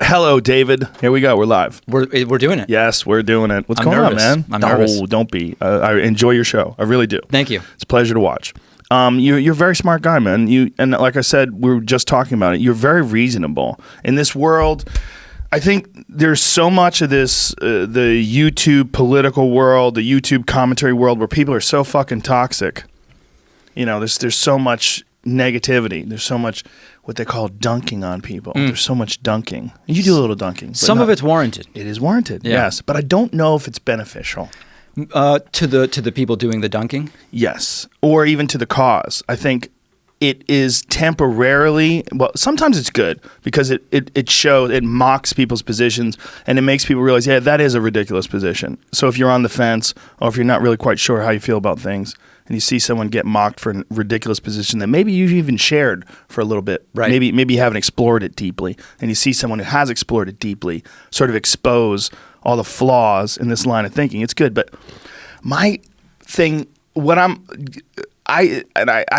Hello, David. Here we go. We're live. We're doing it. Yes, we're doing it. What's I'm going nervous. on, man? I'm nervous. Don't be. I enjoy your show. I really do. Thank you. It's a pleasure to watch. You're a very smart guy, man. And like I said, we were just talking about it. You're very reasonable. In this world, I think there's so much of this, the YouTube political world, the YouTube commentary world, where people are so fucking toxic. You know, there's so much negativity. There's so much what they call dunking on people. There's so much dunking. You do a little dunking. Some of it's warranted. It is warranted, yes. But I don't know if it's beneficial. To the people doing the dunking? Yes. Or even to the cause. I think it is temporarily, well, sometimes it's good because it mocks people's positions and it makes people realize, yeah, that is a ridiculous position. So if you're on the fence or if you're not really quite sure how you feel about things and you see someone get mocked for a ridiculous position that maybe you've even shared for a little bit, right. Maybe you haven't explored it deeply, and you see someone who has explored it deeply sort of expose all the flaws in this line of thinking, it's good. But my thing, I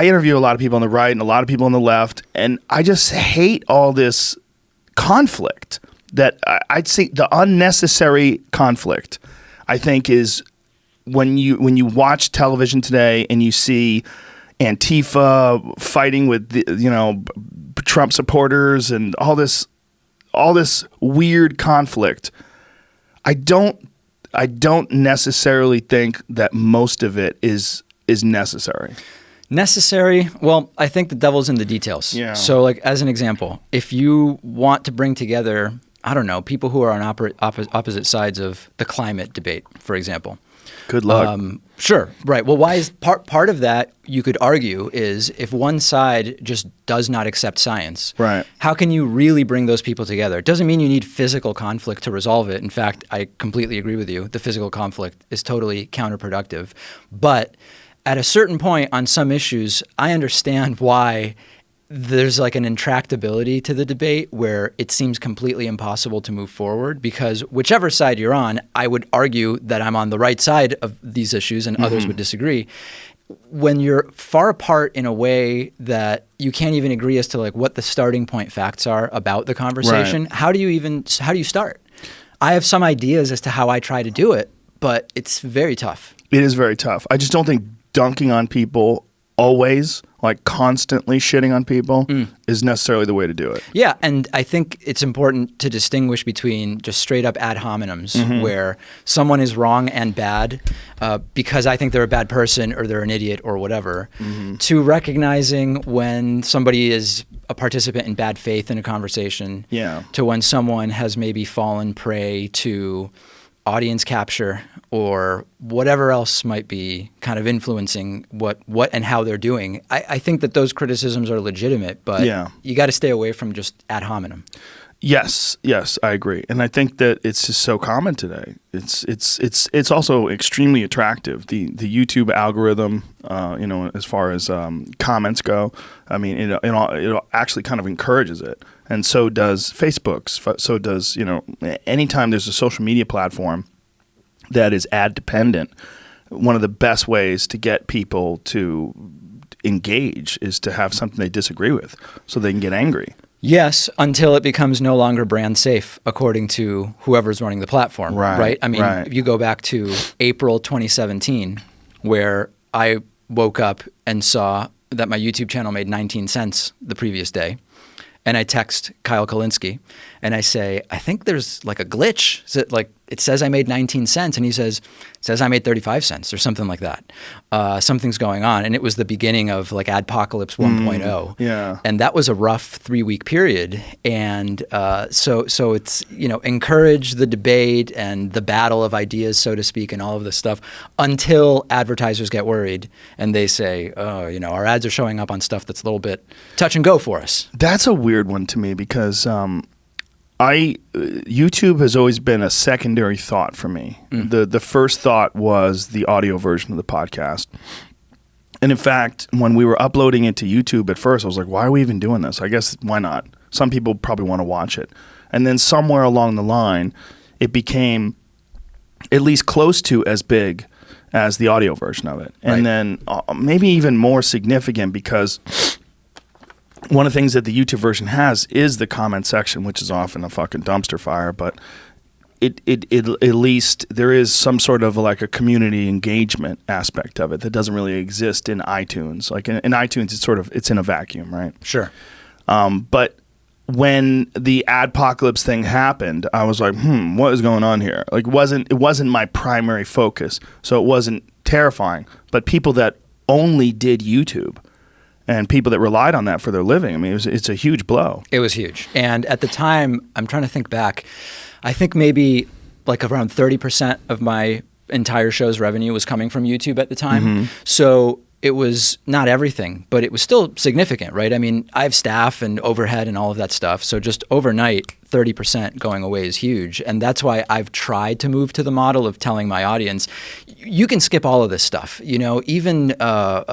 interview a lot of people on the right and a lot of people on the left, and I just hate all this conflict that I'd say the unnecessary conflict, I think, is when you watch television today and you see Antifa fighting with Trump supporters and all this weird conflict. I don't necessarily think that most of it is necessary. Necessary? Well, I think the devil's in the details. Yeah. So, like, as an example, if you want to bring together, I don't know, people who are on opposite sides of the climate debate, for example. Good luck. Sure. Right. Well, why is part of that, you could argue, is if one side just does not accept science, right. How can you really bring those people together? It doesn't mean you need physical conflict to resolve it. In fact, I completely agree with you. The physical conflict is totally counterproductive. But at a certain point on some issues, I understand why there's like an intractability to the debate where it seems completely impossible to move forward, because whichever side you're on, I would argue that I'm on the right side of these issues and others would disagree. When you're far apart in a way that you can't even agree as to like what the starting point facts are about the conversation, right. how do you start? I have some ideas as to how I try to do it, but it's very tough. It is very tough. I just don't think dunking on people always, like constantly shitting on people, is necessarily the way to do it. Yeah, and I think it's important to distinguish between just straight up ad hominems, where someone is wrong and bad because I think they're a bad person or they're an idiot or whatever, to recognizing when somebody is a participant in bad faith in a conversation, to when someone has maybe fallen prey to audience capture or whatever else might be kind of influencing what and how they're doing. I think that those criticisms are legitimate, but you got to stay away from just ad hominem. Yes, I agree, and I think that it's just so common today. It's also extremely attractive. The YouTube algorithm, as far as comments go, I mean, it actually kind of encourages it, and so does Facebook's. So does anytime there's a social media platform that is ad dependent, one of the best ways to get people to engage is to have something they disagree with, so they can get angry. Yes, until it becomes no longer brand safe, according to whoever's running the platform, right? I mean, if you go back to April 2017, where I woke up and saw that my YouTube channel made 19 cents the previous day, and I text Kyle Kalinske, and I say, I think there's like a glitch. Is it like, it says I made 19 cents, and he says, it says I made 35 cents or something like that. Something's going on. And it was the beginning of like Adpocalypse 1.0. Yeah. And that was a rough 3-week period. And so it's, encourage the debate and the battle of ideas, so to speak, and all of this stuff until advertisers get worried and they say, oh, our ads are showing up on stuff that's a little bit touch and go for us. That's a weird one to me because YouTube has always been a secondary thought for me. The first thought was the audio version of the podcast. And in fact, when we were uploading it to YouTube at first, I was like, why are we even doing this? I guess, why not? Some people probably want to watch it. And then somewhere along the line, it became at least close to as big as the audio version of it. And then maybe even more significant because one of the things that the YouTube version has is the comment section, which is often a fucking dumpster fire, but it at least there is some sort of like a community engagement aspect of it that doesn't really exist in iTunes. Like in iTunes, it's in a vacuum, right? Sure. But when the adpocalypse thing happened, I was like, what is going on here? Like, it wasn't my primary focus, so it wasn't terrifying. But people that only did YouTube and people that relied on that for their living, I mean, it's a huge blow. It was huge. And at the time, I'm trying to think back, I think maybe like around 30% of my entire show's revenue was coming from YouTube at the time. So it was not everything, but it was still significant, right? I mean, I have staff and overhead and all of that stuff. So just overnight, 30% going away is huge. And that's why I've tried to move to the model of telling my audience, you can skip all of this stuff. You know, even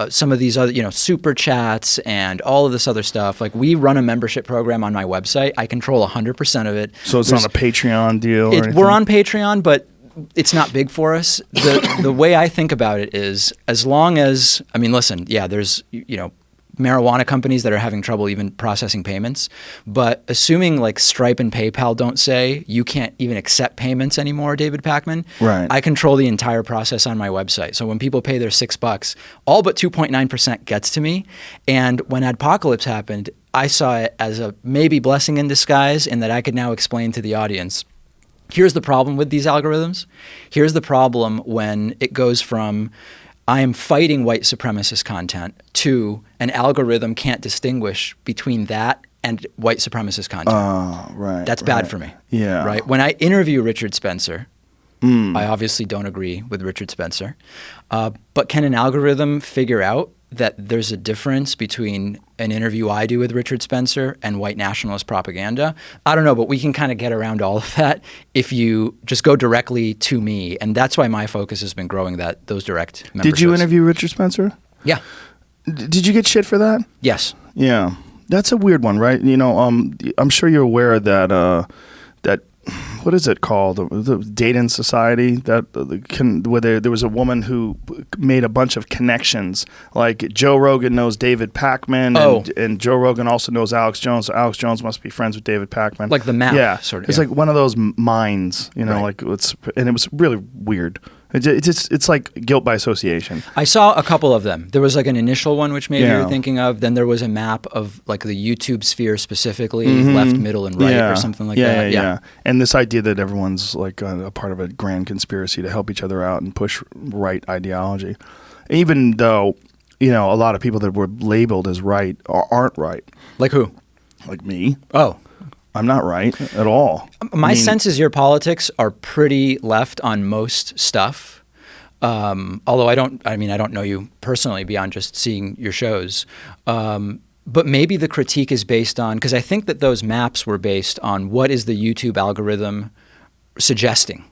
some of these other, you know, super chats and all of this other stuff. Like, we run a membership program on my website. I control 100% of it. So it's not a Patreon deal or anything? We're on Patreon, but it's not big for us. The way I think about it is, as long as, I mean, listen, yeah, there's, you know, marijuana companies that are having trouble even processing payments, but assuming like Stripe and PayPal don't say you can't even accept payments anymore, David Pakman, right? I control the entire process on my website. So when people pay their $6, all but 2.9% gets to me. And when Adpocalypse happened, I saw it as a maybe blessing in disguise, in that I could now explain to the audience, here's the problem with these algorithms. Here's the problem when it goes from I am fighting white supremacist content to an algorithm can't distinguish between that and white supremacist content. Right. That's bad for me. Yeah. Right. When I interview Richard Spencer, I obviously don't agree with Richard Spencer, but can an algorithm figure out that there's a difference between an interview I do with Richard Spencer and white nationalist propaganda? I don't know, but we can kind of get around all of that if you just go directly to me. And that's why my focus has been growing those direct memberships. Did you interview Richard Spencer? Yeah. Did you get shit for that? Yes. Yeah. That's a weird one, right? You know, I'm sure you're aware that what is it called? The Dayton Society, where there was a woman who made a bunch of connections. Like, Joe Rogan knows David Pakman, and Joe Rogan also knows Alex Jones. So Alex Jones must be friends with David Pakman. Like the map, yeah, sort of. It's like one of those minds, you know, right. and it was really weird. It's like guilt by association. I saw a couple of them. There was like an initial one, which maybe you're thinking of. Then there was a map of like the YouTube sphere specifically, left, middle, and right, or something like that. Yeah. And this idea that everyone's like a part of a grand conspiracy to help each other out and push right ideology, even though, you know, a lot of people that were labeled as right aren't right. Like who? Like me. Oh. I'm not right at all. My sense is your politics are pretty left on most stuff. Although I don't know you personally beyond just seeing your shows. But maybe the critique is based on, because I think that those maps were based on what is the YouTube algorithm suggesting.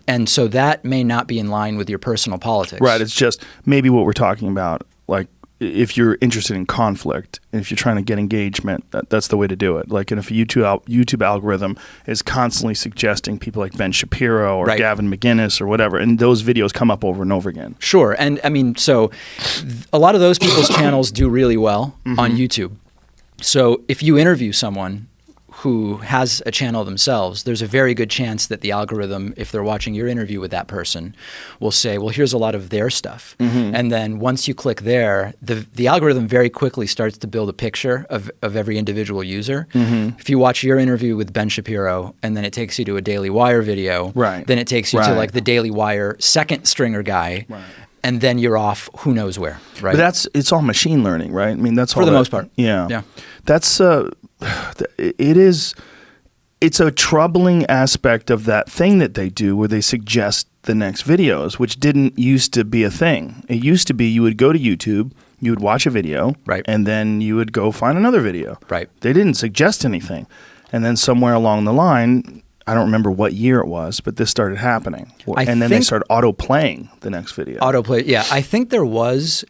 And so that may not be in line with your personal politics. Right. It's just maybe what we're talking about, like, if you're interested in conflict, and if you're trying to get engagement, that's the way to do it. Like, and if a YouTube algorithm is constantly suggesting people like Ben Shapiro or Gavin McInnes or whatever, and those videos come up over and over again. Sure. And I mean, so a lot of those people's channels do really well on YouTube. So if you interview someone who has a channel themselves, there's a very good chance that the algorithm, if they're watching your interview with that person, will say, well, here's a lot of their stuff. And then once you click there, the algorithm very quickly starts to build a picture of every individual user. If you watch your interview with Ben Shapiro and then it takes you to a Daily Wire video, then it takes you to like the Daily Wire second stringer guy. And then you're off who knows where, right? But it's all machine learning, right? I mean, that's for the most part. Yeah. That's it's a troubling aspect of that thing that they do where they suggest the next videos, which didn't used to be a thing. It used to be you would go to YouTube, you would watch a video, and then you would go find another video. They didn't suggest anything. And then somewhere along the line, I don't remember what year it was, but this started happening. And then they started auto-playing the next video. Autoplay, yeah. I think there was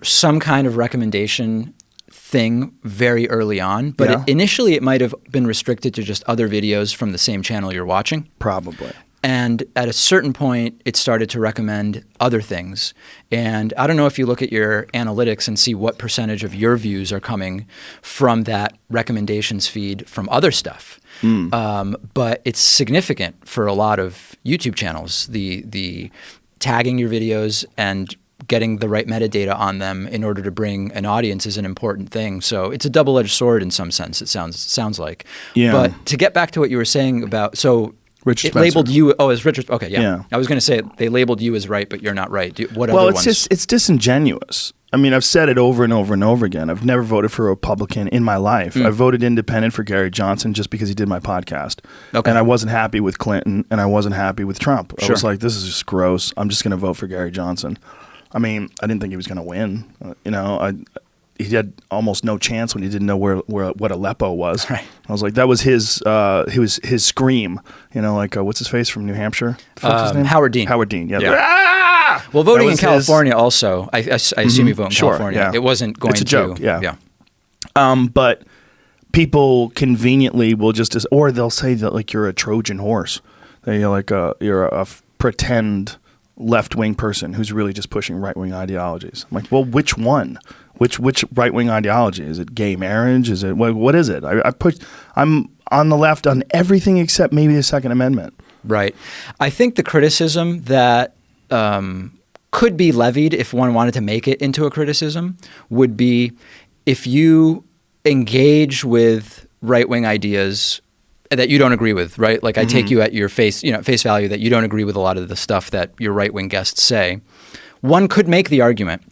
some kind of recommendation thing very early on, but initially it might have been restricted to just other videos from the same channel you're watching. Probably. And at a certain point, it started to recommend other things. And I don't know if you look at your analytics and see what percentage of your views are coming from that recommendations feed from other stuff. But it's significant for a lot of YouTube channels, the tagging your videos and getting the right metadata on them in order to bring an audience is an important thing. So it's a double-edged sword in some sense, it sounds like. Yeah. But to get back to what you were saying about, so Richard it Spencer. labeled you, as Richard, okay, yeah. Yeah. I was going to say they labeled you as right, but you're not right. What Well, other it's ones? just it's disingenuous. I mean, I've said it over and over and over again. I've never voted for a Republican in my life. I voted independent for Gary Johnson just because he did my podcast. Okay. And I wasn't happy with Clinton, and I wasn't happy with Trump. I Sure. was like, this is just gross. I'm just going to vote for Gary Johnson. I mean, I didn't think he was going to win. He had almost no chance when he didn't know what Aleppo was. Right. I was like, that was his scream. What's his face from New Hampshire? The fuck's his name? Howard Dean. Howard Dean. Yeah. Yeah. Ah! Well, voting That in was California also, I assume you vote in Sure, California. yeah. It wasn't going It's a to. joke, yeah. Yeah. But people conveniently will or they'll say that like you're a Trojan horse. You're a pretend left-wing person who's really just pushing right-wing ideologies. I'm like, well, which one? Which right-wing ideology? Is it gay marriage? Is it what is it? I'm on the left on everything except maybe the Second Amendment. Right. I think the criticism that could be levied if one wanted to make it into a criticism would be if you engage with right-wing ideas that you don't agree with, right? Like I take you at your face value that you don't agree with a lot of the stuff that your right-wing guests say. One could make the argument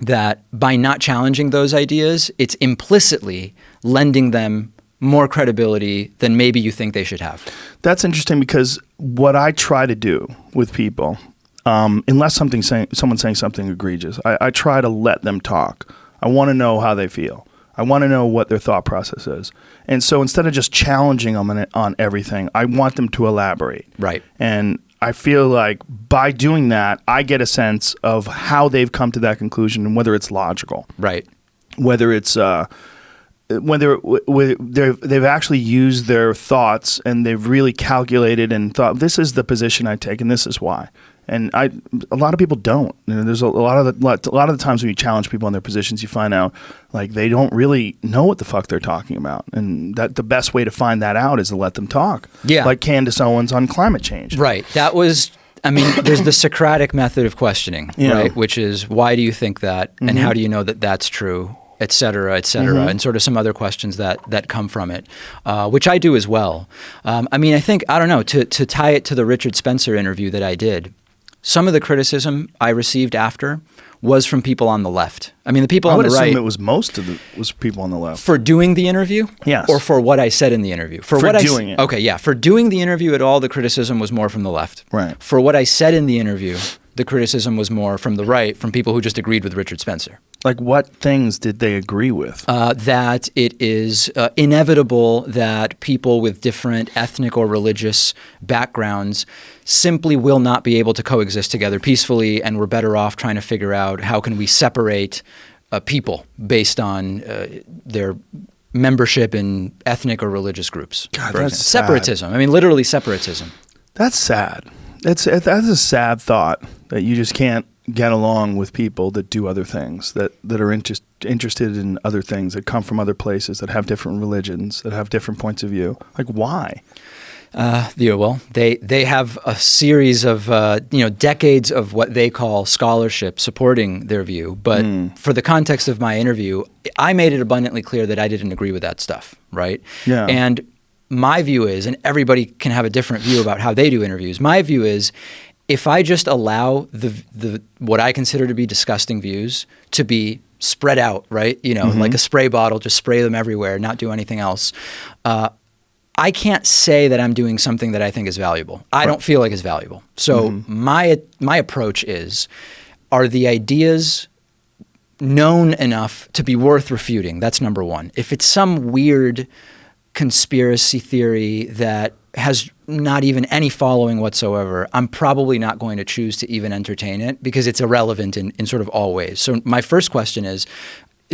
that by not challenging those ideas, it's implicitly lending them more credibility than maybe you think they should have. That's interesting because what I try to do with people, unless someone's saying something egregious, I try to let them talk. I want to know how they feel. I want to know what their thought process is. And so instead of just challenging them on everything, I want them to elaborate. Right. And I feel like by doing that, I get a sense of how they've come to that conclusion and whether it's logical. Right. Whether it's they've actually used their thoughts and they've really calculated and thought, this is the position I take and this is why. And a lot of people don't. There's a lot of the times when you challenge people on their positions, you find out like they don't really know what the fuck they're talking about, and that the best way to find that out is to let them talk. Yeah, like Candace Owens on climate change. Right. That was. I mean, there's the Socratic method of questioning, right? Which is why do you think that, and how do you know that that's true, et cetera, and sort of some other questions that come from it, which I do as well. I mean, I don't know, to tie it to the Richard Spencer interview that I did. Some of the criticism I received after was from people on the left. I mean, the people on the right. I would assume it was people on the left. For doing the interview? Yes. Or for what I said in the interview? For doing it. Okay, yeah. For doing the interview at all, the criticism was more from the left. Right. For what I said in the interview, the criticism was more from the right, from people who just agreed with Richard Spencer. Like what things did they agree with? That it is inevitable that people with different ethnic or religious backgrounds simply will not be able to coexist together peacefully, and we're better off trying to figure out how can we separate people based on their membership in ethnic or religious groups. God, that's sad. Separatism. I mean, literally separatism. That's sad. That's a sad thought that you just can't get along with people that do other things, that are interested in other things, that come from other places, that have different religions, that have different points of view. Like, why? Well, they have a series of decades of what they call scholarship supporting their view. But for the context of my interview, I made it abundantly clear that I didn't agree with that stuff, right? Yeah. And my view is, and everybody can have a different view about how they do interviews. My view is, if I just allow the what I consider to be disgusting views to be spread out, right? Like a spray bottle, just spray them everywhere, not do anything else. I can't say that I'm doing something that I think is valuable. I don't feel like it's valuable. So my approach is, are the ideas known enough to be worth refuting? That's number one. If it's some weird conspiracy theory that has not even any following whatsoever, I'm probably not going to choose to even entertain it because it's irrelevant in sort of all ways. So my first question is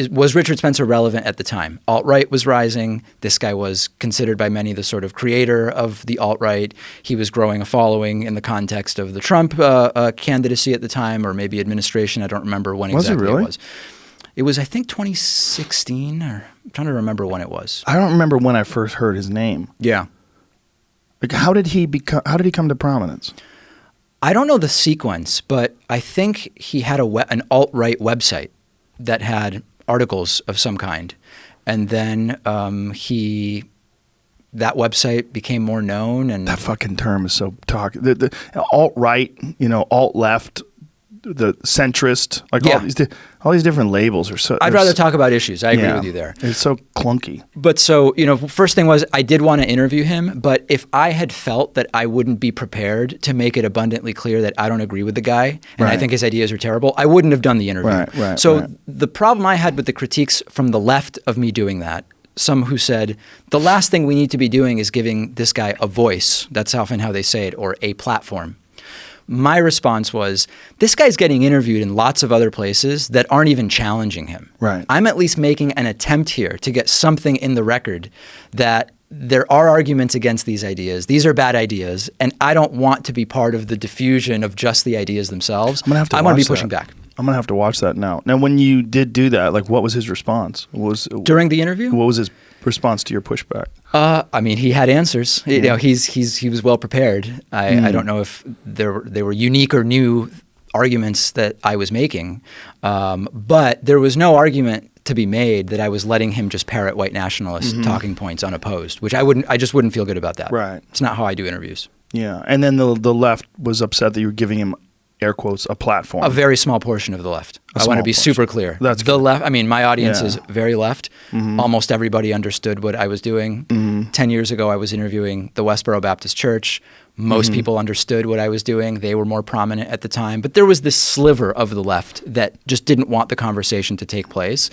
was Richard Spencer relevant at the time? Alt-right was rising. This guy was considered by many the sort of creator of the alt-right. He was growing a following in the context of the Trump candidacy at the time, or maybe administration. I don't remember when exactly it was. It was, I think, 2016, or I'm trying to remember when it was. I don't remember when I first heard his name. Yeah. Like, how did he come to prominence? I don't know the sequence, but I think he had an alt-right website that had articles of some kind. And then that website became more known. And that fucking term is so the alt-right, alt-left, the centrist, like all these different labels are so. I'd rather talk about issues. I agree with you there. It's so clunky. But so, first thing was I did want to interview him, but if I had felt that I wouldn't be prepared to make it abundantly clear that I don't agree with the guy and I think his ideas are terrible, I wouldn't have done the interview. So the problem I had with the critiques from the left of me doing that, some who said, the last thing we need to be doing is giving this guy a voice. That's often how they say it, or a platform. My response was, this guy's getting interviewed in lots of other places that aren't even challenging him. Right. I'm at least making an attempt here to get something in the record that there are arguments against these ideas. These are bad ideas, and I don't want to be part of the diffusion of just the ideas themselves. I want to be pushing back. I'm going to have to watch that now. Now, when you did do that, like, what was his response? During the interview? What was his response to your pushback? I mean, he had answers. He was well prepared. I don't know if they were unique or new arguments that I was making, but there was no argument to be made that I was letting him just parrot white nationalist talking points unopposed, which I just wouldn't feel good about that. Right. It's not how I do interviews. Yeah, and then the left was upset that you were giving him, air quotes, a platform. A very small portion of the left. I want to be super clear. That's the left. I mean, my audience is very left. Almost everybody understood what I was doing. 10 years ago, I was interviewing the Westboro Baptist Church. Most people understood what I was doing. They were more prominent at the time. But there was this sliver of the left that just didn't want the conversation to take place.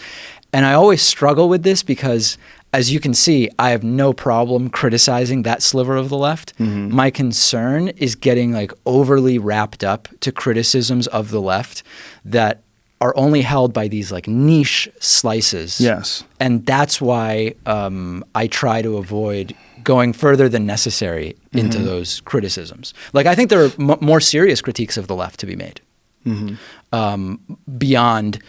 And I always struggle with this because, as you can see, I have no problem criticizing that sliver of the left. My concern is getting overly wrapped up to criticisms of the left that are only held by these niche slices. Yes. And that's why I try to avoid going further than necessary into those criticisms. I think there are more serious critiques of the left to be made beyond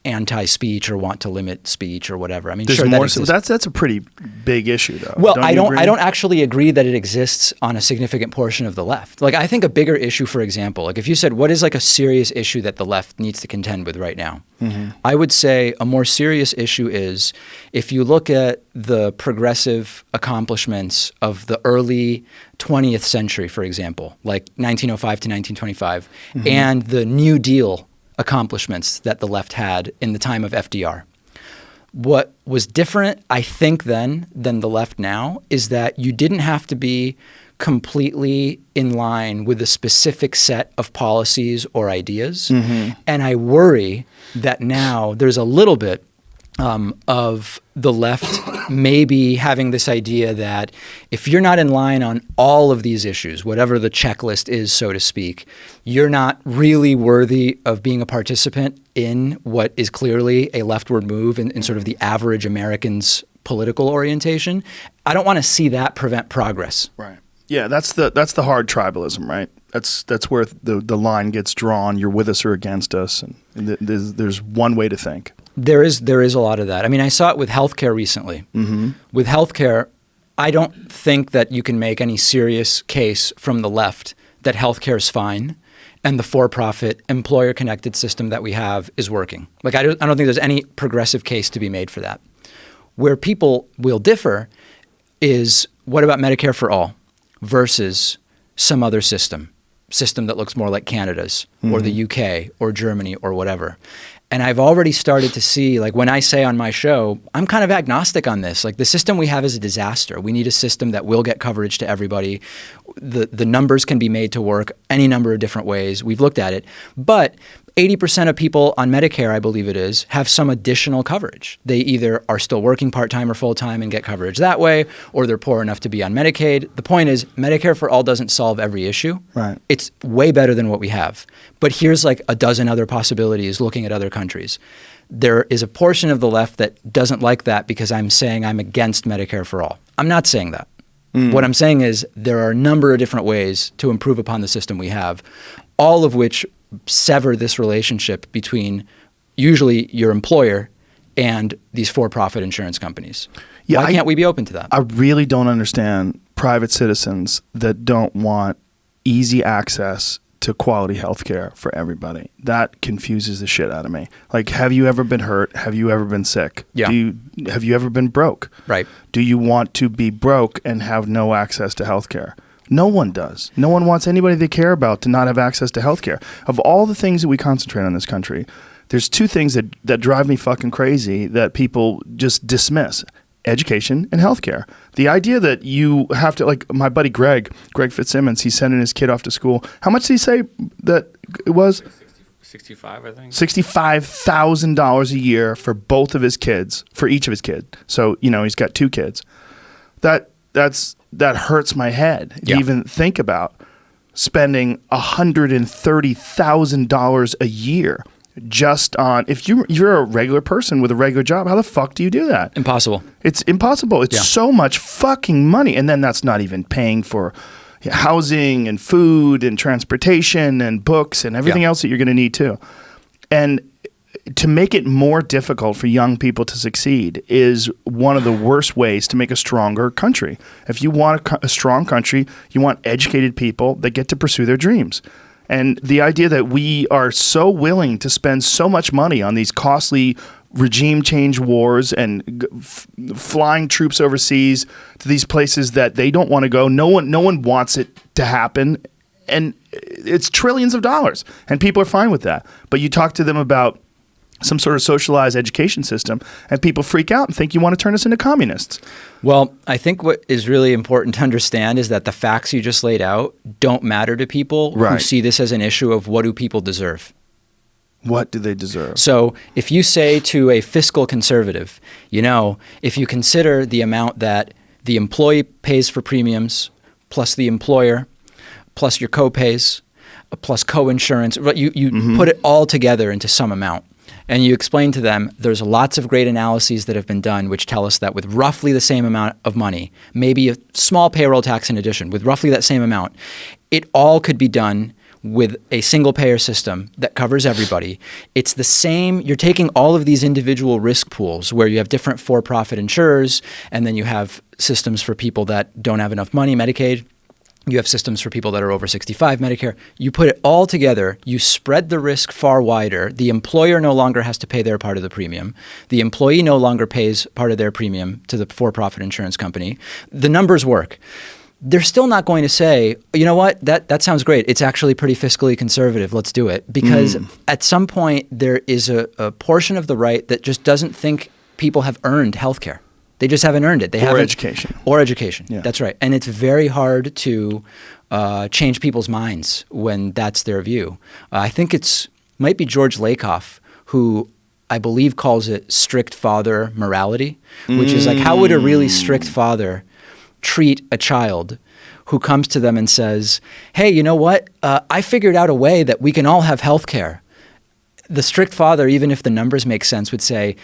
anti-speech or want to limit speech or whatever. I mean, there's sure, more, that's a pretty big issue, though. Well, I don't actually agree that it exists on a significant portion of the left. I think a bigger issue, for example, if you said, what is a serious issue that the left needs to contend with right now? I would say a more serious issue is if you look at the progressive accomplishments of the early 20th century, for example, 1905 to 1925, and the New Deal accomplishments that the left had in the time of FDR. What was different, I think, then than the left now is that you didn't have to be completely in line with a specific set of policies or ideas. And I worry that now there's a little bit of the left maybe having this idea that if you're not in line on all of these issues, whatever the checklist is, so to speak, you're not really worthy of being a participant in what is clearly a leftward move in sort of the average American's political orientation. I don't want to see that prevent progress. Right. Yeah, that's the hard tribalism, right? That's where the line gets drawn. You're with us or against us, and there's one way to think. There is a lot of that. I mean, I saw it with healthcare recently. With healthcare, I don't think that you can make any serious case from the left that healthcare is fine and the for-profit employer-connected system that we have is working. I don't think there's any progressive case to be made for that. Where people will differ is, what about Medicare for all versus some other system that looks more like Canada's or the UK or Germany or whatever. And I've already started to see, when I say on my show, I'm kind of agnostic on this. The system we have is a disaster. We need a system that will get coverage to everybody. The numbers can be made to work any number of different ways. We've looked at it. But 80% of people on Medicare, I believe it is, have some additional coverage. They either are still working part-time or full-time and get coverage that way, or they're poor enough to be on Medicaid. The point is, Medicare for all doesn't solve every issue. Right. It's way better than what we have. But here's like a dozen other possibilities looking at other countries. There is a portion of the left that doesn't like that because I'm saying I'm against Medicare for all. I'm not saying that. What I'm saying is there are a number of different ways to improve upon the system we have, all of which sever this relationship between usually your employer and these for-profit insurance companies. Yeah, Why can't we be open to that? I really don't understand private citizens that don't want easy access to quality health care for everybody. That confuses the shit out of me. Like, have you ever been hurt? Have you ever been sick? Yeah. Have you ever been broke? Right. Do you want to be broke and have no access to health care? No one does. No one wants anybody they care about to not have access to health care. Of all the things that we concentrate on in this country, there's two things that drive me fucking crazy that people just dismiss: education and healthcare. The idea that you have to, like my buddy Greg Fitzsimmons, he's sending his kid off to school. How much did he say that it was? 65, I think. $65,000 a year for both of his kids, for each of his kids. So, he's got two kids. That hurts my head to even think about spending $130,000 a year just on, if you're a regular person with a regular job, how the fuck do you do that? Impossible. It's impossible. It's so much fucking money. And then that's not even paying for housing and food and transportation and books and everything else that you're going to need too. And to make it more difficult for young people to succeed is one of the worst ways to make a stronger country. If you want a strong country, you want educated people that get to pursue their dreams. And the idea that we are so willing to spend so much money on these costly regime change wars and flying troops overseas to these places that they don't want to go. No one wants it to happen. And it's trillions of dollars. And people are fine with that. But you talk to them about some sort of socialized education system, and people freak out and think you want to turn us into communists. Well, I think what is really important to understand is that the facts you just laid out don't matter to people who see this as an issue of what do people deserve. What do they deserve? So if you say to a fiscal conservative, if you consider the amount that the employee pays for premiums, plus the employer, plus your co-pays, plus co-insurance, you put it all together into some amount. And you explain to them there's lots of great analyses that have been done which tell us that with roughly the same amount of money, maybe a small payroll tax in addition, with roughly that same amount, it all could be done with a single payer system that covers everybody. It's the same. You're taking all of these individual risk pools where you have different for-profit insurers, and then you have systems for people that don't have enough money, Medicaid. You have systems for people that are over 65, Medicare. You put it all together. You spread the risk far wider. The employer no longer has to pay their part of the premium. The employee no longer pays part of their premium to the for-profit insurance company. The numbers work. They're still not going to say, you know what, that sounds great. It's actually pretty fiscally conservative. Let's do it. Because at some point, there is a portion of the right that just doesn't think people have earned health care. They just haven't earned it. Education. Or education. Yeah. That's right. And it's very hard to change people's minds when that's their view. I think might be George Lakoff who I believe calls it strict father morality, which is like, how would a really strict father treat a child who comes to them and says, hey, you know what? I figured out a way that we can all have health care. The strict father, even if the numbers make sense, would say,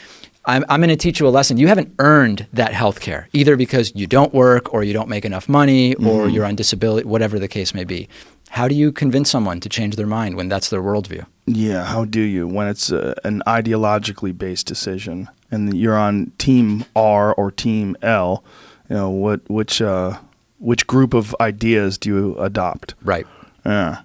I'm going to teach you a lesson. You haven't earned that health care, either because you don't work or you don't make enough money or you're on disability, whatever the case may be. How do you convince someone to change their mind when that's their worldview? Yeah, how do you when it's an ideologically based decision and you're on Team R or Team L? Which group of ideas do you adopt? Right. Yeah.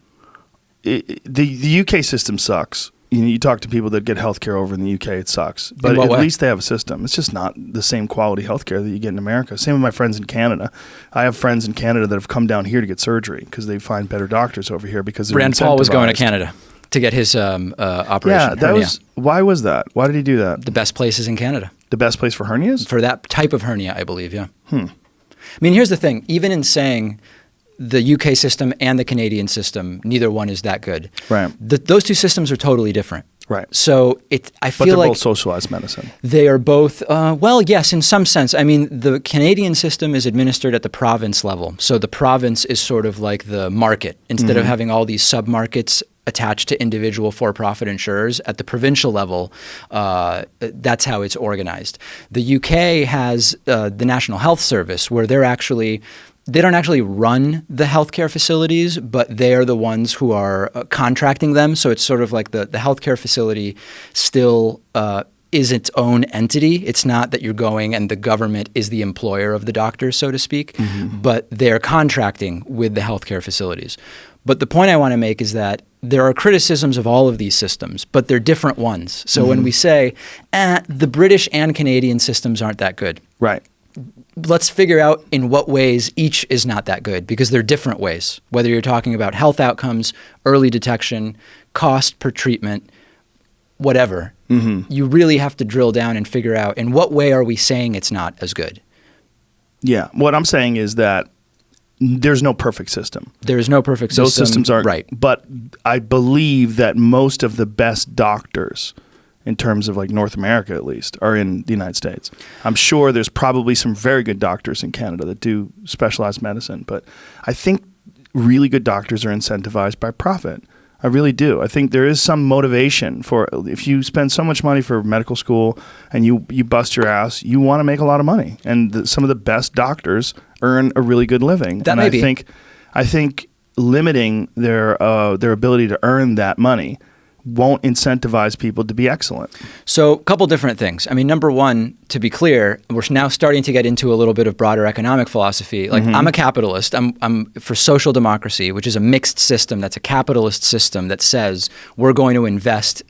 The UK system sucks. You talk to people that get healthcare over in the UK, it sucks. But at least they have a system. It's just not the same quality healthcare that you get in America. Same with my friends in Canada. I have friends in Canada that have come down here to get surgery because they find better doctors over here because they're Rand Paul was going to incentivized. Canada to get his operation. Yeah, hernia. why was that? Why did he do that? The best places in Canada. The best place for hernias? For that type of hernia, I believe, yeah. I mean, here's the thing. Even in saying the UK system and the Canadian system, neither one is that good. Right. Those two systems are totally different. Right. So I But feel they're like both socialized medicine. they are both, well, yes, in some sense. I mean, the Canadian system is administered at the province level. So the province is sort of like the market. Instead of having all these sub-markets attached to individual for-profit insurers, at the provincial level, that's how it's organized. The UK has the National Health Service, where they don't actually run the healthcare facilities, but they are the ones who are contracting them. So it's sort of like the healthcare facility still is its own entity. It's not that you're going and the government is the employer of the doctors, so to speak, but they're contracting with the healthcare facilities. But the point I want to make is that there are criticisms of all of these systems, but they're different ones. So when we say, the British and Canadian systems aren't that good, Right. let's figure out in what ways each is not that good, because they're different ways. Whether you're talking about health outcomes, early detection, cost per treatment, whatever, you really have to drill down and figure out in what way are we saying it's not as good. Yeah. What I'm saying is that there's no perfect system. There is no perfect system. Those systems aren't right. But I believe that most of the best doctors, in terms of like North America at least, are in the United States. I'm sure there's probably some very good doctors in Canada that do specialized medicine, but I think really good doctors are incentivized by profit. I really do. I think there is some motivation for, if you spend so much money for medical school and you bust your ass, you want to make a lot of money. And some of the best doctors earn a really good living. That and may be. I think limiting their ability to earn that money won't incentivize people to be excellent. So a couple different things. I mean, number one, to be clear, we're now starting to get into a little bit of broader economic philosophy. Like I'm a capitalist. I'm for social democracy, which is a mixed system. That's a capitalist system that says we're going to invest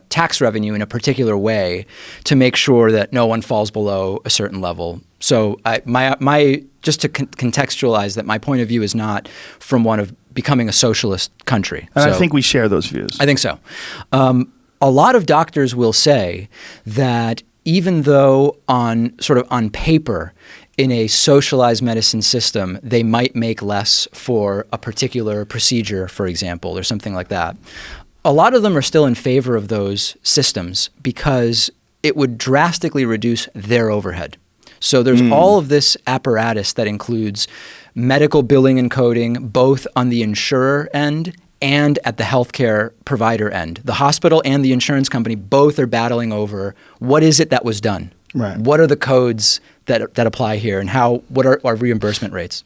tax revenue in a particular way to make sure that no one falls below a certain level. So my just to contextualize that, my point of view is not from one of becoming a socialist country. And so, I think we share those views. I think so. A lot of doctors will say that even though on paper, in a socialized medicine system, they might make less for a particular procedure, for example, or something like that, a lot of them are still in favor of those systems because it would drastically reduce their overhead. So there's all of this apparatus that includes medical billing and coding, both on the insurer end and at the healthcare provider end. The hospital and the insurance company both are battling over what is it that was done? Right. What are the codes that apply here, and what are our reimbursement rates?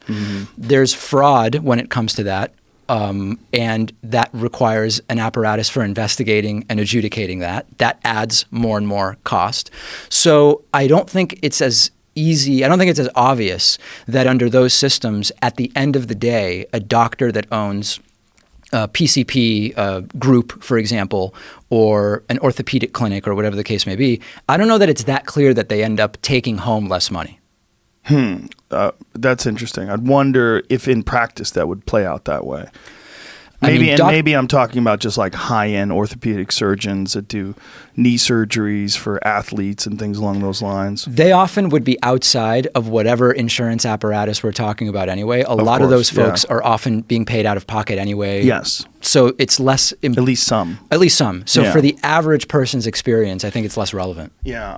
There's fraud when it comes to that. And that requires an apparatus for investigating and adjudicating that. That adds more and more cost. So I don't think it's as easy, I don't think it's as obvious that under those systems, at the end of the day, a doctor that owns a PCP group, for example, or an orthopedic clinic or whatever the case may be, I don't know that it's that clear that they end up taking home less money. That's interesting. I'd wonder if in practice that would play out that way. Maybe I'm talking about just like high-end orthopedic surgeons that do knee surgeries for athletes and things along those lines. They often would be outside of whatever insurance apparatus we're talking about anyway. A lot of those folks are often being paid out of pocket anyway. Yes. So it's less... At least some. So for the average person's experience, I think it's less relevant. Yeah.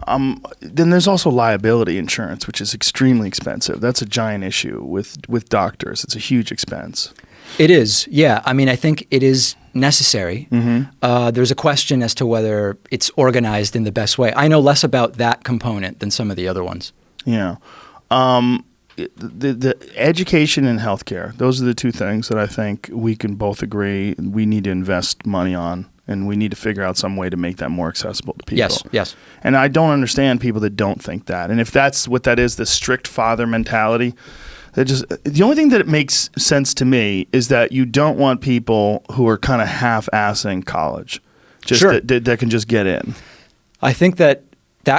Then there's also liability insurance, which is extremely expensive. That's a giant issue with doctors. It's a huge expense. It is, yeah. I mean, I think it is necessary. There's a question as to whether it's organized in the best way. I know less about that component than some of the other ones. Yeah. The education and healthcare, those are the two things that I think we can both agree we need to invest money on, and we need to figure out some way to make that more accessible to people. Yes. And I don't understand people that don't think that. And if that's what that is, the strict father mentality, the only thing that it makes sense to me is that you don't want people who are kind of half-assing college, that can just get in. I think that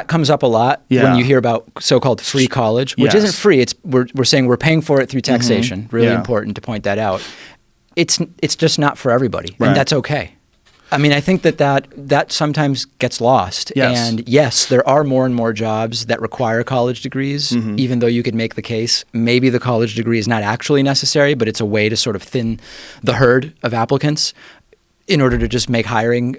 comes up a lot when you hear about so-called free college, which isn't free. We're saying we're paying for it through taxation. Really important to point that out. It's just not for everybody, and that's okay. I mean, I think that sometimes gets lost. Yes. And yes, there are more and more jobs that require college degrees, even though you could make the case maybe the college degree is not actually necessary, but it's a way to sort of thin the herd of applicants in order to just make hiring,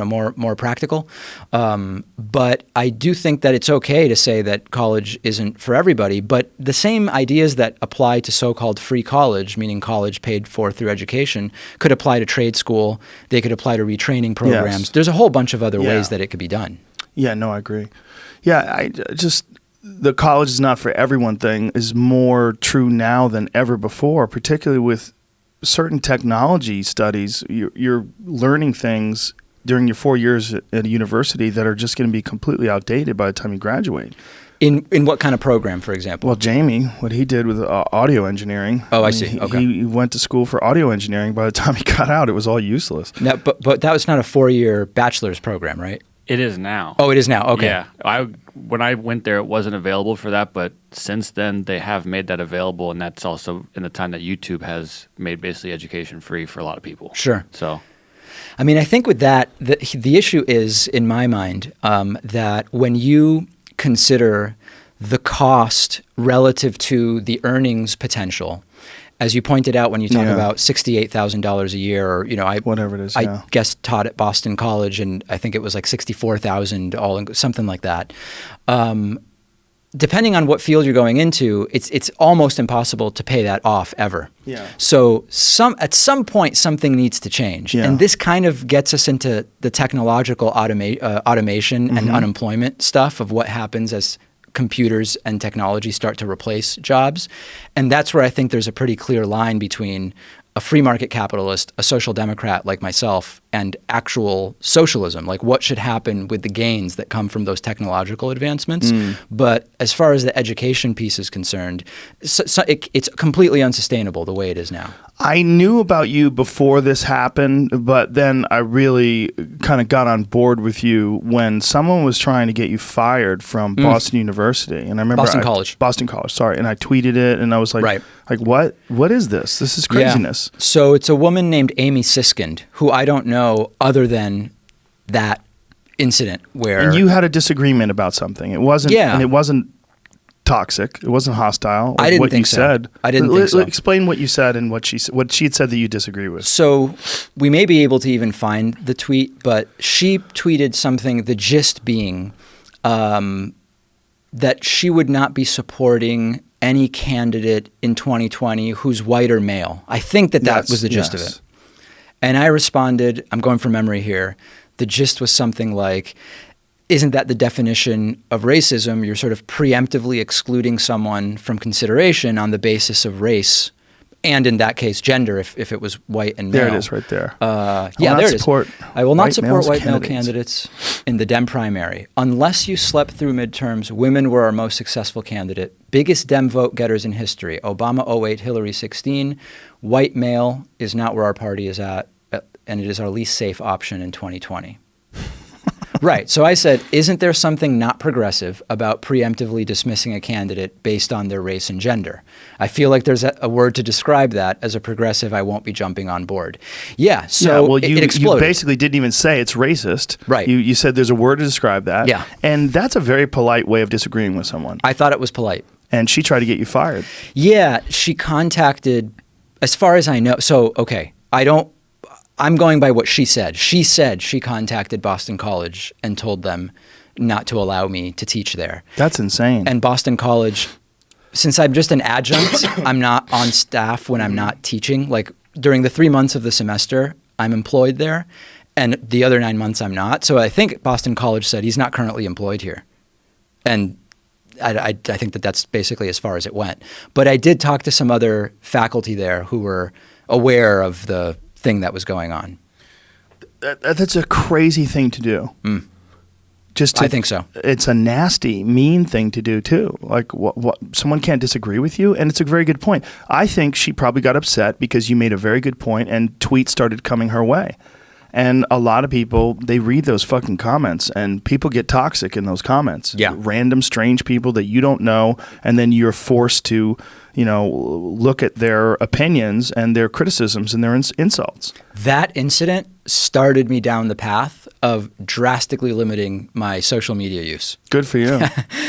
more practical. But I do think that it's okay to say that college isn't for everybody. But the same ideas that apply to so-called free college, meaning college paid for through education, could apply to trade school. They could apply to retraining programs. Yes. There's a whole bunch of other ways that it could be done. Yeah, no, I agree. Yeah, I just the college is not for everyone thing is more true now than ever before, particularly with certain technology studies. You're learning things during your 4 years at a university that are just going to be completely outdated by the time you graduate. In what kind of program, for example? Well, Jamie, what he did with audio engineering. Oh, I see. Okay. He went to school for audio engineering. By the time he got out, it was all useless. Now, but that was not a 4-year bachelor's program, right? It is now. Oh, it is now. Okay. Yeah. When I went there, it wasn't available for that, but since then they have made that available, and that's also in the time that YouTube has made basically education free for a lot of people. Sure. So, I mean, I think with that, the issue is, in my mind, that when you consider the cost relative to the earnings potential, as you pointed out when you talk about $68,000 a year, or whatever it is. I guess taught at Boston College, and I think it was like $64,000, something like that. Depending on what field you're going into, it's almost impossible to pay that off ever. Yeah. So at some point something needs to change, and this kind of gets us into the technological automation and unemployment stuff of what happens as computers and technology start to replace jobs. And that's where I think there's a pretty clear line between a free market capitalist, a social democrat like myself, and actual socialism, like what should happen with the gains that come from those technological advancements. But as far as the education piece is concerned, it's completely unsustainable the way it is now. I knew about you before this happened, but then I really kind of got on board with you when someone was trying to get you fired from Boston University. And I remember Boston College, sorry. And I tweeted it, and I was like, what is this? This is craziness. Yeah. So it's a woman named Amy Siskind, who I don't know other than that incident where... And you had a disagreement about something. It wasn't... Yeah. And it wasn't toxic. It wasn't hostile. I didn't think so. I didn't think so. Explain what you said and what she had said that you disagree with. So we may be able to even find the tweet, but she tweeted something, the gist being that she would not be supporting any candidate in 2020 who's white or male. I think that was the gist of it. And I responded, I'm going from memory here, the gist was something like, isn't that the definition of racism? You're sort of preemptively excluding someone from consideration on the basis of race, and in that case, gender, if it was white and male. There it is right there. There it is. I will not support white male candidates in the Dem primary. Unless you slept through midterms, women were our most successful candidate. Biggest Dem vote getters in history. Obama 08, Hillary 16. White male is not where our party is at, and it is our least safe option in 2020. Right. So I said, isn't there something not progressive about preemptively dismissing a candidate based on their race and gender? I feel like there's a word to describe that. As a progressive, I won't be jumping on board. Yeah. So it exploded. You basically didn't even say it's racist. Right. You said there's a word to describe that. Yeah. And that's a very polite way of disagreeing with someone. I thought it was polite. And she tried to get you fired. Yeah. She contacted, as far as I know. So, okay. I'm going by what she said. She said she contacted Boston College and told them not to allow me to teach there. That's insane. And Boston College, since I'm just an adjunct, I'm not on staff when I'm not teaching. Like during the 3 months of the semester, I'm employed there, and the other 9 months I'm not. So I think Boston College said he's not currently employed here. And I think that's basically as far as it went. But I did talk to some other faculty there who were aware of the thing that was going on. That's a crazy thing to do. I think so. It's a nasty, mean thing to do too. Like what someone can't disagree with you, and it's a very good point. I think she probably got upset because you made a very good point, and tweets started coming her way. And a lot of people, they read those fucking comments, and people get toxic in those comments. Yeah. Random, strange people that you don't know, and then you're forced to, look at their opinions and their criticisms and their insults. That incident started me down the path of drastically limiting my social media use. Good for you.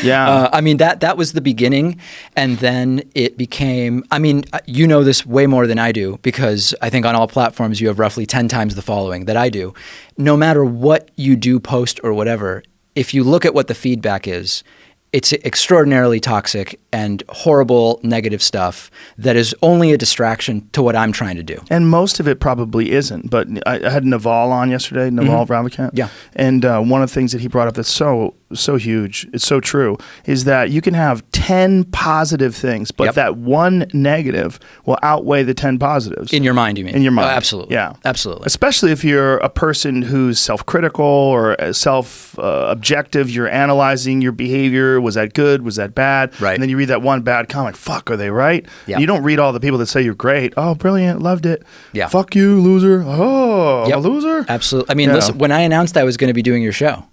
Yeah. I mean, that was the beginning. And then it became, I mean, you know this way more than I do, because I think on all platforms you have roughly 10 times the following that I do. No matter what you do, post or whatever, if you look at what the feedback is, it's extraordinarily toxic and horrible negative stuff that is only a distraction to what I'm trying to do. And most of it probably isn't. But I had Naval on yesterday, Naval Ravikant. Yeah. And one of the things that he brought up that's so huge, it's so true, is that you can have 10 positive things, but that one negative will outweigh the 10 positives. In your mind, you mean? In your mind. Oh, absolutely. Yeah. Absolutely. Especially if you're a person who's self-critical or self-objective, you're analyzing your behavior. Was that good? Was that bad? Right. And then you read that one bad comment. Fuck, are they right? Yeah. And you don't read all the people that say you're great. Oh, brilliant. Loved it. Yeah. Fuck you, loser. Oh, Yep. I'm a loser? Absolutely. I mean, listen, when I announced I was going to be doing your show,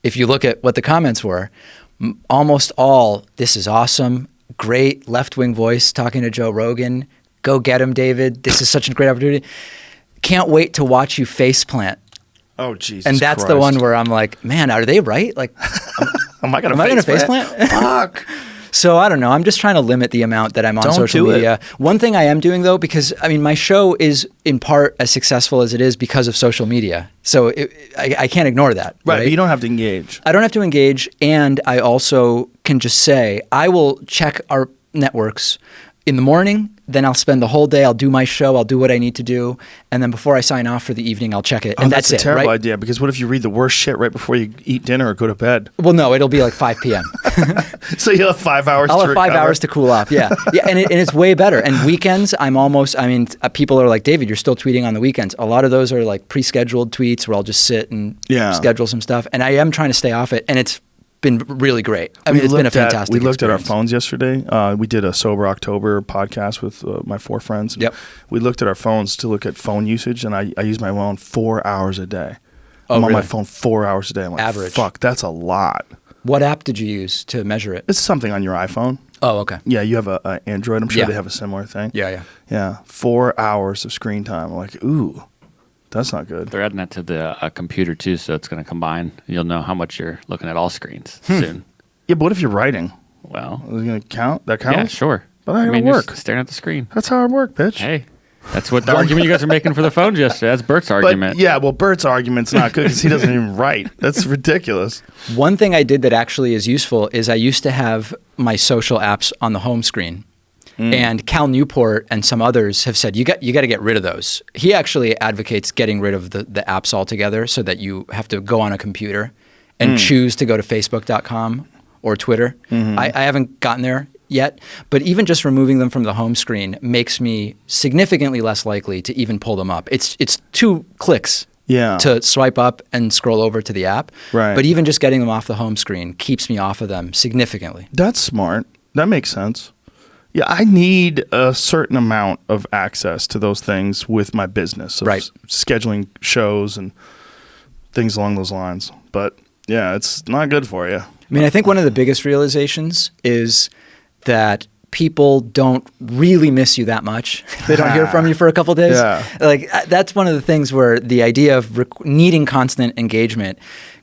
if you look at what the comments were, almost all, this is awesome, great left-wing voice talking to Joe Rogan, go get him, David, this is such a great opportunity. Can't wait to watch you faceplant. Oh, Jesus And that's Christ. the one where I'm like, man, are they right? Like, Am I going am I to going to faceplant? Fuck. So I don't know. I'm just trying to limit the amount that I'm on Don't social do it. media. One thing I am doing though, because I mean, my show is in part as successful as it is because of social media. So I can't ignore that. Right, but you don't have to engage. I don't have to engage, and I also can just say I will check our networks in the morning, then I'll spend the whole day, I'll do my show, I'll do what I need to do, and then before I sign off for the evening, I'll check it, and that's a terrible right? idea, because what if you read the worst shit right before you eat dinner or go to bed? Well, no, it'll be like 5 p.m. So you'll have 5 hours I'll to have 5 recover. hours to cool off, yeah. And it's way better. And weekends, people are like, David, you're still tweeting on the weekends. A lot of those are like pre-scheduled tweets where I'll just sit and schedule some stuff, and I am trying to stay off it, and it's been really great. I mean, it's been a fantastic We looked at our experience. phones yesterday. We did a Sober October podcast with my 4 friends. Yep. We looked at our phones to look at phone usage, and I use my phone 4 hours a day. Oh, I'm on my really? phone 4 hours a day. I'm like, Average. fuck, that's a lot. What app did you use to measure it? It's something on your iPhone. Oh, okay. Yeah, you have a Android. I'm sure Yeah. they have a similar thing. Yeah. Yeah, 4 hours of screen time. I'm like, ooh, that's not good. They're adding that to the computer too, so it's going to combine. You'll know how much you're looking at all screens soon. Yeah, but what if you're writing? Well, Is it going to count? That counts? yeah, sure. But that I mean, don't you're work. staring at the screen. That's how it work, bitch. Hey, that's what the argument you guys are making for the phones yesterday. That's Bert's argument. But yeah, well, Bert's argument's not good because he doesn't even write. That's ridiculous. One thing I did that actually is useful is I used to have my social apps on the home screen. And Cal Newport and some others have said, you got to get rid of those. He actually advocates getting rid of the apps altogether so that you have to go on a computer and choose to go to Facebook.com or Twitter. I haven't gotten there yet, but even just removing them from the home screen makes me significantly less likely to even pull them up. It's 2 clicks to swipe up and scroll over to the app. Right. But even just getting them off the home screen keeps me off of them significantly. That's smart. That makes sense. Yeah, I need a certain amount of access to those things with my business, of scheduling shows and things along those lines. But yeah, it's not good for you. I mean, I think one of the biggest realizations is that people don't really miss you that much. They don't hear from you for a couple of days. Yeah. Like that's one of the things where the idea of needing constant engagement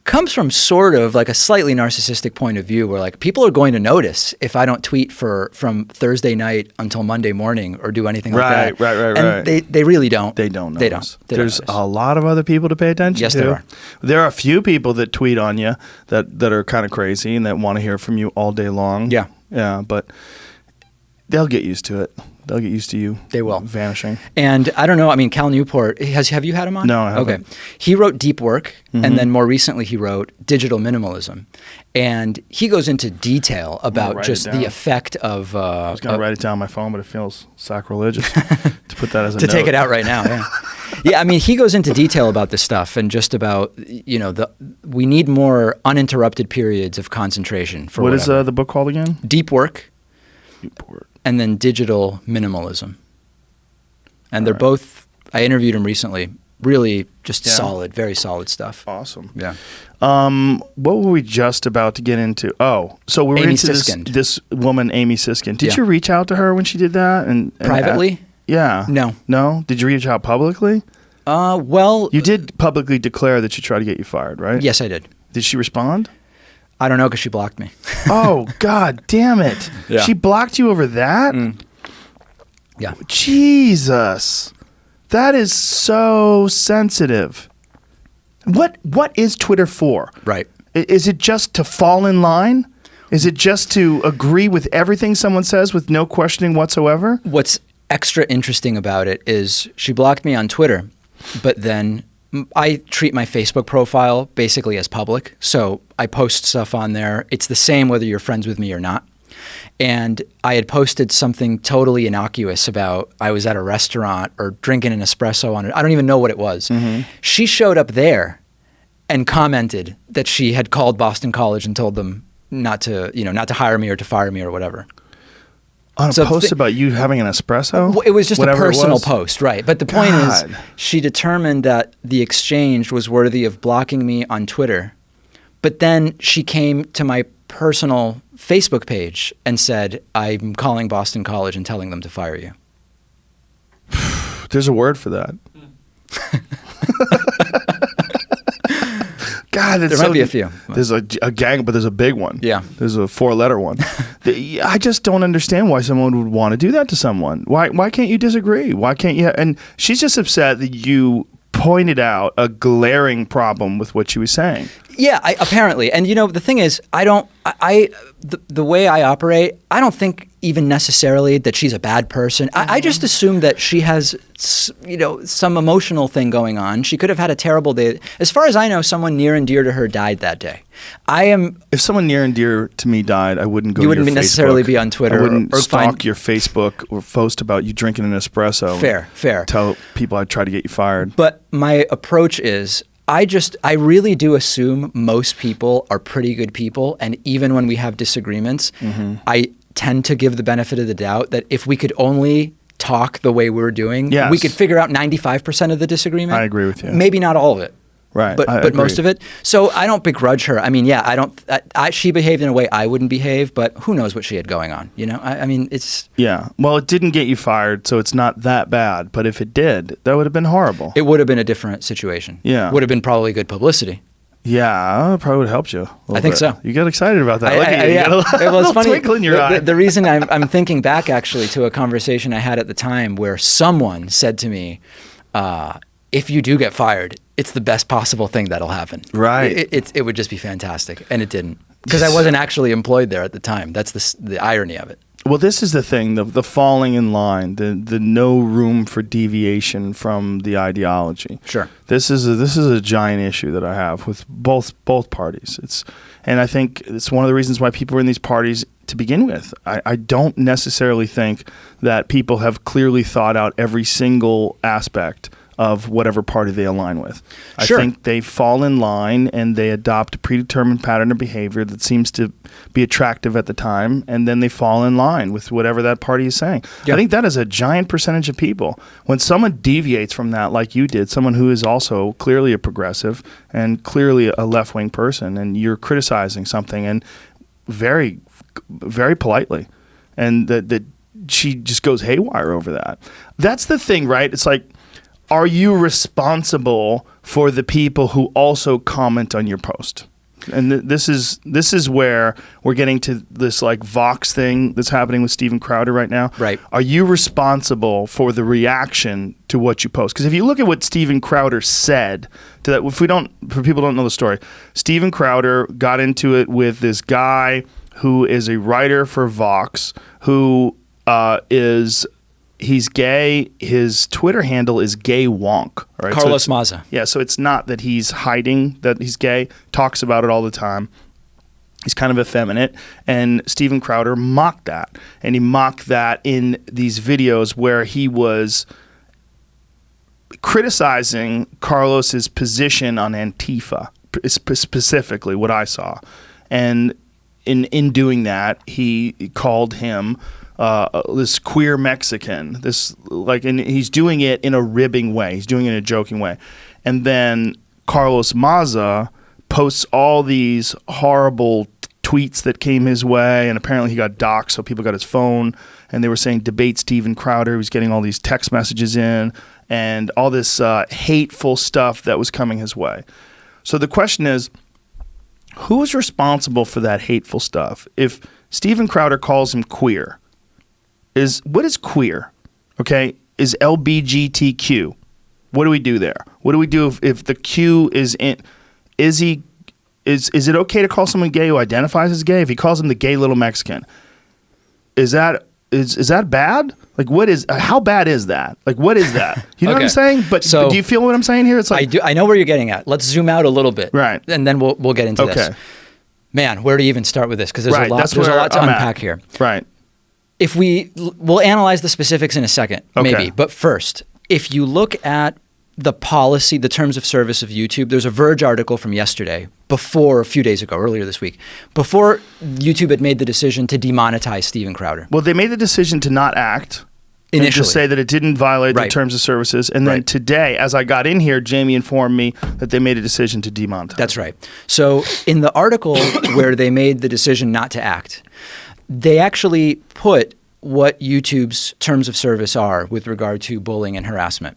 comes from sort of like a slightly narcissistic point of view where like people are going to notice if I don't tweet from Thursday night until Monday morning or do anything like that. Right. And they really don't. They don't They notice. don't. They There's don't notice. a lot of other people to pay attention Yes, to. there are. There are a few people that tweet on you that are kind of crazy and that want to hear from you all day long. Yeah. Yeah, but they'll get used to it. They'll get used to you. They will. Vanishing. And I don't know. I mean, Cal Newport, have you had him on? No, I haven't. Okay. He wrote Deep Work, and then more recently he wrote Digital Minimalism. And he goes into detail about write just it down. the effect of... I was going to write it down on my phone, but it feels sacrilegious to put that as a to note. take it out right now, yeah. Yeah, I mean, he goes into detail about this stuff and just about, we need more uninterrupted periods of concentration for What is whatever. the book called again? Deep Work Newport. and then Digital Minimalism. And they're right. both, I interviewed him recently, really just Yeah. solid, very solid stuff. Awesome. Yeah. What were we just about to get into? Oh, so we were Amy into Siskind. this woman, Amy Siskind. Did Yeah. you reach out to her when she did that? And Privately? yeah. No. No? Did you reach out publicly? Well, You did publicly declare that she tried to get you fired, right? yes, I did. Did she respond? I don't know because she blocked me. Oh, God damn it. Yeah. She blocked you over that? Yeah. Jesus. That is so sensitive. What is Twitter for? Right. Is it just to fall in line? Is it just to agree with everything someone says with no questioning whatsoever? What's extra interesting about it is she blocked me on Twitter, but then I treat my Facebook profile basically as public. So I post stuff on there. It's the same whether you're friends with me or not. And I had posted something totally innocuous about I was at a restaurant or drinking an espresso on it. I don't even know what it was. She showed up there and commented that she had called Boston College and told them not to hire me or to fire me or whatever. On a post about you having an espresso? It was just Whatever a personal it was? post, right? But the point God. is, she determined that the exchange was worthy of blocking me on Twitter. But then she came to my personal Facebook page and said, I'm calling Boston College and telling them to fire you. There's a word for that. God, There might be a few. There's a gang, but there's a big one. Yeah. There's a 4-letter one. I just don't understand why someone would want to do that to someone. Why can't you disagree? Why can't you? And she's just upset that you pointed out a glaring problem with what she was saying. Yeah, apparently. And the thing is, the way I operate, I don't think even necessarily that she's a bad person. I just assume that she has, some emotional thing going on. She could have had a terrible day. As far as I know, someone near and dear to her died that day. If someone near and dear to me died, I wouldn't go to your Facebook. You wouldn't necessarily be on Twitter. I wouldn't or stalk your Facebook or post about you drinking an espresso. Fair. Tell people I'd try to get you fired. But my approach is, I really do assume most people are pretty good people, and even when we have disagreements, I tend to give the benefit of the doubt that if we could only talk the way we're doing, we could figure out 95% of the disagreement. I agree with you. Maybe not all of it. Right. But most of it. So I don't begrudge her. I mean, she behaved in a way I wouldn't behave, but who knows what she had going on, I mean, it's... Yeah. Well, it didn't get you fired, so it's not that bad. But if it did, that would have been horrible. It would have been a different situation. Yeah. Would have been probably good publicity. Yeah, it probably would have helped you. I think so. You got excited about that. Look at you. You got a well, it's little funny. twinkle in your eye. The reason I'm thinking back actually to a conversation I had at the time where someone said to me, if you do get fired, it's the best possible thing that'll happen. Right. It would just be fantastic. And it didn't. Because I wasn't actually employed there at the time. That's the irony of it. Well, this is the thing, the falling in line, the no room for deviation from the ideology. Sure. This is a giant issue that I have with both parties. And I think it's one of the reasons why people are in these parties to begin with. I don't necessarily think that people have clearly thought out every single aspect of whatever party they align with. Sure. I think they fall in line and they adopt a predetermined pattern of behavior that seems to be attractive at the time, and then they fall in line with whatever that party is saying. Yeah. I think that is a giant percentage of people. When someone deviates from that like you did, someone who is also clearly a progressive and clearly a left-wing person, and you're criticizing something and very, very politely, and that she just goes haywire over that. That's the thing, right? It's like, are you responsible for the people who also comment on your post? And this is where we're getting to this like Vox thing that's happening with Steven Crowder right now. Right. Are you responsible for the reaction to what you post? Because if you look at what Steven Crowder said to that, for people who don't know the story, Steven Crowder got into it with this guy who is a writer for Vox, who he's gay. His Twitter handle is gay wonk. Right? Carlos Maza. Yeah, so it's not that he's hiding that he's gay. Talks about it all the time. He's kind of effeminate. And Steven Crowder mocked that. And he mocked that in these videos where he was criticizing Carlos's position on Antifa, specifically what I saw. And in doing that, he called him this queer Mexican, and he's doing it in a ribbing way. He's doing it in a joking way. And then Carlos Maza posts all these horrible tweets that came his way, and apparently he got doxxed, so people got his phone, and they were saying debate Steven Crowder. He was getting all these text messages in, and all this hateful stuff that was coming his way. So the question is, who is responsible for that hateful stuff? If Steven Crowder calls him queer, what is queer? Okay, is LBGTQ? What do we do there? What do we do if the Q is in? Is it okay to call someone gay who identifies as gay? If he calls him the gay little Mexican, is that bad? Like, how bad is that? Like, what is that? You know what I'm saying? But do you feel what I'm saying here? It's like, I do. I know where you're getting at. Let's zoom out a little bit, right? And then we'll get into this. Man, where do you even start with this? Because there's a lot to unpack here. Right. If we'll analyze the specifics in a second, maybe. But first, if you look at the policy, the terms of service of YouTube, there's a Verge article from yesterday, a few days ago, earlier this week, before YouTube had made the decision to demonetize Steven Crowder. Well, they made the decision to not act initially, and to say that it didn't violate the terms of services. And then today, as I got in here, Jamie informed me that they made a decision to demonetize. That's right. So in the article where they made the decision not to act, they actually put what YouTube's terms of service are with regard to bullying and harassment.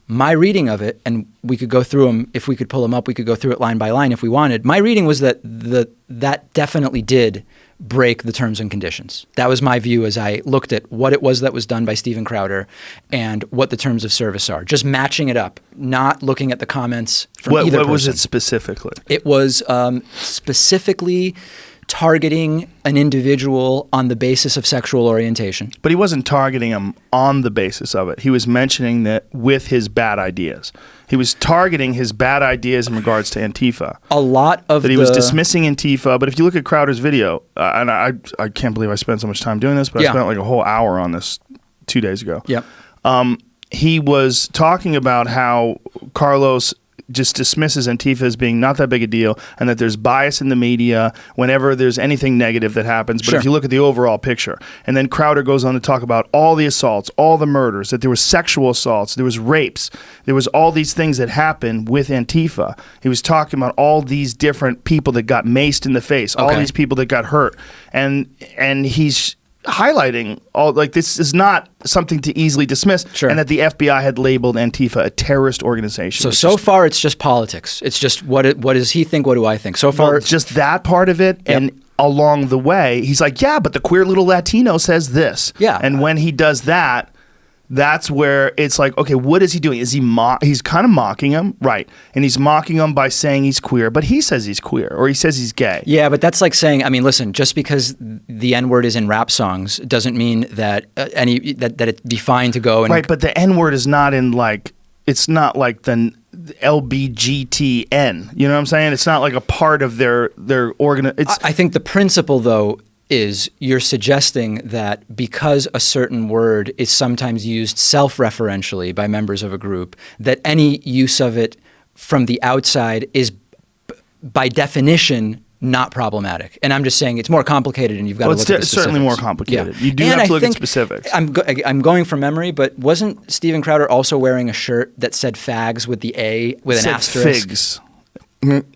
My reading of it, and we could go through them, if we could pull them up, we could go through it line by line if we wanted. My reading was that that definitely did break the terms and conditions. That was my view as I looked at what it was that was done by Steven Crowder and what the terms of service are. Just matching it up, not looking at the comments from either person. What was it specifically? It was specifically targeting an individual on the basis of sexual orientation. But he wasn't targeting him on the basis of it. He was mentioning that with his bad ideas. He was targeting his bad ideas in regards to Antifa. A lot of that he was dismissing Antifa. But if you look at Crowder's video, and I can't believe I spent so much time doing this, but I spent like a whole hour on this 2 days ago. Yep. He was talking about how Carlos just dismisses Antifa as being not that big a deal, and that there's bias in the media whenever there's anything negative that happens. But if you look at the overall picture, and then Crowder goes on to talk about all the assaults, all the murders, that there was sexual assaults, there was rapes, there was all these things that happened with Antifa. He was talking about all these different people that got maced in the face, all these people that got hurt, and he's highlighting all, like, this is not something to easily dismiss, and that the FBI had labeled Antifa a terrorist organization. So far it's just politics. It's just what does he think, what do I think? So far it's just that part of it, and along the way he's like, yeah, but the queer little Latino says this. Yeah. And when he does that, that's where it's like, okay, what is he doing? Is he's kind of mocking him, right? And he's mocking him by saying he's queer, but he says he's queer, or he says he's gay. Yeah, but that's like saying, I mean, listen, just because the N-word is in rap songs doesn't mean that that it'd be fine to go and right. But the N-word is not in, like, it's not like the LBGTN. You know what I'm saying? It's not like a part of their I think the principle, though, is you're suggesting that because a certain word is sometimes used self-referentially by members of a group, that any use of it from the outside is by definition not problematic. And I'm just saying it's more complicated, and you've got to look at the specifics. It's certainly more complicated. You do have to look at specifics. I'm going from memory, but wasn't Steven Crowder also wearing a shirt that said fags with the A with an asterisk? Figs.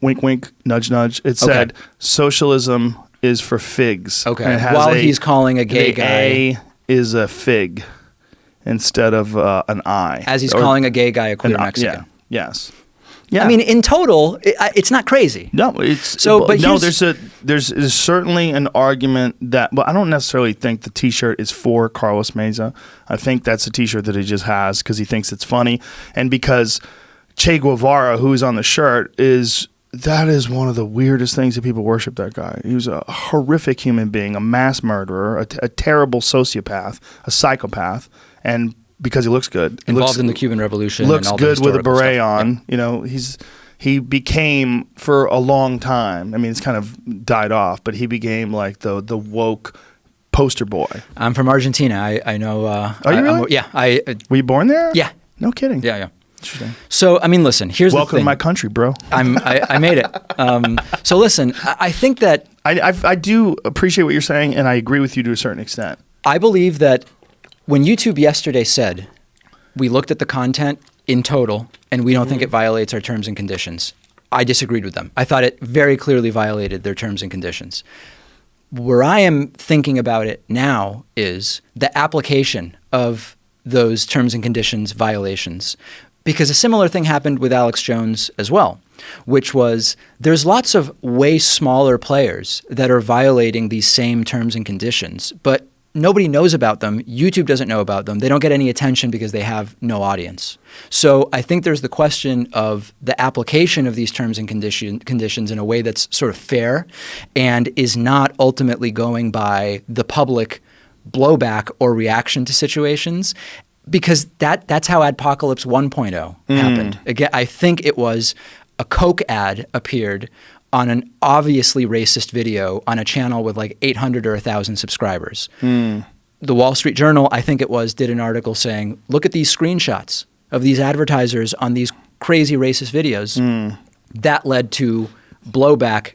Wink, wink, nudge, nudge. It said socialism is for figs. Okay. And it has while he's calling a gay guy. A is a fig instead of an I. As he's calling a gay guy a queer Mexican. Yeah. Yes. Yeah. I mean, in total, it's not crazy. No, it's so. But no, there's certainly an argument that. Well, I don't necessarily think the T-shirt is for Carlos Meza. I think that's a T-shirt that he just has because he thinks it's funny, and because Che Guevara, who's on the shirt, that is one of the weirdest things that people worship that guy. He was a horrific human being, a mass murderer, a terrible sociopath, a psychopath, and because he looks good. Involved in the Cuban Revolution. Looks and all good the with a beret stuff. on. Yeah. You know, he became, for a long time, I mean, it's kind of died off, but he became like the woke poster boy. I'm from Argentina. I know. Are you really? Yeah. Were you born there? Yeah. No kidding. Yeah. Interesting. So, I mean, listen, here's the thing. Welcome to my country, bro. I made it. So listen, I think that... I do appreciate what you're saying, and I agree with you to a certain extent. I believe that when YouTube yesterday said, we looked at the content in total, and we don't think it violates our terms and conditions, I disagreed with them. I thought it very clearly violated their terms and conditions. Where I am thinking about it now is the application of those terms and conditions violations. Because a similar thing happened with Alex Jones as well, which was there's lots of way smaller players that are violating these same terms and conditions, but nobody knows about them. YouTube doesn't know about them. They don't get any attention because they have no audience. So I think there's the question of the application of these terms and conditions in a way that's sort of fair and is not ultimately going by the public blowback or reaction to situations. Because that's how Adpocalypse 1.0 happened. Again, I think it was a Coke ad appeared on an obviously racist video on a channel with like 800 or 1,000 subscribers. The Wall Street Journal, I think it was, did an article saying, look at these screenshots of these advertisers on these crazy racist videos. That led to blowback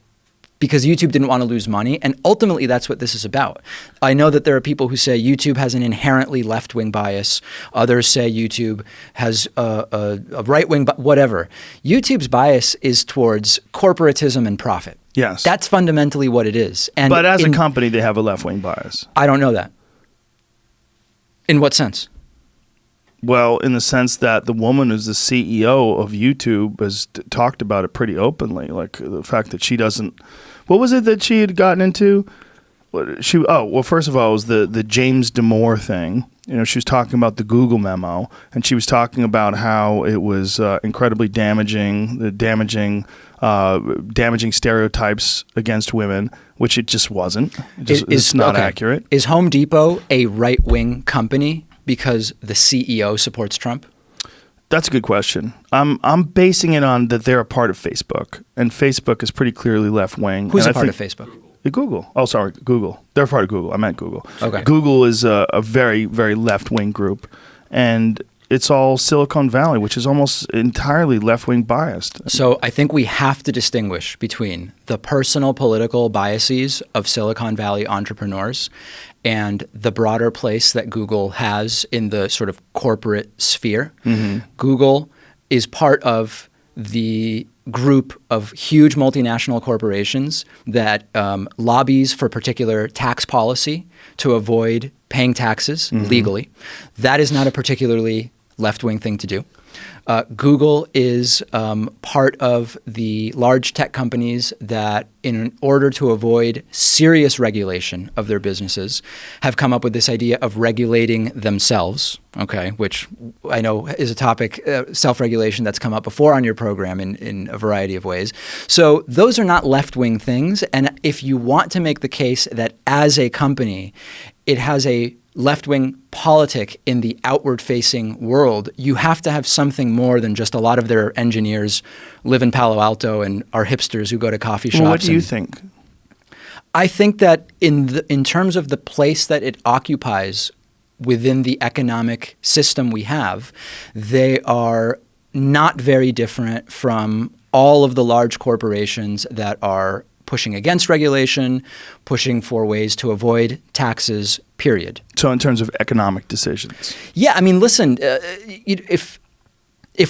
because YouTube didn't want to lose money. And ultimately, that's what this is about. I know that there are people who say YouTube has an inherently left-wing bias. Others say YouTube has a right-wing, whatever. YouTube's bias is towards corporatism and profit. Yes. That's fundamentally what it is. And but as a company, they have a left-wing bias. I don't know that. In what sense? Well, in the sense that the woman who's the CEO of YouTube has talked about it pretty openly, like the fact that she doesn't. What was it that she had gotten into? First of all, it was the James Damore thing. You know, she was talking about the Google memo, and she was talking about how it was incredibly damaging stereotypes against women, which it just wasn't. It's not accurate. Is Home Depot a right-wing company because the CEO supports Trump? That's a good question. I'm basing it on that they're a part of Facebook, and Facebook is pretty clearly left-wing. Who's a part of Facebook? Google. Oh, sorry, Google. They're part of Google. I meant Google. Okay. Google is a very, very left-wing group, and it's all Silicon Valley, which is almost entirely left-wing biased. So I think we have to distinguish between the personal political biases of Silicon Valley entrepreneurs and the broader place that Google has in the sort of corporate sphere. Google is part of the group of huge multinational corporations that lobbies for particular tax policy to avoid paying taxes legally. That is not a particularly left-wing thing to do. Google is part of the large tech companies that, in order to avoid serious regulation of their businesses, have come up with this idea of regulating themselves, okay, which I know is a topic, self-regulation, that's come up before on your program in a variety of ways. So those are not left-wing things. And if you want to make the case that as a company, it has a left-wing politic in the outward-facing world, you have to have something more than just a lot of their engineers live in Palo Alto and are hipsters who go to coffee shops. Well, what do you think? I think that in terms of the place that it occupies within the economic system we have, they are not very different from all of the large corporations that are pushing against regulation, pushing for ways to avoid taxes, period. So in terms of economic decisions. Yeah, I mean, listen, if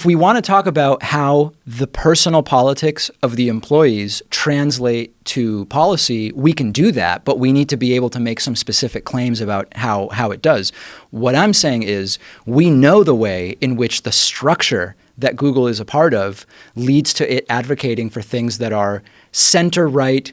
we want to talk about how the personal politics of the employees translate to policy, we can do that, but we need to be able to make some specific claims about how it does. What I'm saying is we know the way in which the structure that Google is a part of leads to it advocating for things that are center-right,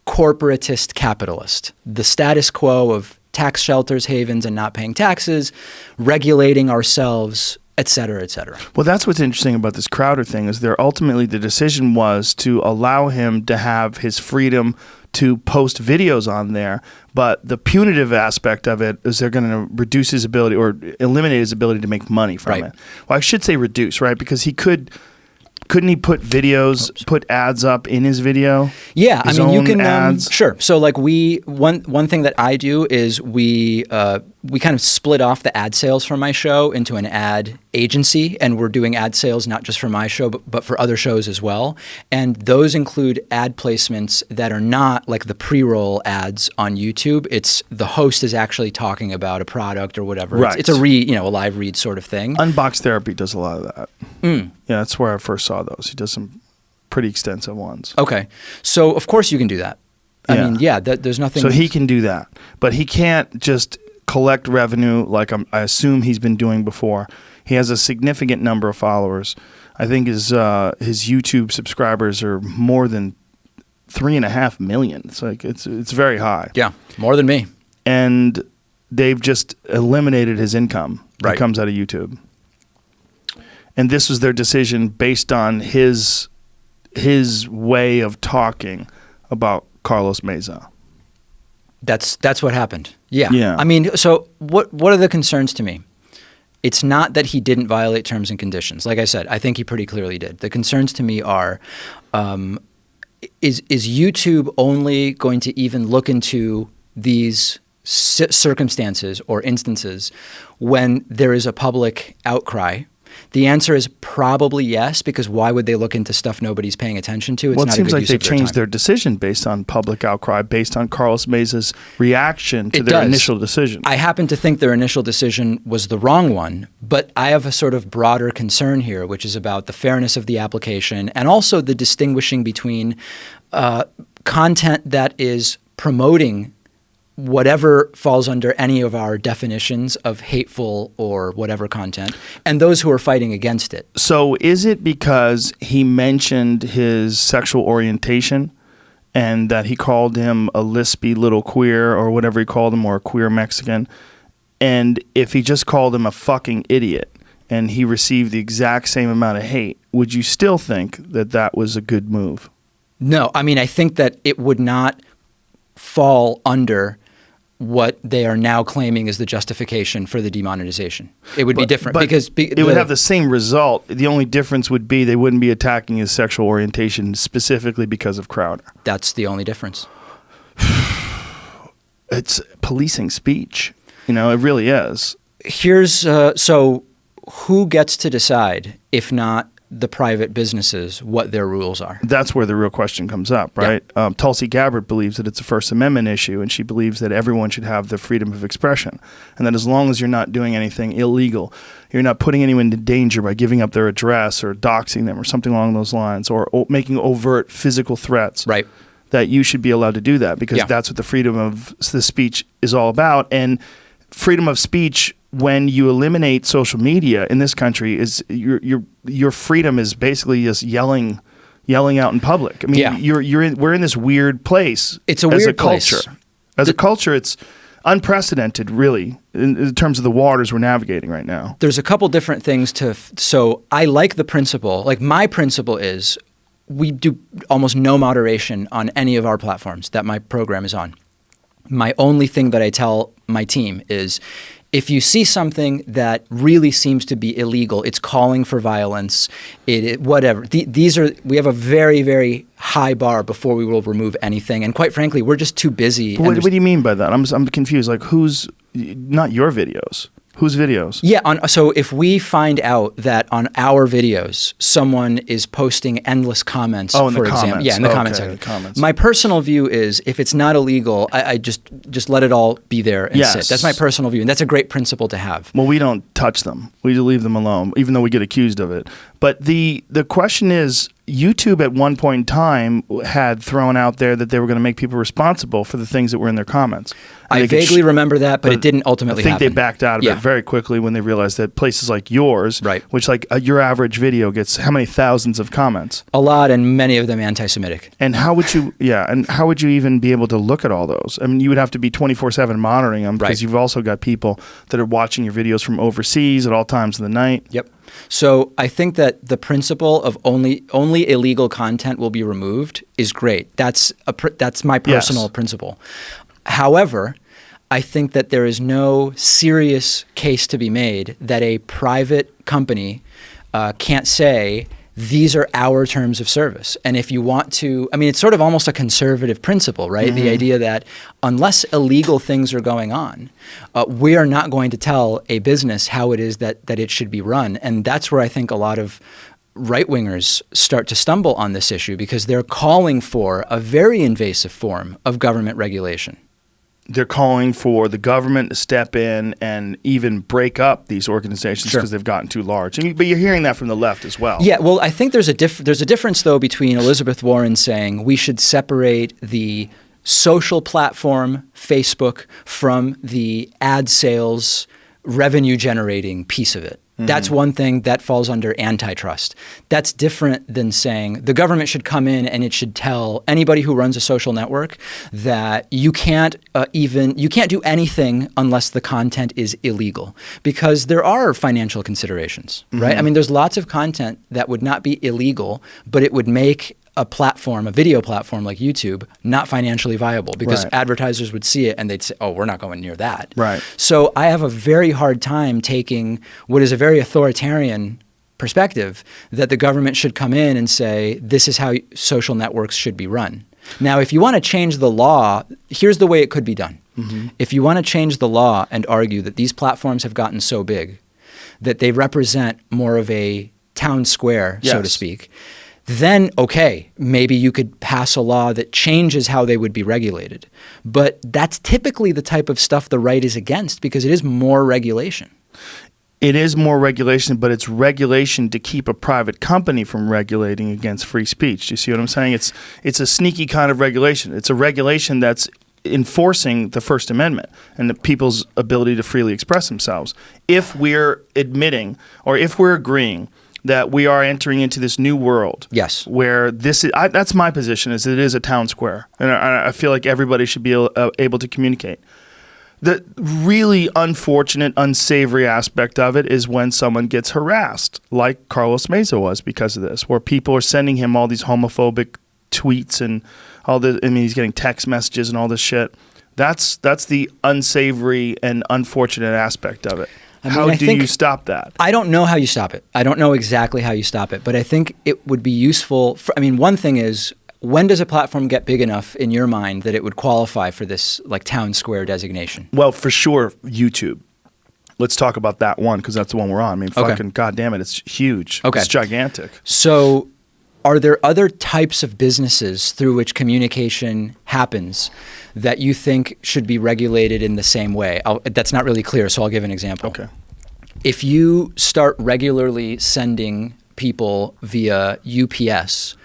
corporatist capitalist. The status quo of tax shelters, havens, and not paying taxes, regulating ourselves, et cetera, et cetera. Well, that's what's interesting about this Crowder thing is ultimately the decision was to allow him to have his freedom to post videos on there, but the punitive aspect of it is they're going to reduce his ability or eliminate his ability to make money from it. Well, I should say reduce, right? Because he couldn't he put videos, put ads up in his video? Yeah, I mean, you can ads? Sure. So like one thing that I do is we kind of split off the ad sales from my show into an ad agency, and we're doing ad sales not just for my show but for other shows as well. And those include ad placements that are not like the pre-roll ads on YouTube. It's the host is actually talking about a product or whatever. Right. It's a live read sort of thing. Unbox Therapy does a lot of that. Yeah, that's where I first saw those. He does some pretty extensive ones. Okay. So of course you can do that. I mean, there's nothing. So he can do that, but he can't just collect revenue like I assume he's been doing before. He has a significant number of followers. I think his YouTube subscribers are more than 3.5 million. It's like it's very high. Yeah, more than me. And they've just eliminated his income that Right. comes out of YouTube. And this was their decision based on his way of talking about Carlos Meza. That's what happened. Yeah. Yeah. I mean, so what are the concerns to me? It's not that he didn't violate terms and conditions. Like I said, I think he pretty clearly did. The concerns to me are, is YouTube only going to even look into these circumstances or instances when there is a public outcry? The answer is probably yes, because why would they look into stuff nobody's paying attention to? It's Well, it not seems a good like use they of their changed time. their decision based on public outcry, based on Carlos Meza's reaction to It their does. initial decision. I happen to think their initial decision was the wrong one, but I have a sort of broader concern here, which is about the fairness of the application and also the distinguishing between content that is promoting whatever falls under any of our definitions of hateful or whatever content, and those who are fighting against it. So is it because he mentioned his sexual orientation and that he called him a lispy little queer or whatever he called him, or a queer Mexican? And if he just called him a fucking idiot and he received the exact same amount of hate, would you still think that that was a good move? No, I mean, I think that it would not fall under what they are now claiming is the justification for the demonetization. It would be different because it would have the same result. The only difference would be they wouldn't be attacking his sexual orientation specifically because of Crowder. That's the only difference. It's policing speech. You know, it really is. Here's so who gets to decide, if not the private businesses, what their rules are? That's where the real question comes up, right? Tulsi Gabbard believes that it's a First Amendment issue, and she believes that everyone should have the freedom of expression, and that as long as you're not doing anything illegal, you're not putting anyone in danger by giving up their address or doxing them or something along those lines, or making overt physical threats, Right. that you should be allowed to do that, because Yeah. that's what the freedom of the speech is all about. And freedom of speech, when you eliminate social media in this country, is your freedom is basically just yelling out in public. I mean, Yeah. we're in this weird place. It's a as weird a culture. place. As a culture, it's unprecedented, really, in terms of the waters we're navigating right now. There's a couple different things so I like the principle. Like, my principle is we do almost no moderation on any of our platforms that my program is on. My only thing that I tell my team is, if you see something that really seems to be illegal, it's calling for violence, whatever. We have a very, very high bar before we will remove anything. And quite frankly, we're just too busy. But what do you mean by that? I'm confused. Like, who's not your videos? Whose videos? Yeah. So if we find out that on our videos someone is posting endless comments, Oh, in the for example, comments. yeah, in the Okay, comment the section. comments. My personal view is, if it's not illegal, I just let it all be there and Yes. sit. That's my personal view, and that's a great principle to have. Well, we don't touch them. We leave them alone, even though we get accused of it. But the question is, YouTube at one point in time had thrown out there that they were going to make people responsible for the things that were in their comments. And I they could vaguely remember that, but it didn't ultimately I think happen. they backed out of Yeah. it very quickly when they realized that places like yours, Right. which like your average video gets how many thousands of comments? A lot, and many of them anti-Semitic. And how would you, and how would you even be able to look at all those? I mean, you would have to be 24/7 monitoring them, because Right. you've also got people that are watching your videos from overseas at all times of the night. Yep. So I think that the principle of only illegal content will be removed is great. That's my personal Yes. principle. However, I think that there is no serious case to be made that a private company can't say, these are our terms of service. And if you want to, I mean, it's sort of almost a conservative principle, right? Mm-hmm. The idea that unless illegal things are going on, we are not going to tell a business how it is that it should be run. And that's where I think a lot of right-wingers start to stumble on this issue, because they're calling for a very invasive form of government regulation. They're calling for the government to step in and even break up these organizations Sure. because they've gotten too large. But you're hearing that from the left as well. Yeah, well, I think there's a difference, though, between Elizabeth Warren saying we should separate the social platform, Facebook, from the ad sales revenue generating piece of it. That's one thing that falls under antitrust. That's different than saying the government should come in and it should tell anybody who runs a social network that you can't do anything unless the content is illegal, because there are financial considerations, right? I mean, there's lots of content that would not be illegal, but it would make a video platform like YouTube, not financially viable, because advertisers would see it and they'd say, oh, we're not going near that. Right. So I have a very hard time taking what is a very authoritarian perspective that the government should come in and say, this is how social networks should be run. Now, if you want to change the law, here's the way it could be done. If you want to change the law and argue that these platforms have gotten so big that they represent more of a town square, so to speak, then okay, maybe you could pass a law that changes how they would be regulated. But that's typically the type of stuff the right is against, because it is more regulation. It is more regulation, but it's regulation to keep a private company from regulating against free speech. Do you see what I'm saying? It's a sneaky kind of regulation. It's a regulation that's enforcing the First Amendment and the people's ability to freely express themselves. If we're admitting, or if we're agreeing that we are entering into this new world, where this is, that's my position, is that it is a town square, and I feel like everybody should be able to communicate. The really unfortunate, unsavory aspect of it is when someone gets harassed, like Carlos Meza was because of this, where people are sending him all these homophobic tweets and all this. I mean, he's getting text messages and all this shit. That's the unsavory and unfortunate aspect of it. How do you stop that? I don't know how you stop it. I don't know exactly how you stop it, but I think it would be useful. One thing is, when does a platform get big enough in your mind that it would qualify for this like town square designation? Well, for sure, YouTube. Let's talk about that one, because that's the one we're on. I mean, fucking goddamn it, it's huge. Okay. It's gigantic. So are there other types of businesses through which communication happens that you think should be regulated in the same way? That's not really clear, so I'll give an example. Okay. If you start regularly sending people via UPS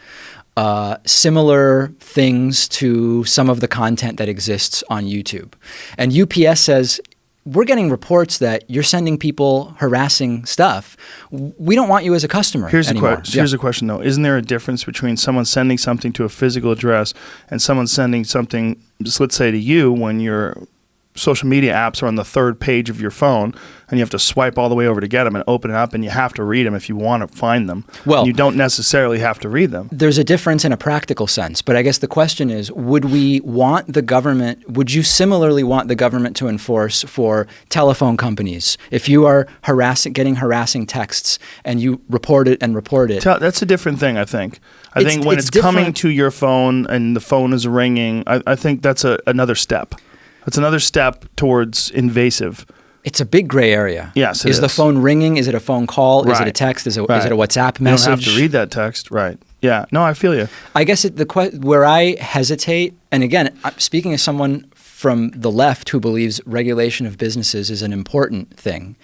similar things to some of the content that exists on YouTube, and UPS says, we're getting reports that you're sending people harassing stuff. We don't want you as a customer anymore. Here's a question, though. Isn't there a difference between someone sending something to a physical address and someone sending something, just let's say to you, when your social media apps are on the third page of your phone and you have to swipe all the way over to get them and open it up, and you have to read them if you want to find them. Well, you don't necessarily have to read them. There's a difference in a practical sense, but I guess the question is, would you similarly want the government to enforce for telephone companies? If you are getting harassing texts and you report it, that's a different thing, I think. I think when it's coming to your phone and the phone is ringing, I think that's another step. It's another step towards invasive. It's a big gray area. Yes, it is. Is the phone ringing? Is it a phone call? Right. Is it a text? Is it a WhatsApp message? You don't have to read that text. Right. Yeah. No, I feel you. I guess where I hesitate, and again, I'm speaking as someone from the left who believes regulation of businesses is an important thing,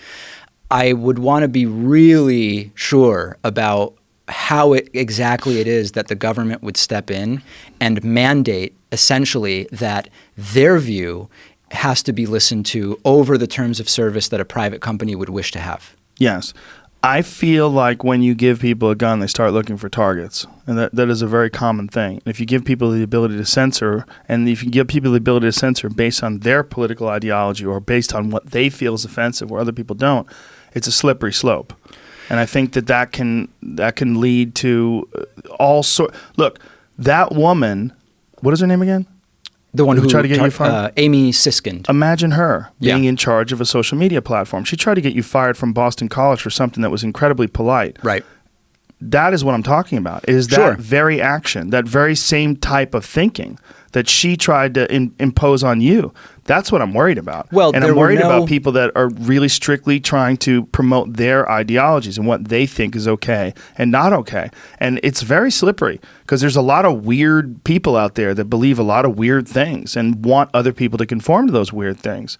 I would want to be really sure about how exactly it is that the government would step in and mandate essentially that their view has to be listened to over the terms of service that a private company would wish to have. Yes. I feel like when you give people a gun, they start looking for targets. And that is a very common thing. If you give people the ability to censor, and if you give people the ability to censor based on their political ideology or based on what they feel is offensive where other people don't, it's a slippery slope. And I think that can lead to all sorts. Look, that woman, what is her name again? The one who tried to get you fired? Amy Siskind. Imagine her being in charge of a social media platform. She tried to get you fired from Boston College for something that was incredibly polite. Right. That is what I'm talking about, is that very action, that very same type of thinking that she tried to impose on you. That's what I'm worried about. Well, and I'm worried about people that are really strictly trying to promote their ideologies and what they think is okay and not okay. And it's very slippery because there's a lot of weird people out there that believe a lot of weird things and want other people to conform to those weird things.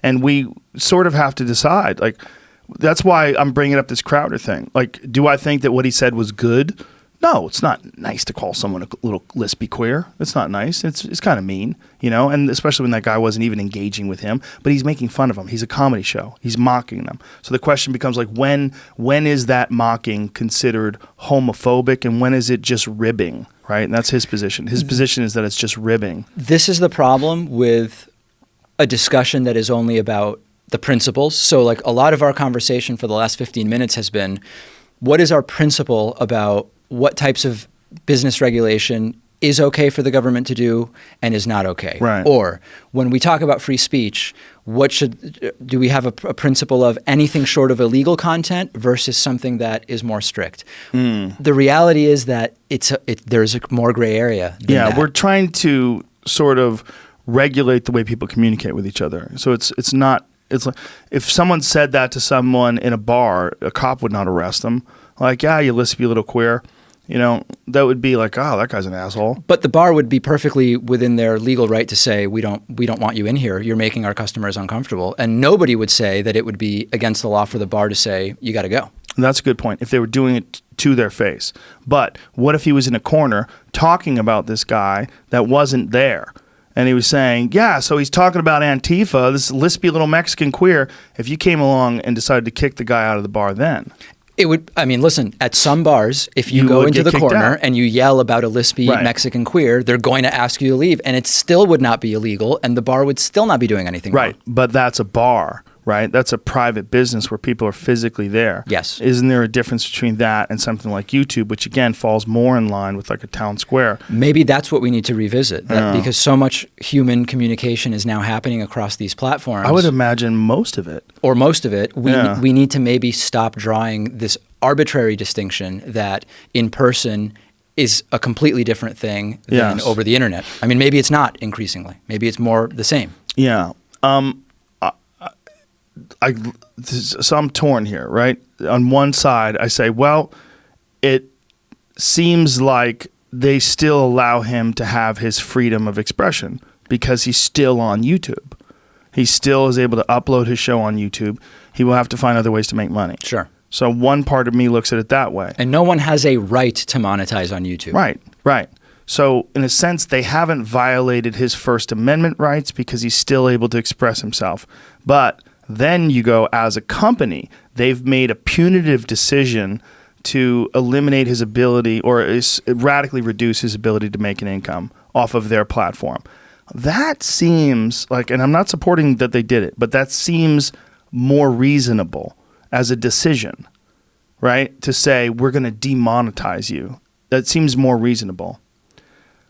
And we sort of have to decide, like, that's why I'm bringing up this Crowder thing. Like, do I think that what he said was good? No, it's not nice to call someone a little lispy queer. It's not nice. It's kind of mean, and especially when that guy wasn't even engaging with him, but he's making fun of him. He's a comedy show. He's mocking them. So the question becomes like, when is that mocking considered homophobic, and when is it just ribbing, right? And that's his position. His position is that it's just ribbing. This is the problem with a discussion that is only about the principles. So like a lot of our conversation for the last 15 minutes has been, what is our principle about what types of business regulation is okay for the government to do and is not okay? Right. Or when we talk about free speech, do we have a principle of anything short of illegal content versus something that is more strict? The reality is that there's a more gray area than that. We're trying to sort of regulate the way people communicate with each other. So it's like if someone said that to someone in a bar, a cop would not arrest them. Like, yeah, you lispy little queer. That would be like, oh, that guy's an asshole. But the bar would be perfectly within their legal right to say, we don't want you in here. You're making our customers uncomfortable. And nobody would say that it would be against the law for the bar to say, you got to go. And that's a good point, if they were doing it to their face. But what if he was in a corner talking about this guy that wasn't there? And he was saying, yeah, so he's talking about Antifa, this lispy little Mexican queer. If you came along and decided to kick the guy out of the bar then... listen, at some bars, if you go into the corner and you yell about a lispy Mexican queer, they're going to ask you to leave, and it still would not be illegal, and the bar would still not be doing anything wrong. Right, but that's a bar, right? That's a private business where people are physically there. Yes. Isn't there a difference between that and something like YouTube, which again falls more in line with like a town square? Maybe that's what we need to revisit, because so much human communication is now happening across these platforms. I would imagine most of it. Or most of it. We need to maybe stop drawing this arbitrary distinction that in person is a completely different thing than over the internet. I mean, maybe it's not increasingly. Maybe it's more the same. Yeah. So I'm torn here, right? On one side, I say, well, it seems like they still allow him to have his freedom of expression because he's still on YouTube. He still is able to upload his show on YouTube. He will have to find other ways to make money. Sure. So one part of me looks at it that way. And no one has a right to monetize on YouTube. Right. So in a sense, they haven't violated his First Amendment rights because he's still able to express himself. But then you go, as a company, they've made a punitive decision to eliminate his ability or radically reduce his ability to make an income off of their platform. That seems like, and I'm not supporting that they did it, but that seems more reasonable as a decision, right? To say, we're going to demonetize you. That seems more reasonable.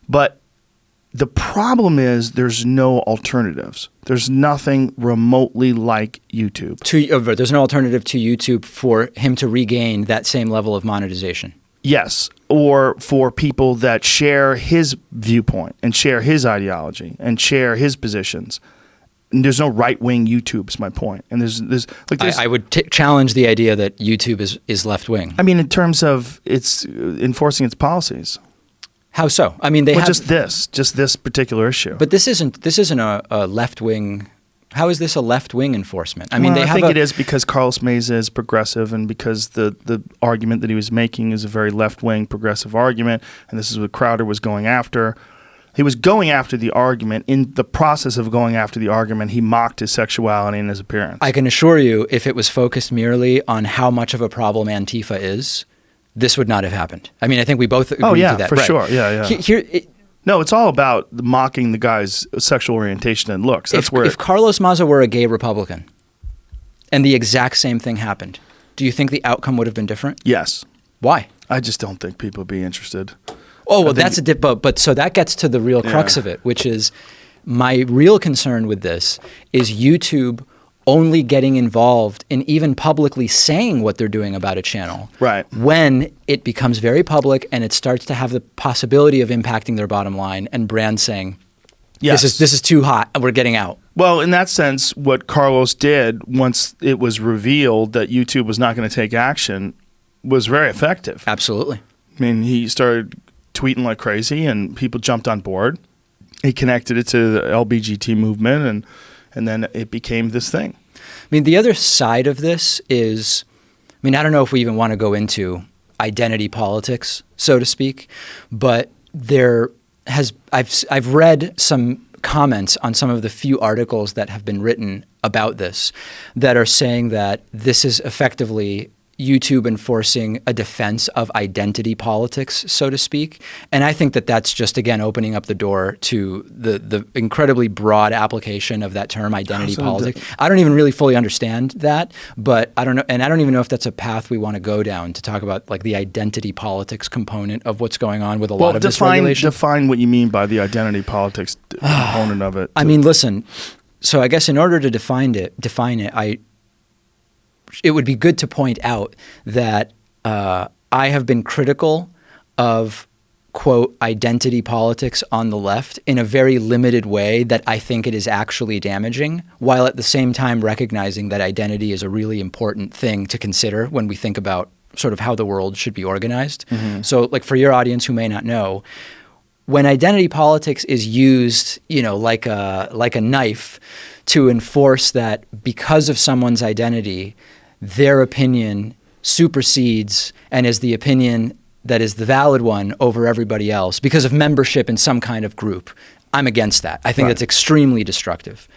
But the problem is there's no alternatives. There's nothing remotely like YouTube. There's no alternative to YouTube for him to regain that same level of monetization. Yes, or for people that share his viewpoint and share his ideology and share his positions. And there's no right-wing YouTube, is my point. And there's I would challenge the idea that YouTube is left-wing. I mean, in terms of its enforcing its policies. How so? I mean, they have just this particular issue. But this isn't a left-wing. How is this a left-wing enforcement? I mean, I think it is because Carlos Meza is progressive, and because the argument that he was making is a very left-wing progressive argument, and this is what Crowder was going after. He was going after the argument. In the process of going after the argument, he mocked his sexuality and his appearance. I can assure you, if it was focused merely on how much of a problem Antifa is, this would not have happened. I mean, I think we both agree to that. For sure. Yeah. No, it's all about mocking the guy's sexual orientation and looks. That's if Carlos Meza were a gay Republican and the exact same thing happened, do you think the outcome would have been different? Yes. Why? I just don't think people would be interested. Oh, well, that's a dip. But so that gets to the real crux of it, which is my real concern with this is YouTube only getting involved in even publicly saying what they're doing about a channel. Right. When it becomes very public and it starts to have the possibility of impacting their bottom line and brands saying, yes, this is too hot and we're getting out. Well, in that sense, what Carlos did once it was revealed that YouTube was not going to take action was very effective. Absolutely. I mean, he started tweeting like crazy and people jumped on board. He connected it to the LBGT movement and then it became this thing. I mean, the other side of this is, I mean, I don't know if we even want to go into identity politics, so to speak. But I've read some comments on some of the few articles that have been written about this that are saying that this is effectively YouTube enforcing a defense of identity politics, so to speak. And I think that that's just, again, opening up the door to the incredibly broad application of that term, identity politics. I don't even really fully understand that, but I don't know. And I don't even know if that's a path we want to go down to talk about like the identity politics component of what's going on with a lot of this regulation. Define what you mean by the identity politics component of it. I mean, listen, so I guess in order to define it, it would be good to point out that I have been critical of, quote, identity politics on the left in a very limited way that I think it is actually damaging, while at the same time recognizing that identity is a really important thing to consider when we think about sort of how the world should be organized. Mm-hmm. So like for your audience who may not know, when identity politics is used, like a knife to enforce that because of someone's identity, their opinion supersedes and is the opinion that is the valid one over everybody else because of membership in some kind of group, I'm against that. I think that's extremely destructive.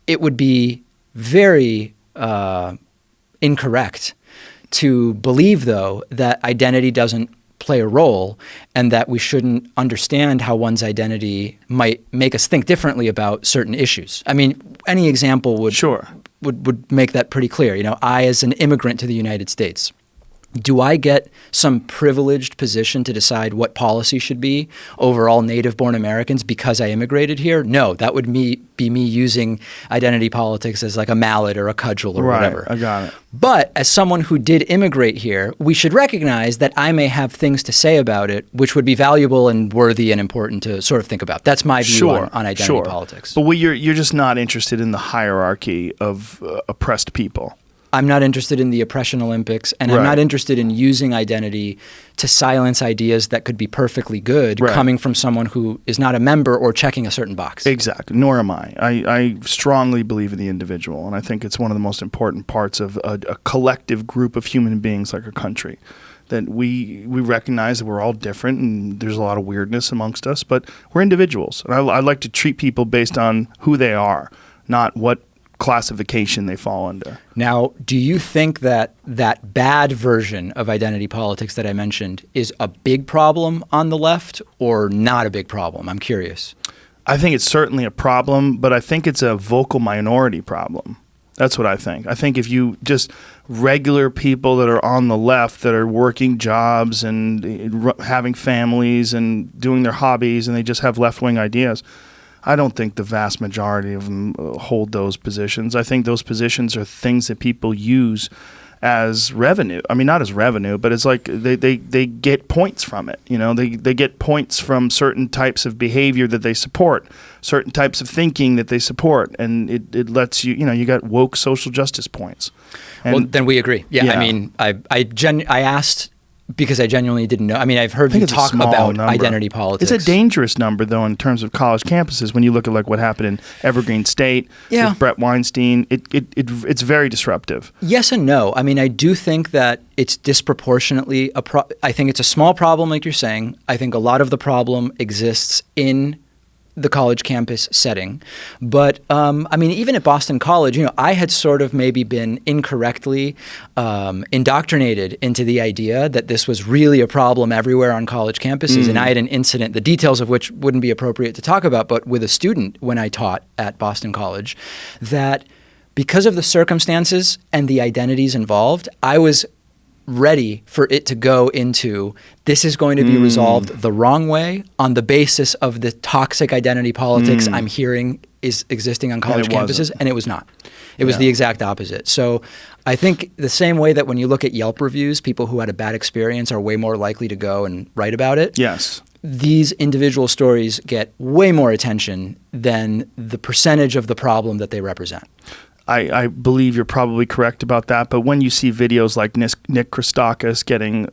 It would be very incorrect to believe, though, that identity doesn't play a role and that we shouldn't understand how one's identity might make us think differently about certain issues. I mean, any example would make that pretty clear. I, as an immigrant to the United States, do I get some privileged position to decide what policy should be over all native-born Americans because I immigrated here? No, that would be me using identity politics as like a mallet or a cudgel or whatever. I got it. But as someone who did immigrate here, we should recognize that I may have things to say about it, which would be valuable and worthy and important to sort of think about. That's my view on identity politics. But you're just not interested in the hierarchy of oppressed people. I'm not interested in the oppression Olympics, and I'm not interested in using identity to silence ideas that could be perfectly good coming from someone who is not a member or checking a certain box. Exactly. Nor am I. I strongly believe in the individual, and I think it's one of the most important parts of a collective group of human beings like a country. That we recognize that we're all different and there's a lot of weirdness amongst us, but we're individuals. And I like to treat people based on who they are, not what classification they fall under. Now, do you think that bad version of identity politics that I mentioned is a big problem on the left or not a big problem? I'm curious. I think it's certainly a problem, but I think it's a vocal minority problem. That's what I think. I think if you just regular people that are on the left that are working jobs and having families and doing their hobbies and they just have left-wing ideas, I don't think the vast majority of them hold those positions. I think those positions are things that people use as revenue. I mean, not as revenue, but it's like they get points from it. They get points from certain types of behavior that they support, certain types of thinking that they support, and it lets you, you got woke social justice points. And well, then we agree. Yeah. I mean, I asked because I genuinely didn't know. I mean, I've heard you talk about identity politics. It's a dangerous number, though, in terms of college campuses. When you look at like what happened in Evergreen State with Brett Weinstein, it's very disruptive. Yes and no. I mean, I do think that it's disproportionately I think it's a small problem, like you're saying. I think a lot of the problem exists in the college campus setting. But I mean, even at Boston College, I had sort of maybe been incorrectly indoctrinated into the idea that this was really a problem everywhere on college campuses. And I had an incident, the details of which wouldn't be appropriate to talk about, but with a student when I taught at Boston College, that because of the circumstances and the identities involved, I was ready for it to go into this is going to be resolved the wrong way on the basis of the toxic identity politics I'm hearing is existing on college campuses, and it was not. It was the exact opposite. So I think the same way that when you look at Yelp reviews, people who had a bad experience are way more likely to go and write about it. Yes. These individual stories get way more attention than the percentage of the problem that they represent. I believe you're probably correct about that, but when you see videos like Nick Christakis getting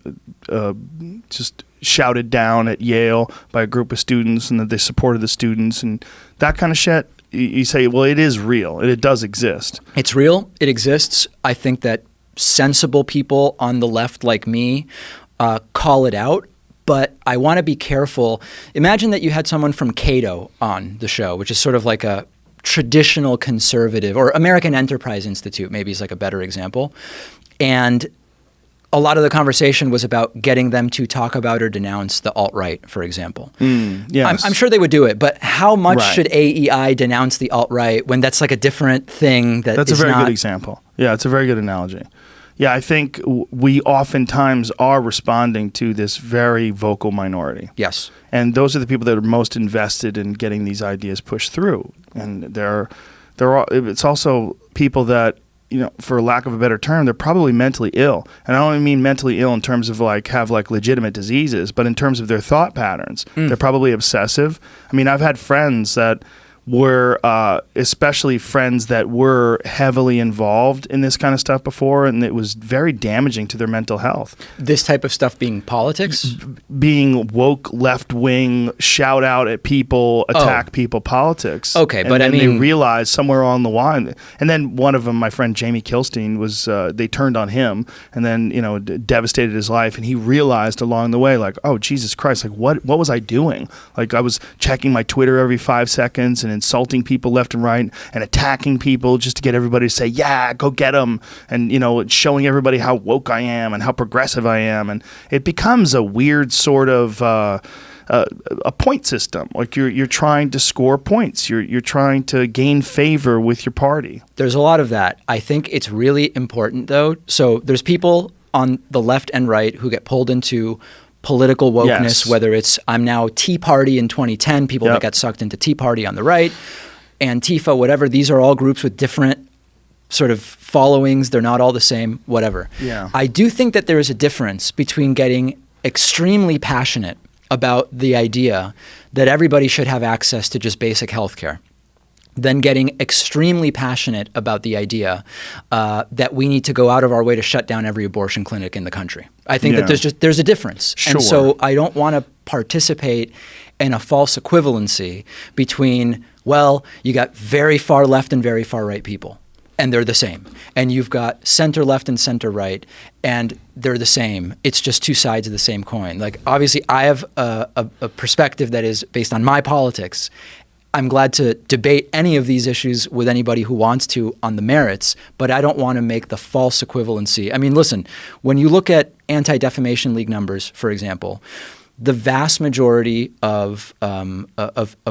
just shouted down at Yale by a group of students and that they supported the students and that kind of shit, you say, well, it is real. It does exist. It's real. It exists. I think that sensible people on the left like me call it out. But I want to be careful. Imagine that you had someone from Cato on the show, which is sort of like a traditional conservative, or American Enterprise Institute maybe is like a better example. And a lot of the conversation was about getting them to talk about or denounce the alt-right, for example. Yes. I'm sure they would do it, but how much Right. should AEI denounce the alt-right when that's like a different thing That's a very good example. Yeah, it's a very good analogy. Yeah, I think we oftentimes are responding to this very vocal minority. Yes. And those are the people that are most invested in getting these ideas pushed through. And it's also people that, for lack of a better term, they're probably mentally ill. And I don't even mean mentally ill in terms of have legitimate diseases, but in terms of their thought patterns. They're probably obsessive. I mean, I've had friends that were, especially friends that were heavily involved in this kind of stuff before, and it was very damaging to their mental health. This type of stuff being politics? Being woke, left-wing, shout out at people, attack people politics. Okay, but they realized somewhere along the line, and then one of them, my friend Jamie Kilstein, was they turned on him, and then devastated his life, and he realized along the way, oh Jesus Christ, what was I doing? I was checking my Twitter every 5 seconds and insulting people left and right and attacking people just to get everybody to say, yeah, go get them, and showing everybody how woke I am and how progressive I am, and it becomes a weird sort of a point system. You're trying to score points. You're trying to gain favor with your party. There's a lot of that. I think it's really important though. So there's people on the left and right who get pulled into political wokeness, Yes. whether it's I'm now Tea Party in 2010, people that got sucked into Tea Party on the right, Antifa, whatever. These are all groups with different sort of followings. They're not all the same, whatever. Yeah. I do think that there is a difference between getting extremely passionate about the idea that everybody should have access to just basic health care, then getting extremely passionate about the idea that we need to go out of our way to shut down every abortion clinic in the country. I think that there's a difference. Sure. And so I don't want to participate in a false equivalency between, you got very far left and very far right people, and they're the same. And you've got center left and center right, and they're the same. It's just two sides of the same coin. Obviously, I have a perspective that is based on my politics. I'm glad to debate any of these issues with anybody who wants to on the merits, but I don't want to make the false equivalency. I mean, listen, when you look at Anti-Defamation League numbers, for example, the vast majority of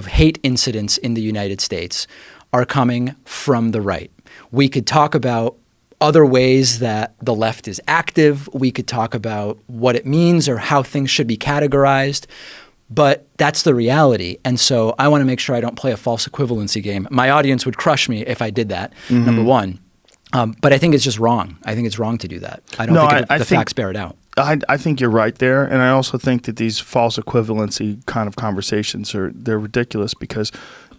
hate incidents in the United States are coming from the right. We could talk about other ways that the left is active. We could talk about what it means or how things should be categorized. But that's the reality. And so I want to make sure I don't play a false equivalency game. My audience would crush me if I did that, number one. But I think it's just wrong. I think it's wrong to do that. I don't think the facts bear it out. I think you're right there. And I also think that these false equivalency kind of conversations they're ridiculous because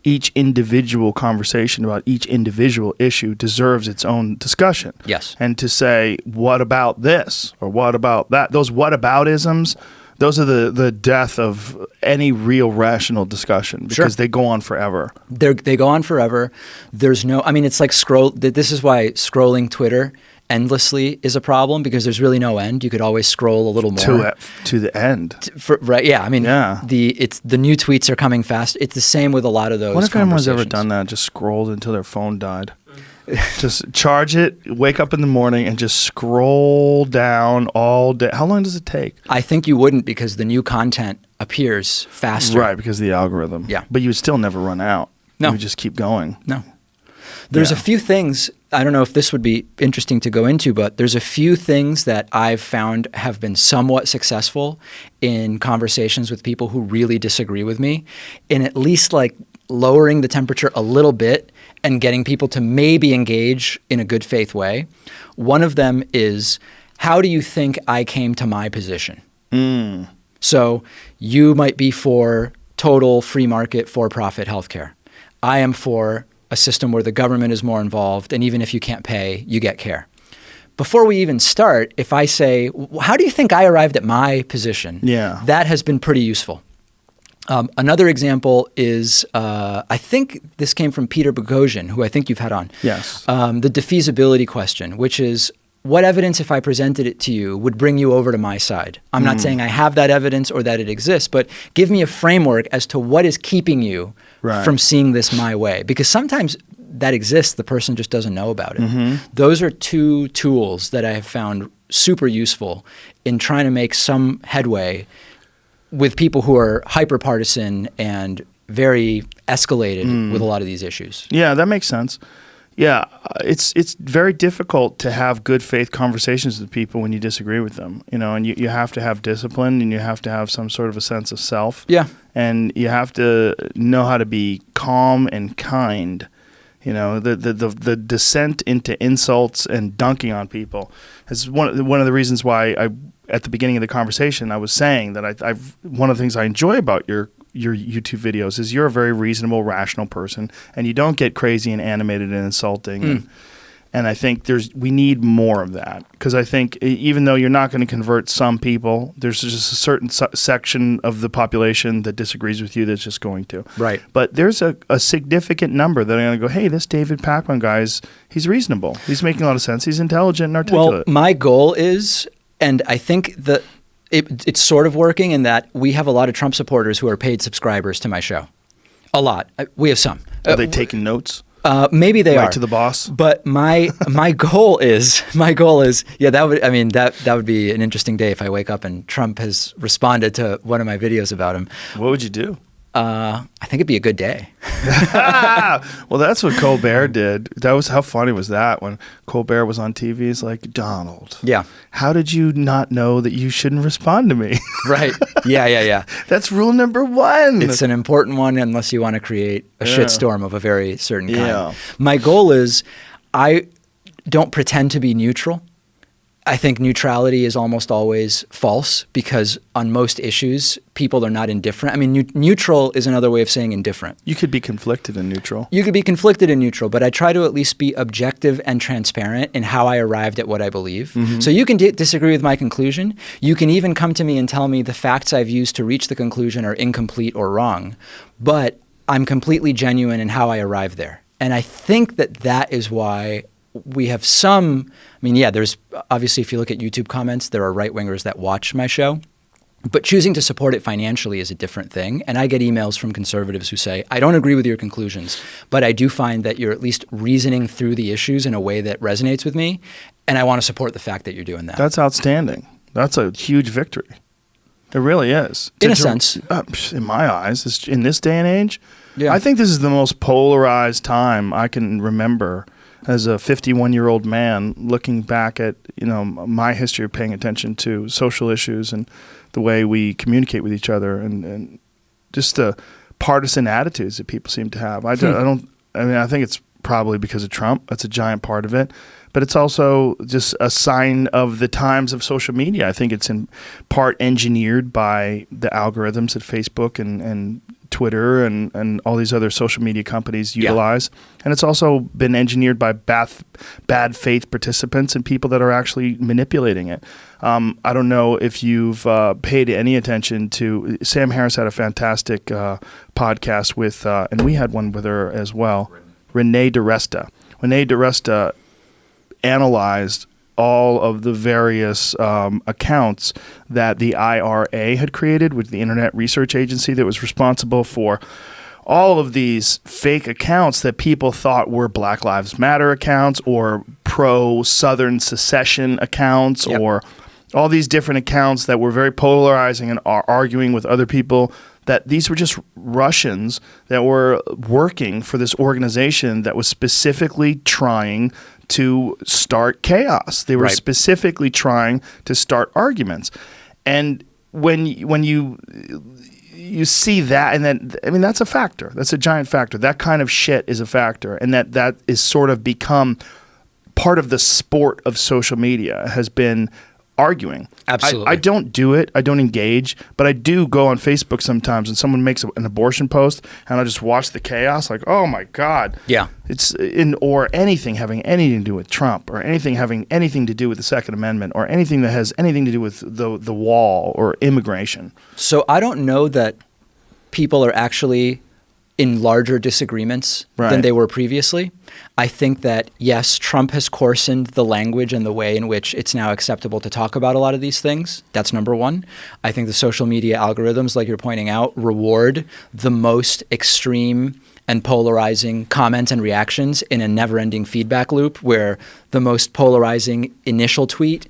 each individual conversation about each individual issue deserves its own discussion. Yes. And to say, what about this? Or what about that? Those whataboutisms, those are the death of any real rational discussion because they go on forever. They go on forever. There's no, it's like this is why scrolling Twitter endlessly is a problem because there's really no end. You could always scroll a little more. To the end. Right, yeah. Yeah. The new tweets are coming fast. It's the same with a lot of those What if anyone's ever conversations. done that, just scrolled until their phone died? Just charge it, wake up in the morning, and just scroll down all day. How long does it take? I think you wouldn't because the new content appears faster. Right, because of the algorithm. Yeah. But you would still never run out. No. You would just keep going. No. There's Yeah. a few things, I don't know if this would be interesting to go into, but there's a few things that I've found have been somewhat successful in conversations with people who really disagree with me, in at least lowering the temperature a little bit and getting people to maybe engage in a good faith way. One of them is, how do you think I came to my position? So you might be for total free market, for-profit healthcare. I am for a system where the government is more involved, and even if you can't pay, you get care. Before we even start, if I say, how do you think I arrived at my position? Yeah. That has been pretty useful. Another example is, I think this came from Peter Boghossian, who I think you've had on. Yes. The defeasibility question, which is, what evidence, if I presented it to you, would bring you over to my side? I'm not saying I have that evidence or that it exists, but give me a framework as to what is keeping you from seeing this my way. Because sometimes that exists, the person just doesn't know about it. Those are two tools that I have found super useful in trying to make some headway with people who are hyper-partisan and very escalated with a lot of these issues. Yeah, that makes sense. Yeah, it's very difficult to have good faith conversations with people when you disagree with them, and you have to have discipline and you have to have some sort of a sense of self. Yeah. And you have to know how to be calm and kind. The descent into insults and dunking on people is one of the reasons why at the beginning of the conversation I was saying that one of the things I enjoy about your YouTube videos is you're a very reasonable, rational person, and you don't get crazy and animated and insulting. And I think we need more of that, because I think even though you're not going to convert some people, there's just a certain section of the population that disagrees with you that's just going to. Right. But there's a significant number that are going to go, hey, this David Pakman guy he's reasonable. He's making a lot of sense. He's intelligent and articulate. Well, my goal is, and I think that it's sort of working in that we have a lot of Trump supporters who are paid subscribers to my show. A lot. We have some. Are they taking notes? Maybe they are. Right to the boss. But my goal is that would be an interesting day if I wake up and Trump has responded to one of my videos about him. What would you do? I think it'd be a good day. Well, that's what Colbert did. How funny was that when Colbert was on TV? He's like, Donald. Yeah. How did you not know that you shouldn't respond to me? Right. Yeah. That's rule number 1. It's an important one unless you want to create a shitstorm of a very certain kind. Yeah. My goal is I don't pretend to be neutral. I think neutrality is almost always false, because on most issues, people are not indifferent. I mean, neutral is another way of saying indifferent. You could be conflicted in neutral. You could be conflicted in neutral, but I try to at least be objective and transparent in how I arrived at what I believe. So you can disagree with my conclusion. You can even come to me and tell me the facts I've used to reach the conclusion are incomplete or wrong, but I'm completely genuine in how I arrived there. And I think that is why we have there's obviously, if you look at YouTube comments, there are right-wingers that watch my show, but choosing to support it financially is a different thing. And I get emails from conservatives who say, I don't agree with your conclusions, but I do find that you're at least reasoning through the issues in a way that resonates with me, and I want to support the fact that you're doing that. That's outstanding. That's a huge victory. It really is. In a sense. In my eyes, in this day and age, yeah. I think this is the most polarized time I can remember as a 51-year-old man looking back at, my history of paying attention to social issues and the way we communicate with each other and just the partisan attitudes that people seem to have. I think it's probably because of Trump. That's a giant part of it. But it's also just a sign of the times of social media. I think it's in part engineered by the algorithms that Facebook and Twitter and all these other social media companies utilize. Yeah. And it's also been engineered by bad faith participants and people that are actually manipulating it. I don't know if you've paid any attention to, Sam Harris had a fantastic podcast with, and we had one with her as well, Renee DiResta. Renee DiResta analyzed all of the various accounts that the IRA had created, with the Internet Research Agency that was responsible for all of these fake accounts that people thought were Black Lives Matter accounts or pro-Southern secession accounts, or all these different accounts that were very polarizing and are arguing with other people, that these were just Russians that were working for this organization that was specifically trying to start chaos. They were specifically trying to start arguments. And when you see that, and then, that's a factor. That's a giant factor. That kind of shit is a factor. And that is sort of become part of the sport of social media, has been arguing. Absolutely. I don't do it. I don't engage, but I do go on Facebook sometimes and someone makes an abortion post and I just watch the chaos like, oh my God. Yeah. Or anything having anything to do with Trump, or anything having anything to do with the Second Amendment, or anything that has anything to do with the wall or immigration. So I don't know that people are actually in larger disagreements than they were previously. I think that, yes, Trump has coarsened the language and the way in which it's now acceptable to talk about a lot of these things. That's number one. I think the social media algorithms, like you're pointing out, reward the most extreme and polarizing comments and reactions in a never-ending feedback loop where the most polarizing initial tweet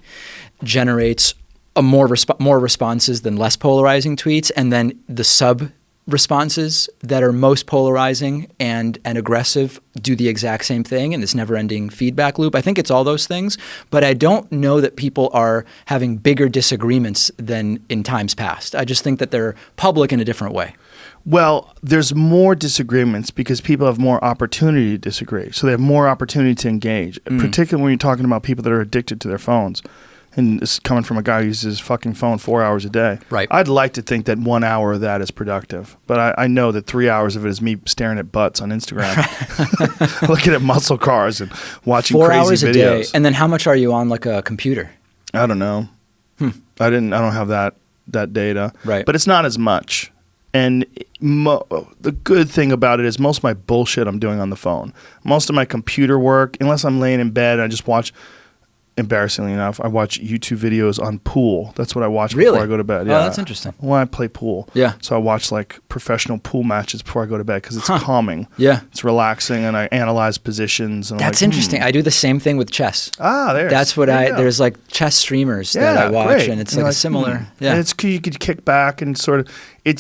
generates more responses than less polarizing tweets, and then the responses that are most polarizing and aggressive do the exact same thing in this never-ending feedback loop. I think it's all those things, but I don't know that people are having bigger disagreements than in times past. I just think that they're public in a different way. Well, there's more disagreements because people have more opportunity to disagree. So they have more opportunity to engage, particularly when you're talking about people that are addicted to their phones. And this is coming from a guy who uses his fucking phone 4 hours a day. Right. I'd like to think that 1 hour of that is productive. But I know that 3 hours of it is me staring at butts on Instagram, looking at muscle cars and watching 4 crazy hours videos. a day. And then how much are you on like a computer? I don't know. I don't have that data. Right. But it's not as much. And the good thing about it is most of my bullshit I'm doing on the phone. Most of my computer work, unless I'm laying in bed and I just watch, embarrassingly enough, I watch YouTube videos on pool. That's what I watch before I go to bed. Yeah. Oh, that's interesting. Well, I play pool. Yeah. So I watch like professional pool matches before I go to bed because it's calming. Yeah. It's relaxing and I analyze positions. And That's interesting. I do the same thing with chess. There's There's like chess streamers that I watch, great. and it's like a similar. Yeah. And you could kick back and sort of,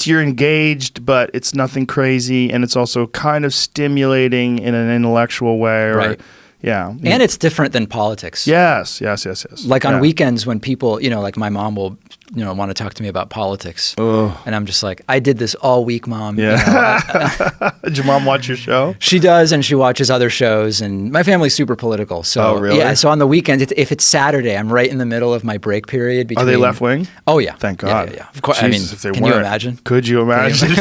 you're engaged, but it's nothing crazy, and it's also kind of stimulating in an intellectual way. Right. Yeah. And it's different than politics. Yes. Like on weekends when people, like my mom will, want to talk to me about politics. Oh. And I'm just like, I did this all week, Mom. Yeah. Did your mom watch your show? She does, and she watches other shows, and my family's super political. So, really? Yeah, so on the weekends, if it's Saturday, I'm right in the middle of my break period. Between, Are they left-wing? Oh, yeah. Thank God. Yeah. Of course. Jesus, if they can weren't. you imagine? Could you imagine?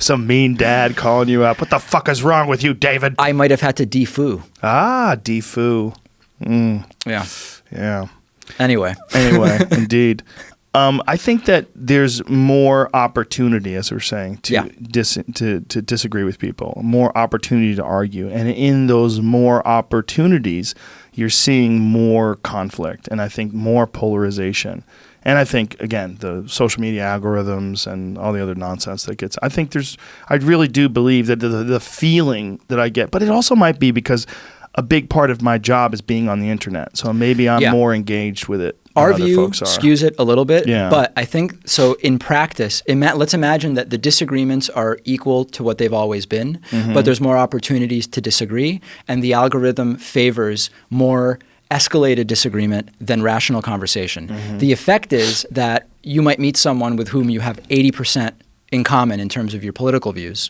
Some mean dad calling you up. What the fuck is wrong with you, David? I might have had to defoo. Defoo. Yeah. Yeah. Anyway, indeed. I think that there's more opportunity, as we're saying, to disagree with people, more opportunity to argue. And in those more opportunities, you're seeing more conflict and I think more polarization. And I think, again, the social media algorithms and all the other nonsense that gets, I really do believe that the feeling that I get, but it also might be because a big part of my job is being on the internet. So maybe I'm more engaged with it. Our view skews it a little bit, but I think, so in practice, let's imagine that the disagreements are equal to what they've always been, but there's more opportunities to disagree, and the algorithm favors more escalated disagreement than rational conversation. The effect is that you might meet someone with whom you have 80% in common in terms of your political views,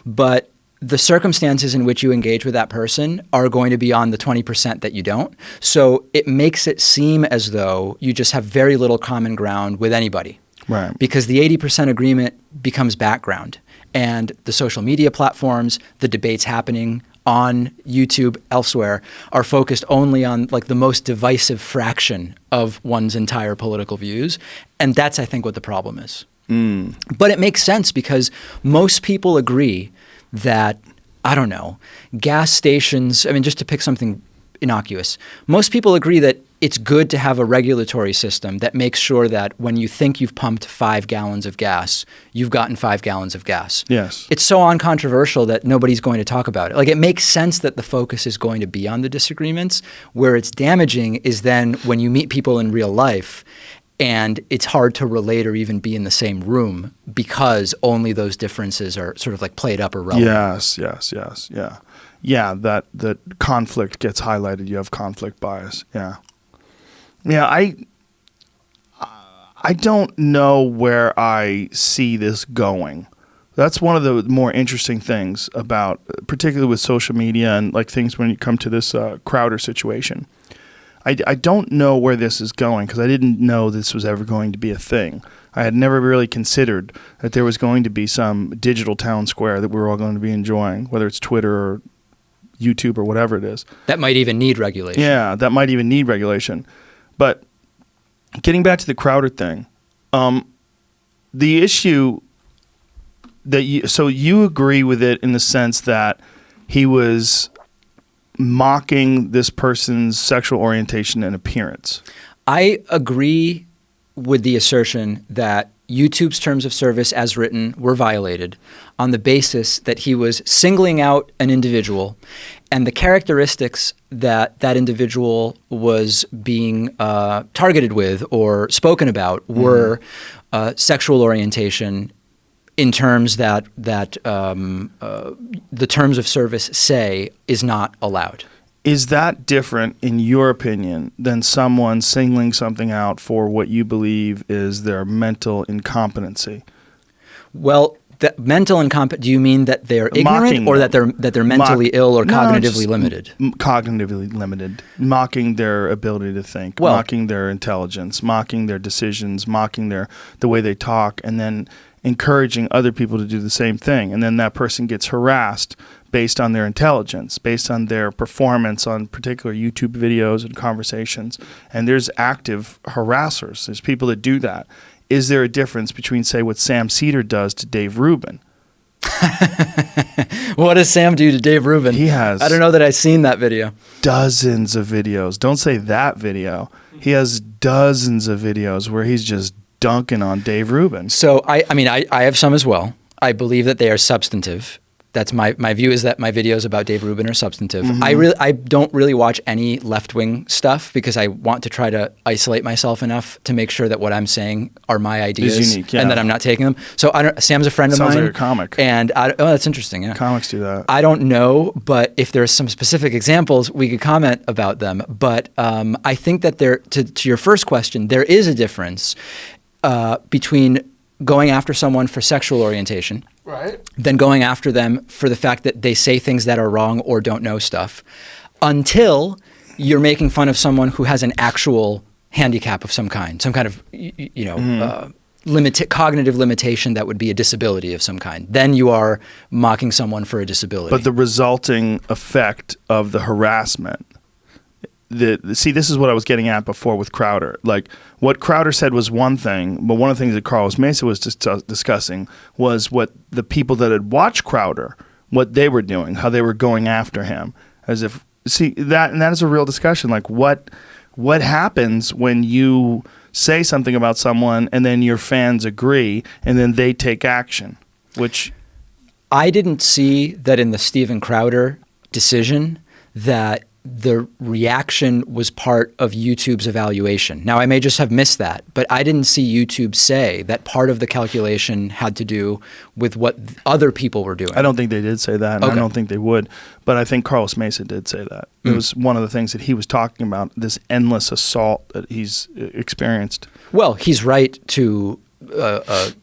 but the circumstances in which you engage with that person are going to be on the 20% that you don't. So it makes it seem as though you just have very little common ground with anybody. Right. Because the 80% agreement becomes background. And the social media platforms, the debates happening on YouTube, elsewhere, are focused only on like the most divisive fraction of one's entire political views. And that's, I think, what the problem is. But it makes sense because most people agree that, I don't know, gas stations, just to pick something innocuous, most people agree that it's good to have a regulatory system that makes sure that when you think you've pumped 5 gallons of gas, you've gotten 5 gallons of gas. Yes. It's so uncontroversial that nobody's going to talk about it. Like, it makes sense that the focus is going to be on the disagreements. Where it's damaging is then when you meet people in real life and it's hard to relate or even be in the same room because only those differences are sort of like played up or relevant. Yes. Yeah, that conflict gets highlighted. You have conflict bias. Yeah. I don't know where I see this going. That's one of the more interesting things about, particularly with social media and like things when you come to this Crowder situation. I don't know where this is going because I didn't know this was ever going to be a thing. I had never really considered that there was going to be some digital town square that we were all going to be enjoying, whether it's Twitter or YouTube or whatever it is. That might even need regulation. Yeah, that might even need regulation. But getting back to the Crowder thing, the issue so you agree with it in the sense that he was mocking this person's sexual orientation and appearance. I agree with the assertion that YouTube's terms of service as written were violated on the basis that he was singling out an individual, and the characteristics that that individual was being targeted with or spoken about were sexual orientation in terms that the terms of service say is not allowed. Is that different, in your opinion, than someone singling something out for what you believe is their mental incompetency? Well, mental incompetent. Do you mean that they're ignorant, or that they're mentally ill or cognitively limited? Cognitively limited, mocking their ability to think, mocking their intelligence, mocking their decisions, mocking the way they talk, and then encouraging other people to do the same thing. And then that person gets harassed based on their intelligence, based on their performance on particular YouTube videos and conversations. And there's active harassers. There's people that do that. Is there a difference between, say, what Sam Cedar does to Dave Rubin? What does Sam do to Dave Rubin? He has... I don't know that I've seen that video. Dozens of videos. Don't say that video. He has dozens of videos where he's just dunking on Dave Rubin. So, I have some as well. I believe that they are substantive. That's my view, is that my videos about Dave Rubin are substantive. I don't really watch any left-wing stuff because I want to try to isolate myself enough to make sure that what I'm saying are my ideas unique, yeah. and that I'm not taking them. So Sam's a friend of mine. Sounds like a comic. And that's interesting. Yeah, comics do that. I don't know, but if there's some specific examples, we could comment about them. But I think that to your first question, there is a difference between going after someone for sexual orientation, right, than going after them for the fact that they say things that are wrong or don't know stuff, until you're making fun of someone who has an actual handicap of some kind of cognitive limitation that would be a disability of some kind. Then you are mocking someone for a disability. But the resulting effect of the harassment. See, this is what I was getting at before with Crowder. Like, what Crowder said was one thing, but one of the things that Carlos Mesa was discussing was what the people that had watched Crowder, what they were doing, how they were going after him. As if, and that is a real discussion. Like, what happens when you say something about someone and then your fans agree and then they take action? Which I didn't see that in the Steven Crowder decision that the reaction was part of YouTube's evaluation. Now, I may just have missed that, but I didn't see YouTube say that part of the calculation had to do with what other people were doing. I don't think they did say that, and Okay. I don't think they would. But I think Carlos Mesa did say that. It was one of the things that he was talking about, this endless assault that he's experienced. Well, he's right to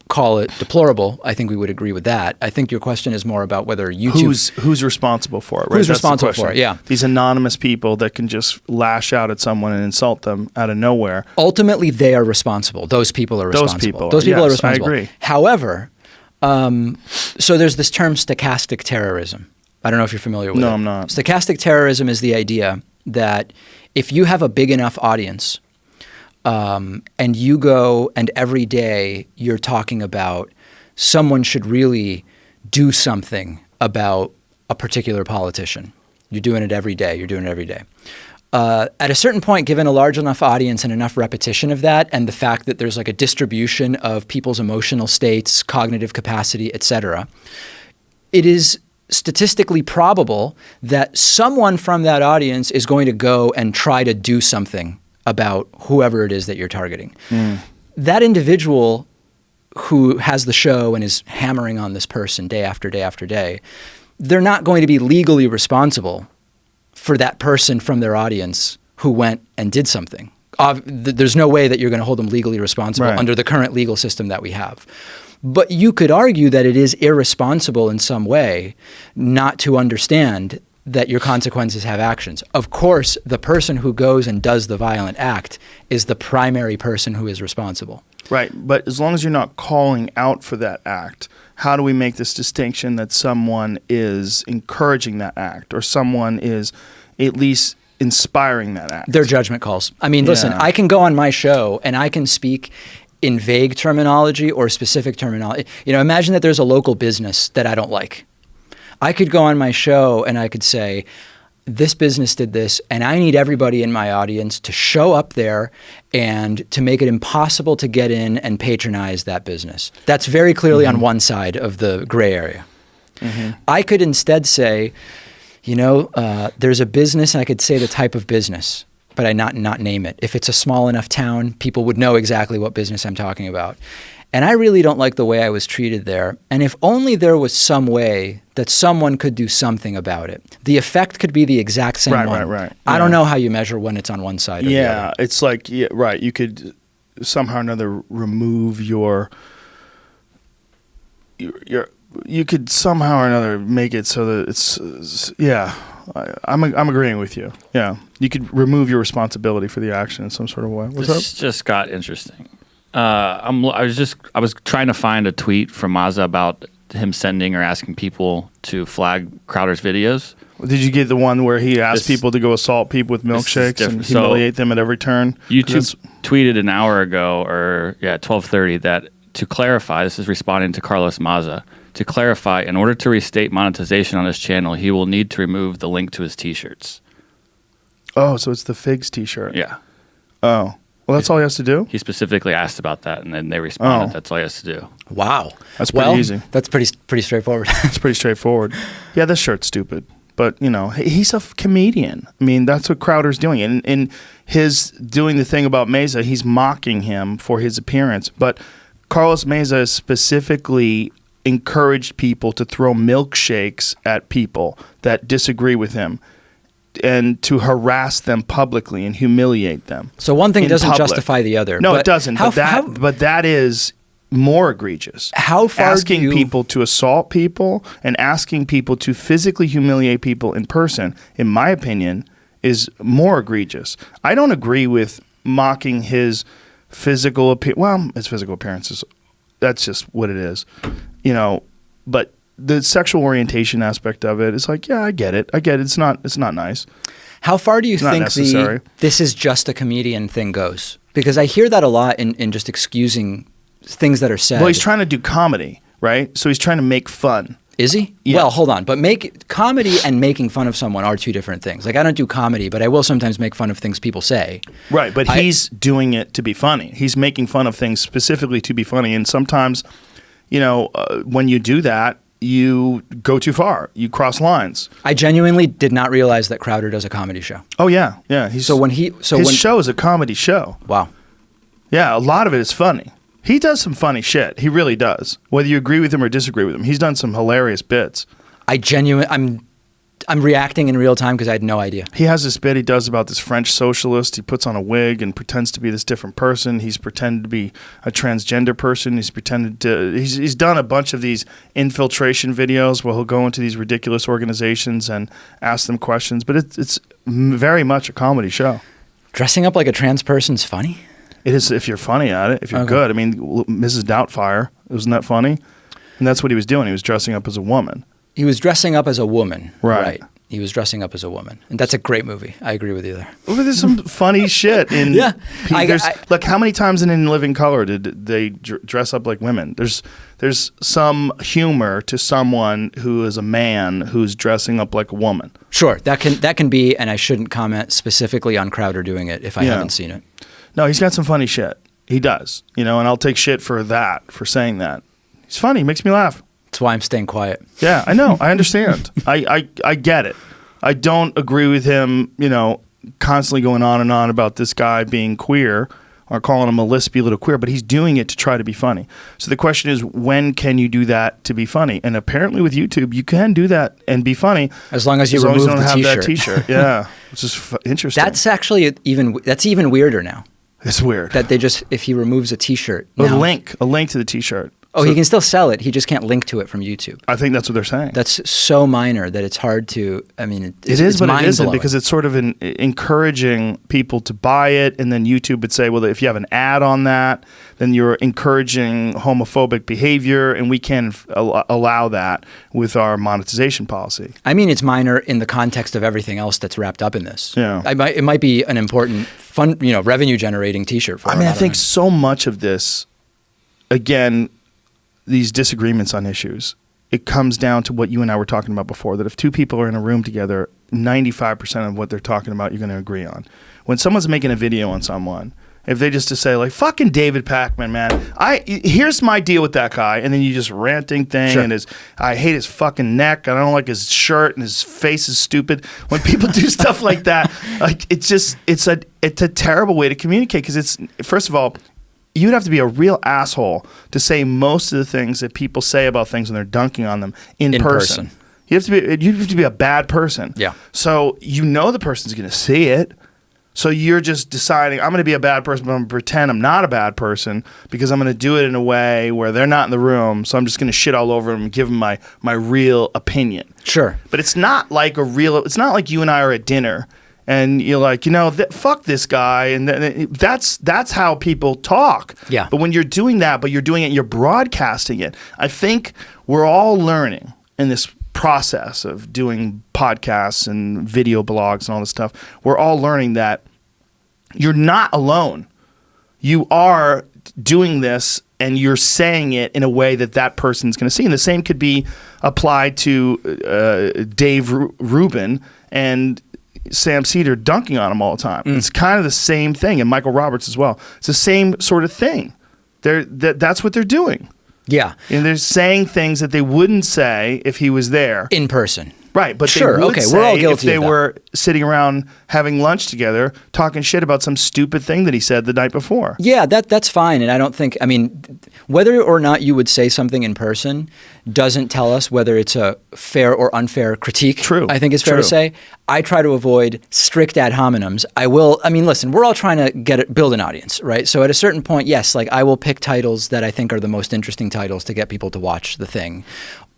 call it deplorable. I think we would agree with that. I think your question is more about whether YouTube... Who's responsible for it, right? Who's responsible for it, yeah. These anonymous people that can just lash out at someone and insult them out of nowhere. Ultimately, they are responsible. Those people are responsible. Those people are responsible. I agree. However, so there's this term stochastic terrorism. I don't know if you're familiar with it. No, I'm not. Stochastic terrorism is the idea that if you have a big enough audience, and you go and every day you're talking about someone should really do something about a particular politician. You're doing it every day. At a certain point, given a large enough audience and enough repetition of that, and the fact that there's like a distribution of people's emotional states, cognitive capacity, etc., it is statistically probable that someone from that audience is going to go and try to do something about whoever it is that you're targeting. That individual who has the show and is hammering on this person day after day after day, they're not going to be legally responsible for that person from their audience who went and did something. There's no way that you're going to hold them legally responsible under the current legal system that we have. But you could argue that it is irresponsible in some way not to understand that your consequences have actions. Of course, the person who goes and does the violent act is the primary person who is responsible. Right, but as long as you're not calling out for that act, how do we make this distinction that someone is encouraging that act or someone is at least inspiring that act? They're judgment calls. I mean, listen, I can go on my show and I can speak in vague terminology or specific terminology. You know, imagine that there's a local business that I don't like. I could go on my show and I could say, this business did this, and I need everybody in my audience to show up there and to make it impossible to get in and patronize that business. That's very clearly on one side of the gray area. I could instead say, you know, there's a business, and I could say the type of business, but I not name it. If it's a small enough town, people would know exactly what business I'm talking about. And I really don't like the way I was treated there. And if only there was some way that someone could do something about it. The effect could be the exact same one. Right. I don't know how you measure when it's on one side or the other. It's like, right. You could somehow or another remove your you could somehow or another make it so that it's, I'm agreeing with you. Yeah. You could remove your responsibility for the action in some sort of way. What's This just got interesting. I was trying to find a tweet from Mazza about him sending or asking people to flag Crowder's videos. Did you get the one where he asked people to go assault people with milkshakes and humiliate them at every turn? YouTube tweeted an hour ago, or 12:30, that to clarify, this is responding to Carlos Mazza, to clarify, in order to restate monetization on his channel, he will need to remove the link to his T-shirts. Oh, so it's the Figs T-shirt. Yeah. Oh. Well, that's all he has to do? He specifically asked about that, and then they responded, that's all he has to do. Wow. That's pretty easy. That's pretty straightforward. It's pretty straightforward. Yeah, this shirt's stupid. But, you know, he's a comedian. I mean, that's what Crowder's doing. And in his doing the thing about Meza, he's mocking him for his appearance. But Carlos Meza specifically encouraged people to throw milkshakes at people that disagree with him, and to harass them publicly and humiliate them. So one thing doesn't public. justify the other. No, it doesn't. But that is more egregious. How far asking people to assault people and asking people to physically humiliate people in person, in my opinion, is more egregious. I don't agree with mocking his physical appearance. Well, his physical appearance is, that's just what it is, you know. But the sexual orientation aspect of it is like, yeah, I get it. It's not nice. How far do you think this is just a comedian thing goes? Because I hear that a lot in just excusing things that are said. Well, he's trying to do comedy, right? So he's trying to make fun. Is he? Yeah. Well, hold on. But comedy and making fun of someone are two different things. Like, I don't do comedy, but I will sometimes make fun of things people say. Right, but he's doing it to be funny. He's making fun of things specifically to be funny. And sometimes, you know, when you do that, you go too far. You cross lines. I genuinely did not realize that Crowder does a comedy show. Oh, yeah. His show is a comedy show. Wow. Yeah, a lot of it is funny. He does some funny shit. He really does. Whether you agree with him or disagree with him, he's done some hilarious bits. I'm reacting in real time because I had no idea. He has this bit he does about this French socialist. He puts on a wig and pretends to be this different person. He's pretended to be a transgender person. He's done a bunch of these infiltration videos where he'll go into these ridiculous organizations and ask them questions. But it's very much a comedy show. Dressing up like a trans person's funny? It is if you're funny at it, if you're good. I mean, Mrs. Doubtfire, wasn't that funny? And that's what he was doing. He was dressing up as a woman. He was dressing up as a woman. Right. He was dressing up as a woman. And that's a great movie. I agree with you there. Well, there's some funny shit in... Yeah. Look, how many times in Living Color did they dress up like women? There's some humor to someone who is a man who's dressing up like a woman. Sure. That can be, and I shouldn't comment specifically on Crowder doing it if I haven't seen it. No, he's got some funny shit. He does. You know, and I'll take shit for saying that. He's funny. He makes me laugh. That's why I'm staying quiet. Yeah, I know. I understand. I get it. I don't agree with him, you know, constantly going on and on about this guy being queer or calling him a lispy little queer, but he's doing it to try to be funny. So the question is, when can you do that to be funny? And apparently with YouTube, you can do that and be funny. As long as you remove don't the have T-shirt. that T-shirt. Yeah, which is interesting. That's actually even weirder now. It's weird. That if he removes a T-shirt. A link to the T-shirt. Oh, so he can still sell it. He just can't link to it from YouTube. I think that's what they're saying. That's so minor that it's hard to. I mean, it is, but it isn't, because it's sort of encouraging people to buy it, and then YouTube would say, well, if you have an ad on that, then you're encouraging homophobic behavior, and we can't allow that with our monetization policy. I mean, it's minor in the context of everything else that's wrapped up in this. Yeah, it might be an important, fun, revenue generating T-shirt for him. I think so much of this again, these disagreements on issues, it comes down to what you and I were talking about before, that if two people are in a room together, 95% of what they're talking about, you're going to agree on. When someone's making a video on someone, if they just to say like, fucking David Pakman, man, here's my deal with that guy, and then you just ranting thing, Sure. and I hate his fucking neck, and I don't like his shirt, and his face is stupid. When people do stuff like that, like it's a terrible way to communicate, because it's, first of all, you'd have to be a real asshole to say most of the things that people say about things when they're dunking on them in person. You have to be a bad person. Yeah. So you know the person's going to see it. So you're just deciding, I'm going to be a bad person, but I'm going to pretend I'm not a bad person because I'm going to do it in a way where they're not in the room. So I'm just going to shit all over them and give them my real opinion. Sure. But it's not like it's not like you and I are at dinner and you're like, fuck this guy. And that's how people talk. Yeah. But when you're doing that, but you're doing it, you're broadcasting it. I think we're all learning in this process of doing podcasts and video blogs and all this stuff. We're all learning that you're not alone. You are doing this and you're saying it in a way that person's going to see. And the same could be applied to Dave Rubin and Sam Cedar dunking on him all the time. It's kind of the same thing. And Michael Roberts as well. It's the same sort of thing. That's what they're doing. Yeah. And they're saying things that they wouldn't say if he was there. In person. Right, but sure, they would okay, say we're all guilty if they of that. were sitting around having lunch together, talking shit about some stupid thing that he said the night before. Yeah, that's fine. And I don't think, whether or not you would say something in person doesn't tell us whether it's a fair or unfair critique. True. I think it's fair to say. I try to avoid strict ad hominems. Listen, we're all trying to build an audience, right? So at a certain point, yes, like I will pick titles that I think are the most interesting titles to get people to watch the thing.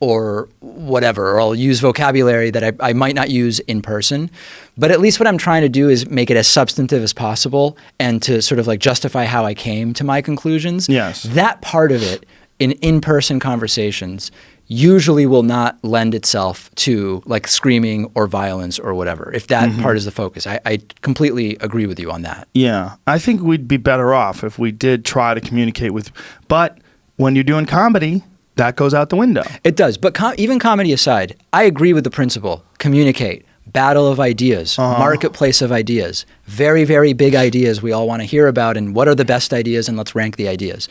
Or whatever, or I'll use vocabulary that I might not use in person. But at least what I'm trying to do is make it as substantive as possible and to sort of like justify how I came to my conclusions. Yes. That part of it in-person conversations usually will not lend itself to like screaming or violence or whatever, if that part is the focus. I completely agree with you on that. Yeah. I think we'd be better off if we did try to communicate with, but when you're doing comedy, that goes out the window. It does. But even comedy aside, I agree with the principle. Communicate. Battle of ideas. Marketplace of ideas. Very, very big ideas we all want to hear about, and what are the best ideas, and let's rank the ideas.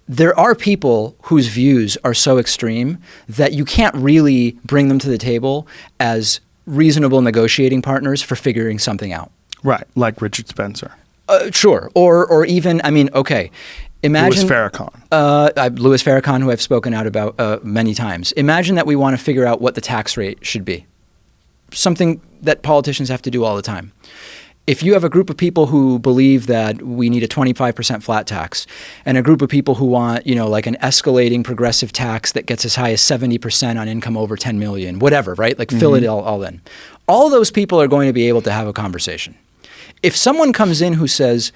There are people whose views are so extreme that you can't really bring them to the table as reasonable negotiating partners for figuring something out. Right, like Richard Spencer. Sure. Or even, okay. Imagine Louis Farrakhan. Louis Farrakhan, who I've spoken out about many times. Imagine that we want to figure out what the tax rate should be. Something that politicians have to do all the time. If you have a group of people who believe that we need a 25% flat tax and a group of people who want, like an escalating progressive tax that gets as high as 70% on income over 10 million, whatever, right? Like fill it all in. All those people are going to be able to have a conversation. If someone comes in who says,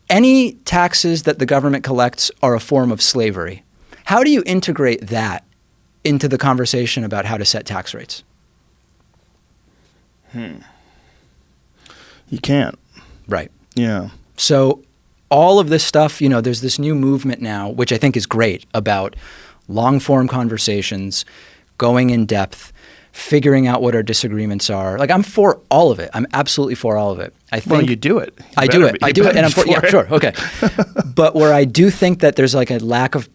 any taxes that the government collects are a form of slavery, how do you integrate that into the conversation about how to set tax rates? You can't. Right. Yeah. So all of this stuff, there's this new movement now, which I think is great, about long-form conversations, going in depth, figuring out what our disagreements are. Like, I'm for all of it. I'm absolutely for all of it. I think you do it. I do it, and I'm for it. Yeah, sure, okay. But where I do think that there's like a lack of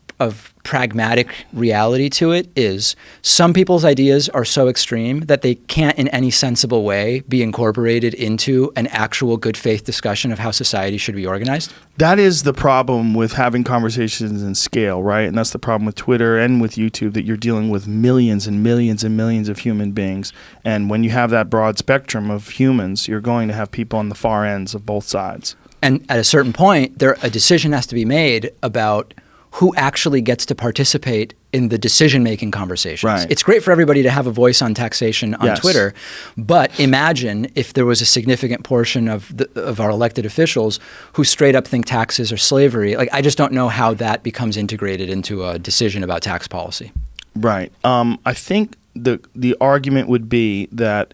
pragmatic reality to it is some people's ideas are so extreme that they can't in any sensible way be incorporated into an actual good faith discussion of how society should be organized. That is the problem with having conversations in scale, right? And that's the problem with Twitter and with YouTube, that you're dealing with millions and millions and millions of human beings. And when you have that broad spectrum of humans, you're going to have people on the far ends of both sides. And at a certain point, a decision has to be made about who actually gets to participate in the decision-making conversations. Right. It's great for everybody to have a voice on taxation on Twitter, but imagine if there was a significant portion of our elected officials who straight up think taxes are slavery. Like, I just don't know how that becomes integrated into a decision about tax policy. Right. I think the argument would be that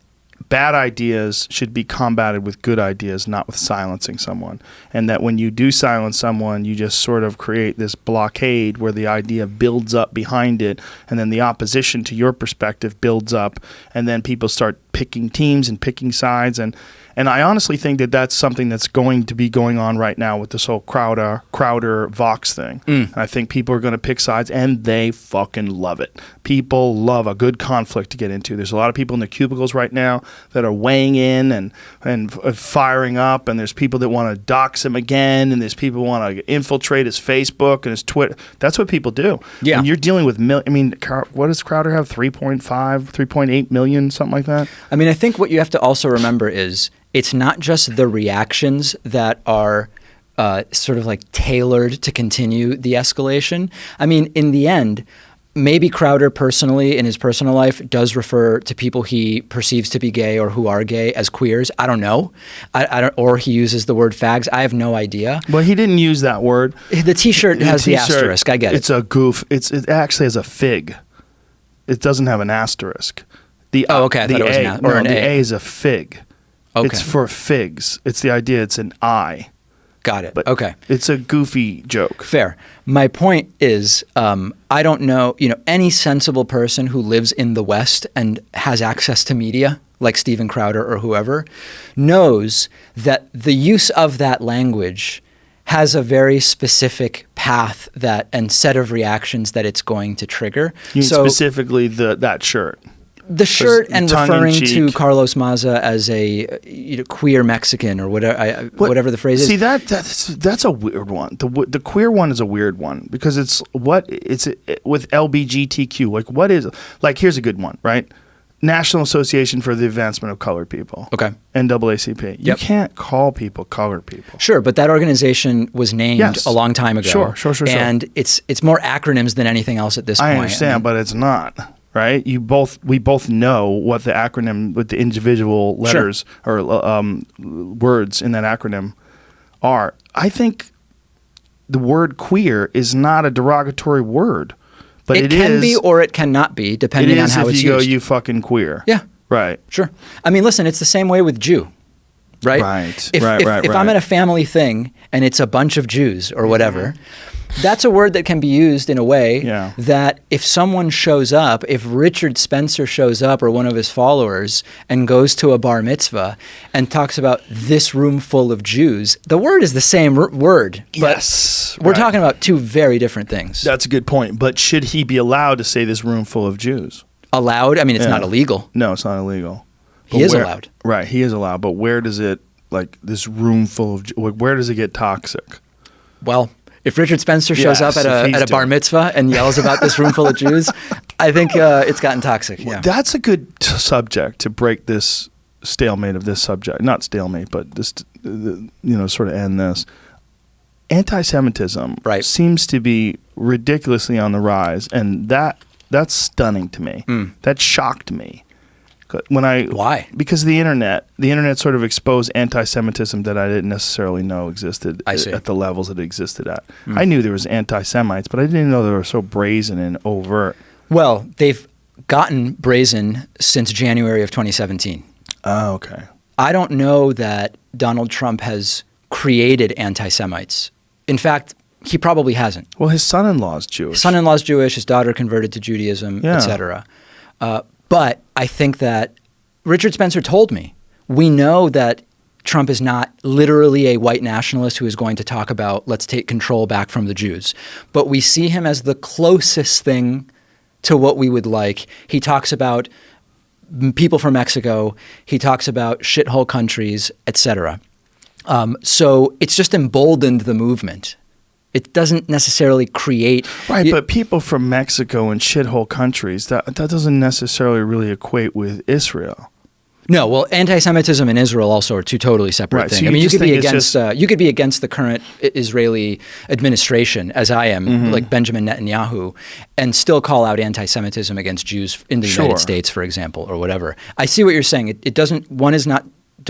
bad ideas should be combated with good ideas, not with silencing someone. And that when you do silence someone, you just sort of create this blockade where the idea builds up behind it, and then the opposition to your perspective builds up, and then people start picking teams and picking sides. And I honestly think that that's something that's going to be going on right now with this whole Crowder Vox thing. I think people are going to pick sides, and they fucking love it. People love a good conflict to get into. There's a lot of people in their cubicles right now that are weighing in and firing up, and there's people that want to dox him again, and there's people who want to infiltrate his Facebook and his Twitter. That's what people do. Yeah. And you're dealing with, what does Crowder have? 3.8 million, something like that? I mean, I think what you have to also remember is it's not just the reactions that are sort of like tailored to continue the escalation. I mean, in the end, maybe Crowder personally in his personal life does refer to people he perceives to be gay or who are gay as queers. I don't know. I don't, or he uses the word fags. I have no idea. Well, he didn't use that word. The T-shirt has the asterisk. I get it. It's a goof. It actually has a fig. It doesn't have an asterisk. Okay. I thought it was an A is a fig. Okay. It's for figs. It's the idea. It's an I. Got it. But okay. It's a goofy joke. Fair. My point is, I don't know, any sensible person who lives in the West and has access to media, like Steven Crowder or whoever, knows that the use of that language has a very specific path and set of reactions that it's going to trigger. You mean specifically that shirt? The shirt and referring to cheek. Carlos Maza as a queer Mexican or whatever the phrase is. See, that's a weird one. The queer one is a weird one because it's with LBGTQ. Like, what is, like, here's a good one, right? National Association for the Advancement of Colored People. Okay. NAACP. You can't call people colored people. Sure, but that organization was named a long time ago. Sure. And it's more acronyms than anything else at this point. I understand, but it's not. Right? We both know what the acronym, what the individual letters or words in that acronym are. I think the word queer is not a derogatory word, but it can be or it cannot be, depending on how it's used. It is if you go, you fucking queer. Yeah. Right. Sure. I mean, listen, it's the same way with Jew. Right? Right. If I'm at a family thing and it's a bunch of Jews or whatever, that's a word that can be used in a way that if someone shows up, if Richard Spencer shows up or one of his followers and goes to a bar mitzvah and talks about this room full of Jews, the word is the same word. Yes. But we're talking about two very different things. That's a good point. But should he be allowed to say this room full of Jews? Allowed? I mean, it's not illegal. No, it's not illegal. He is allowed. Right, he is allowed. But where does it, like, this room full of, where does it get toxic? Well, if Richard Spencer shows up at a bar mitzvah and yells about this room full of Jews, I think it's gotten toxic. Yeah. That's a good subject to break this stalemate of this subject. Not stalemate, but this, sort of end this. Anti-Semitism seems to be ridiculously on the rise, and that's stunning to me. That shocked me. Why? Because the internet sort of exposed anti-Semitism that I didn't necessarily know existed at the levels it existed at. I knew there was anti-Semites, but I didn't know they were so brazen and overt. Well, they've gotten brazen since January of 2017. Oh, okay. I don't know that Donald Trump has created anti-Semites. In fact, he probably hasn't. Well, his son-in-law is Jewish. His son-in-law is Jewish. His daughter converted to Judaism, etc. But I think that Richard Spencer told me, we know that Trump is not literally a white nationalist who is going to talk about let's take control back from the Jews. But we see him as the closest thing to what we would like. He talks about people from Mexico. He talks about shithole countries, etc. So it's just emboldened the movement. It doesn't necessarily create... Right, but people from Mexico and shithole countries, that doesn't necessarily really equate with Israel. No, well, anti-Semitism and Israel also are two totally separate things. So I mean, you could be against the current Israeli administration, as I am, like Benjamin Netanyahu, and still call out anti-Semitism against Jews in the United States, for example, or whatever. I see what you're saying. It doesn't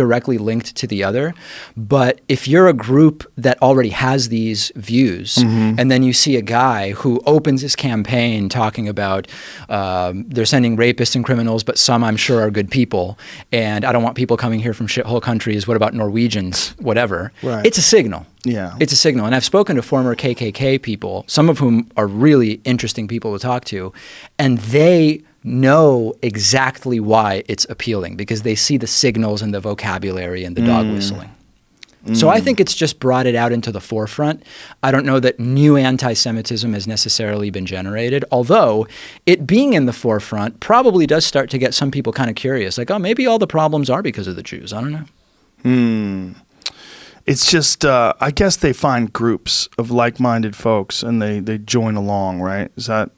directly linked to the other. But if you're a group that already has these views, and then you see a guy who opens his campaign talking about they're sending rapists and criminals, but some I'm sure are good people, and I don't want people coming here from shithole countries. What about Norwegians? Whatever. Right. It's a signal. Yeah. It's a signal. And I've spoken to former KKK people, some of whom are really interesting people to talk to, and they know exactly why it's appealing because they see the signals and the vocabulary and the dog whistling. So I think it's just brought it out into the forefront. I don't know that new anti-Semitism has necessarily been generated, although it being in the forefront probably does start to get some people kind of curious, like, oh, maybe all the problems are because of the Jews. I don't know. It's just, I guess they find groups of like-minded folks and they join along, right? Is that...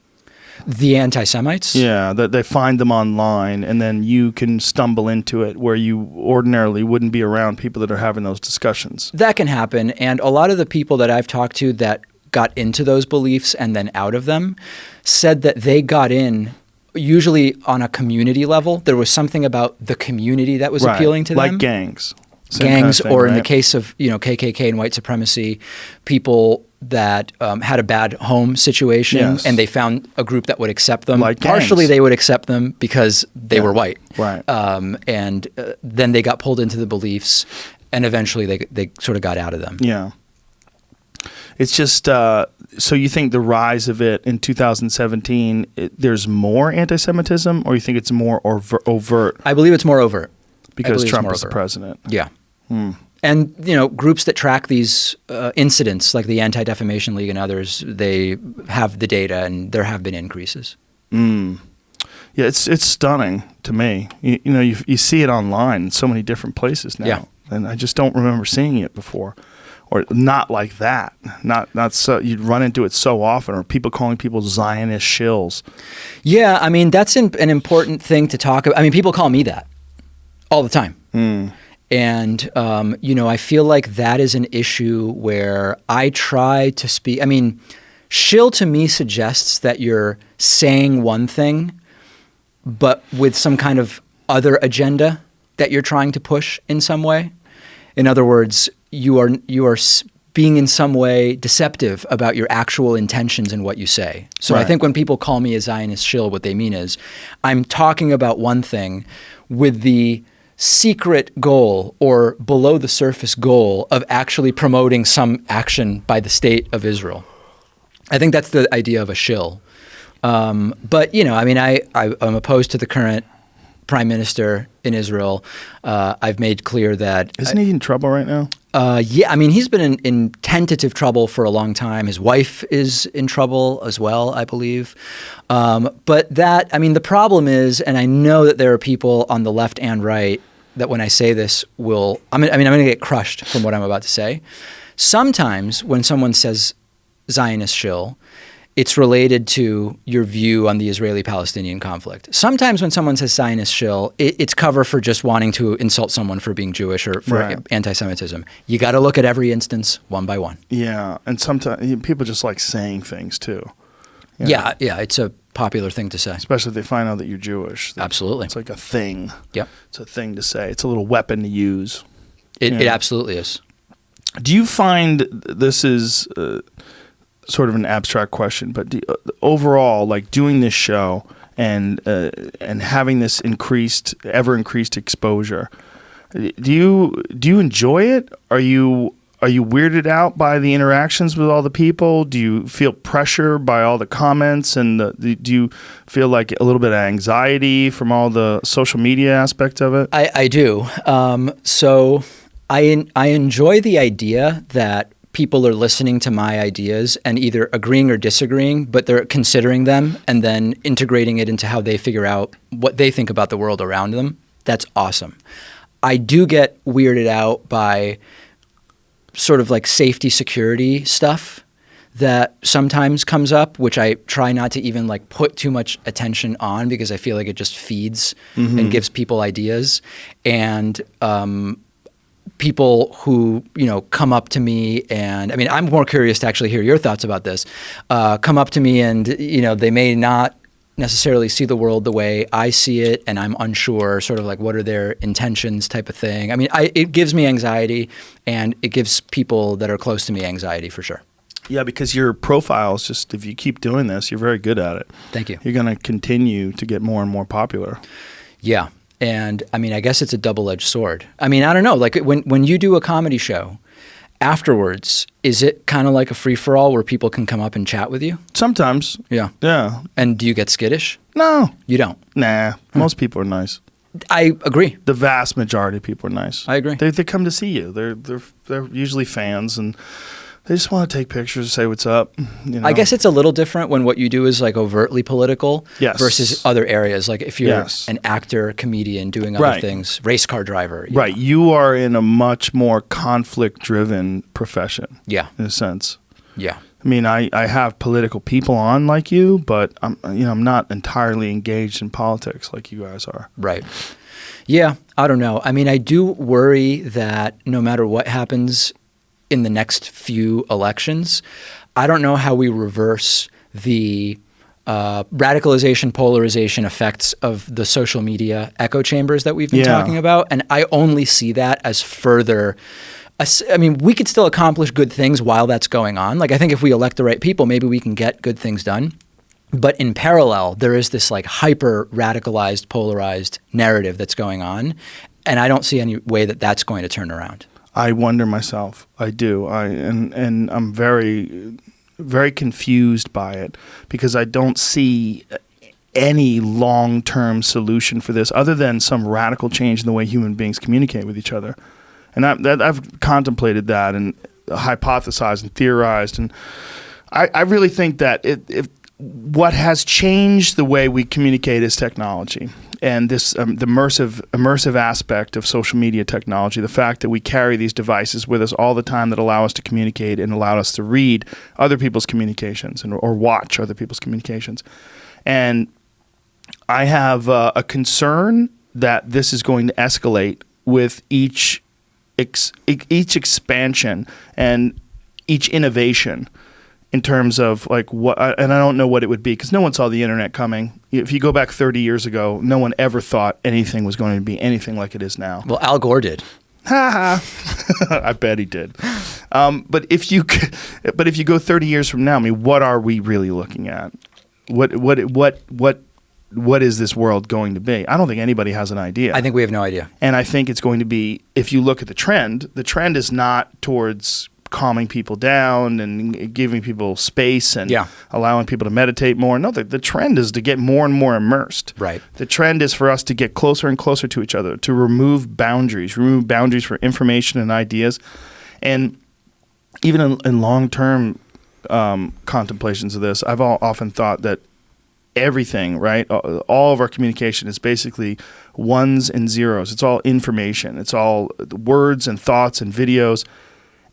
The anti-Semites? Yeah, that they find them online, and then you can stumble into it where you ordinarily wouldn't be around people that are having those discussions. That can happen, and a lot of the people that I've talked to that got into those beliefs and then out of them said that they got in usually on a community level. There was something about the community that was appealing to them. Like gangs. Same Gangs, kind of thing, or in right? the case of KKK and white supremacy, people that had a bad home situation, Yes. and they found a group that would accept them. Like Partially, gangs. they would accept them because they were white, Right. and then they got pulled into the beliefs, and eventually they sort of got out of them. Yeah. It's just, so you think the rise of it in 2017, there's more anti-Semitism, or you think it's more overt I believe it's more overt. because it's Trump more is the overt. president? Yeah. And, groups that track these incidents, like the Anti-Defamation League and others, they have the data, and there have been increases. Yeah, it's stunning to me. You see it online in so many different places now, Yeah. and I just don't remember seeing it before, or not like that. Not so you'd run into it so often, or people calling people Zionist shills. Yeah, I mean, that's an important thing to talk about. I mean, people call me that all the time. And, I feel like that is an issue where I try to speak. I mean, shill to me suggests that you're saying one thing, but with some kind of other agenda that you're trying to push in some way. In other words, you are being in some way deceptive about your actual intentions and what you say. So Right. I think when people call me a Zionist shill, what they mean is I'm talking about one thing with the secret goal or below the surface goal of actually promoting some action by the state of Israel. I think that's the idea of a shill. But, I'm opposed to the current prime minister in Israel. I've made clear that... Isn't he in trouble right now? He's been in tentative trouble for a long time. His wife is in trouble as well, I believe. But the problem is, and I know that there are people on the left and right that when I say this I'm going to get crushed from what I'm about to say. Sometimes when someone says Zionist shill, it's related to your view on the Israeli-Palestinian conflict. Sometimes when someone says Zionist shill, it's cover for just wanting to insult someone for being Jewish or for Right. anti-Semitism. You got to look at every instance one by one. Yeah, and sometimes people just like saying things too. Yeah, it's a popular thing to say. Especially if they find out that you're Jewish. Absolutely. It's like a thing. Yep. It's a thing to say. It's a little weapon to use. It absolutely is. Do you find this is sort of an abstract question, but overall, like doing this show and having this ever increased exposure, do you enjoy it? Are you weirded out by the interactions with all the people? Do you feel pressure by all the comments, and do you feel like a little bit of anxiety from all the social media aspect of it? I do. So I enjoy the idea that people are listening to my ideas and either agreeing or disagreeing, but they're considering them and then integrating it into how they figure out what they think about the world around them. That's awesome. I do get weirded out by sort of like safety security stuff that sometimes comes up, which I try not to even like put too much attention on because I feel like it just feeds and gives people ideas. And people who, come up to me and, I'm more curious to actually hear your thoughts about this, come up to me and, they may not necessarily see the world the way I see it, and I'm unsure, sort of like what are their intentions type of thing. I mean, it gives me anxiety, and it gives people that are close to me anxiety for sure. Yeah, because your profile is just, if you keep doing this, you're very good at it. Thank you. You're going to continue to get more and more popular. Yeah. And I mean, I guess it's a double-edged sword. I mean, I don't know. Like when you do a comedy show, afterwards, is it kind of like a free-for-all where people can come up and chat with you? Sometimes. Yeah. Yeah. And do you get skittish? No. You don't? Nah. Most people are nice. I agree. The vast majority of people are nice. I agree. They come to see you. They're usually fans, and they just want to take pictures and say what's up. You know? I guess it's a little different when what you do is like overtly political versus other areas. Like if you're an actor, comedian, doing other things, race car driver. Right. You are in a much more conflict-driven profession. Yeah. In a sense. Yeah. I mean, I have political people on like you, but I'm not entirely engaged in politics like you guys are. Right. Yeah. I don't know. I mean, I do worry that no matter what happens in the next few elections, I don't know how we reverse the radicalization, polarization effects of the social media echo chambers that we've been talking about. And I only see that as further. I mean, we could still accomplish good things while that's going on. Like, I think if we elect the right people, maybe we can get good things done. But in parallel, there is this like hyper radicalized, polarized narrative that's going on. And I don't see any way that that's going to turn around. I wonder myself. I do. And I'm very, very confused by it because I don't see any long-term solution for this other than some radical change in the way human beings communicate with each other. And I've contemplated that and hypothesized and theorized. And I really think that if what has changed the way we communicate is technology. And this the immersive aspect of social media technology, the fact that we carry these devices with us all the time that allow us to communicate and allow us to read other people's communications or watch other people's communications. And I have a concern that this is going to escalate with each expansion and each innovation in terms of like what, and I don't know what it would be because no one saw the internet coming. If you go back 30 years ago, no one ever thought anything was going to be anything like it is now. Well, Al Gore did. Ha ha! I bet he did. But if you go 30 years from now, I mean, what are we really looking at? What is this world going to be? I don't think anybody has an idea. I think we have no idea. And I think it's going to be, if you look at the trend is not towards calming people down and giving people space and allowing people to meditate more. No, the trend is to get more and more immersed. Right. The trend is for us to get closer and closer to each other, to remove boundaries for information and ideas. And even in long-term contemplations of this, I've often thought that everything, right? All of our communication is basically ones and zeros. It's all information. It's all words and thoughts and videos.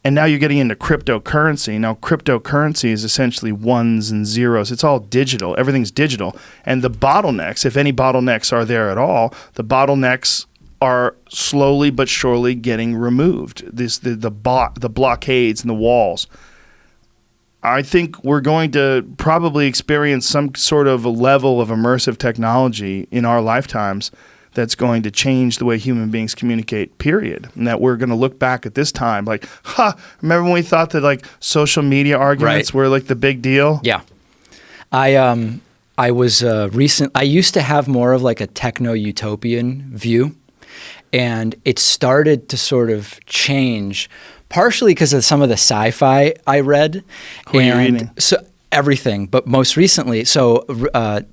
And now you're getting into cryptocurrency. Now, cryptocurrency is essentially ones and zeros. It's all digital. Everything's digital. And the bottlenecks, if any bottlenecks are there at all, the bottlenecks are slowly but surely getting removed. The blockades and the walls. I think we're going to probably experience some sort of a level of immersive technology in our lifetimes that's going to change the way human beings communicate, period. And that we're going to look back at this time like, remember when we thought that like social media arguments were like the big deal? Yeah. I was I used to have more of like a techno-utopian view, and it started to sort of change partially because of some of the sci-fi I read. Who are you reading? So everything, but most recently,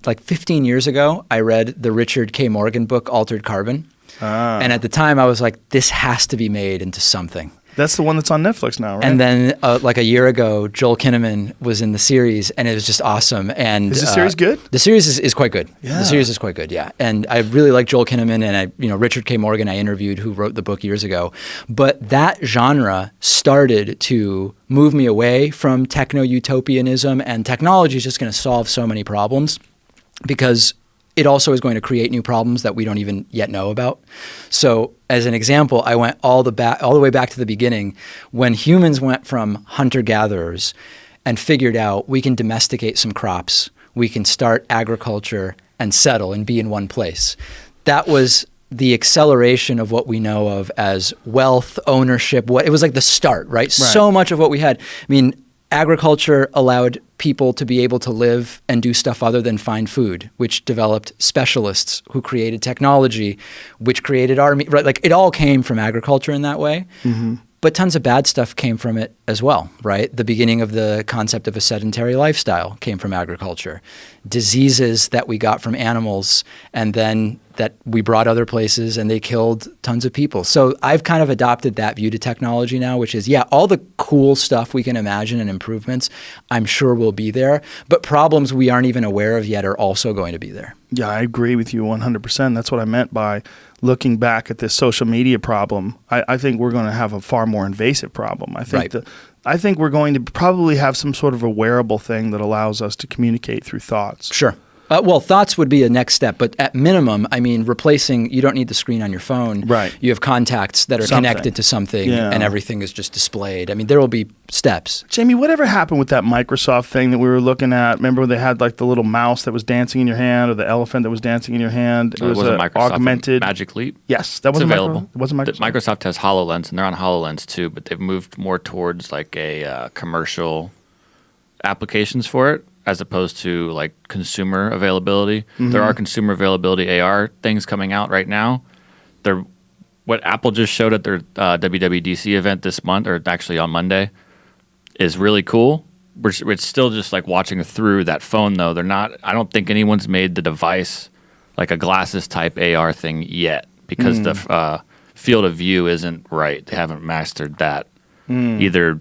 like 15 years ago, I read the Richard K. Morgan book, Altered Carbon. And at the time, I was like, this has to be made into something. That's the one that's on Netflix now, right? And then like a year ago, Joel Kinnaman was in the series, and it was just awesome. And is the series good? The series is quite good. Yeah. The series is quite good, yeah. And I really like Joel Kinnaman, and Richard K. Morgan I interviewed, who wrote the book years ago. But that genre started to move me away from techno-utopianism, and technology is just going to solve so many problems because it also is going to create new problems that we don't even yet know about. So as an example, I went all the way back to the beginning when humans went from hunter-gatherers and figured out we can domesticate some crops. we can start agriculture and settle and be in one place. That was the acceleration of what we know of as wealth, ownership. It was like the start, right? So much of what we had. I mean, agriculture allowed people to be able to live and do stuff other than find food, which developed specialists who created technology, which created army, right? Like it all came from agriculture in that way. Mm-hmm. But tons of bad stuff came from it as well, right? The beginning of the concept of a sedentary lifestyle came from agriculture. Diseases that we got from animals and then that we brought other places and they killed tons of people. So I've kind of adopted that view to technology now, which is, yeah, all the cool stuff we can imagine and improvements, I'm sure will be there. But problems we aren't even aware of yet are also going to be there. Yeah, I agree with you 100%. That's what I meant by looking back at this social media problem. I think we're going to have a far more invasive problem. I think I think we're going to probably have some sort of a wearable thing that allows us to communicate through thoughts. Sure. Well, thoughts would be a next step, but at minimum, I mean, replacing, you don't need the screen on your phone. Right. You have contacts that are connected to something and everything is just displayed. I mean, there will be steps. Jamie, whatever happened with that Microsoft thing that we were looking at? Remember when they had like the little mouse that was dancing in your hand or the elephant that was dancing in your hand? It was a Microsoft augmented Magic Leap. Yes, that was available. It wasn't Microsoft. Microsoft has HoloLens, and they're on HoloLens too, but they've moved more towards like a commercial applications for it, as opposed to like consumer availability. Mm-hmm. There are consumer availability AR things coming out right now. What Apple just showed at their WWDC event this month, or actually on Monday, is really cool. It's still just like watching through that phone though. I don't think anyone's made the device like a glasses type AR thing yet because the field of view isn't right. They haven't mastered that. Either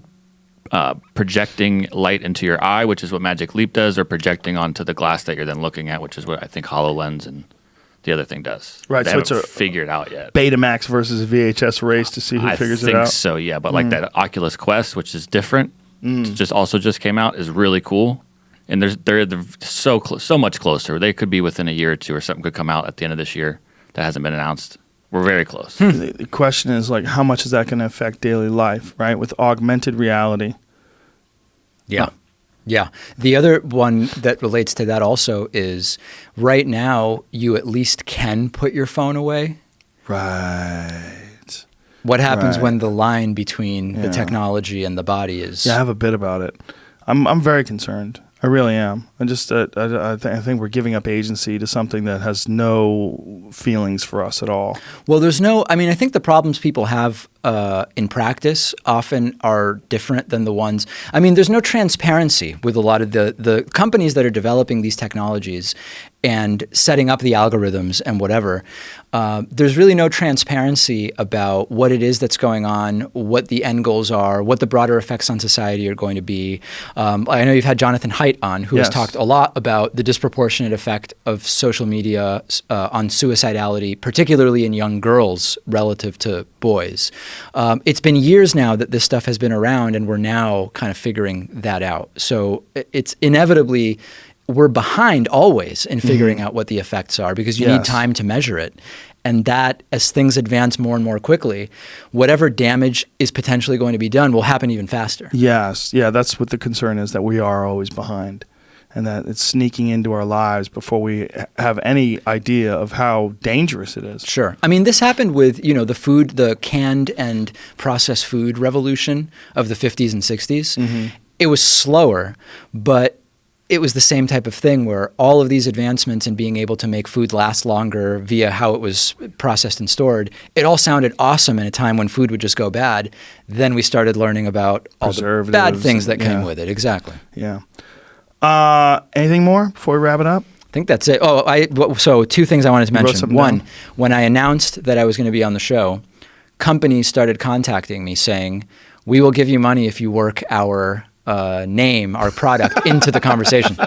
projecting light into your eye, which is what Magic Leap does, or projecting onto the glass that you're then looking at, which is what I think HoloLens and the other thing does. Right, they so haven't it's a figured out yet. Betamax versus a VHS race to see who figures it out. I think so, yeah. But like that Oculus Quest, which is different, just came out, is really cool. And they're so much closer. They could be within a year or two, or something could come out at the end of this year that hasn't been announced. We're very close. The question is like, how much is that going to affect daily life, right? With augmented reality. Yeah. Yeah. The other one that relates to that also is right now you at least can put your phone away. Right. What happens when the line between the technology and the body is? Yeah, I have a bit about it. I'm very concerned. I really am. I think we're giving up agency to something that has no feelings for us at all. Well, I think the problems people have in practice often are different than the ones. I mean, there's no transparency with a lot of the companies that are developing these technologies and setting up the algorithms and whatever. There's really no transparency about what it is that's going on, what the end goals are, what the broader effects on society are going to be. I know you've had Jonathan Haidt on, who has talked a lot about the disproportionate effect of social media on suicidality, particularly in young girls relative to boys. It's been years now that this stuff has been around, and we're now kind of figuring that out. So it's inevitably, we're behind always in figuring out what the effects are, because you need time to measure it. And that, as things advance more and more quickly, whatever damage is potentially going to be done will happen even faster. Yes. Yeah, that's what the concern is, that we are always behind, and that it's sneaking into our lives before we have any idea of how dangerous it is. Sure. I mean, this happened with, the canned and processed food revolution of the 50s and 60s. Mm-hmm. It was slower, but it was the same type of thing where all of these advancements in being able to make food last longer via how it was processed and stored, it all sounded awesome in a time when food would just go bad. Then we started learning about all the bad things that came with it. Exactly. Yeah. Anything more before we wrap it up? I think that's it. So two things I wanted to mention. One, when I announced that I was going to be on the show, companies started contacting me saying, "We will give you money if you work our name, our product, into the conversation."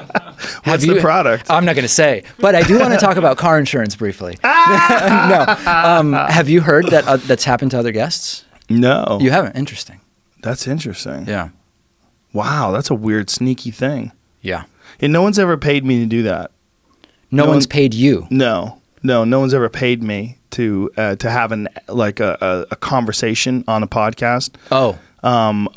What's the product? I'm not going to say, but I do want to talk about car insurance briefly. No. Have you heard that that's happened to other guests? No. You haven't? Interesting. That's interesting. Yeah. Wow, that's a weird, sneaky thing. Yeah. And no one's ever paid me to do that. No one's paid you? No one's ever paid me to have a conversation on a podcast. Oh.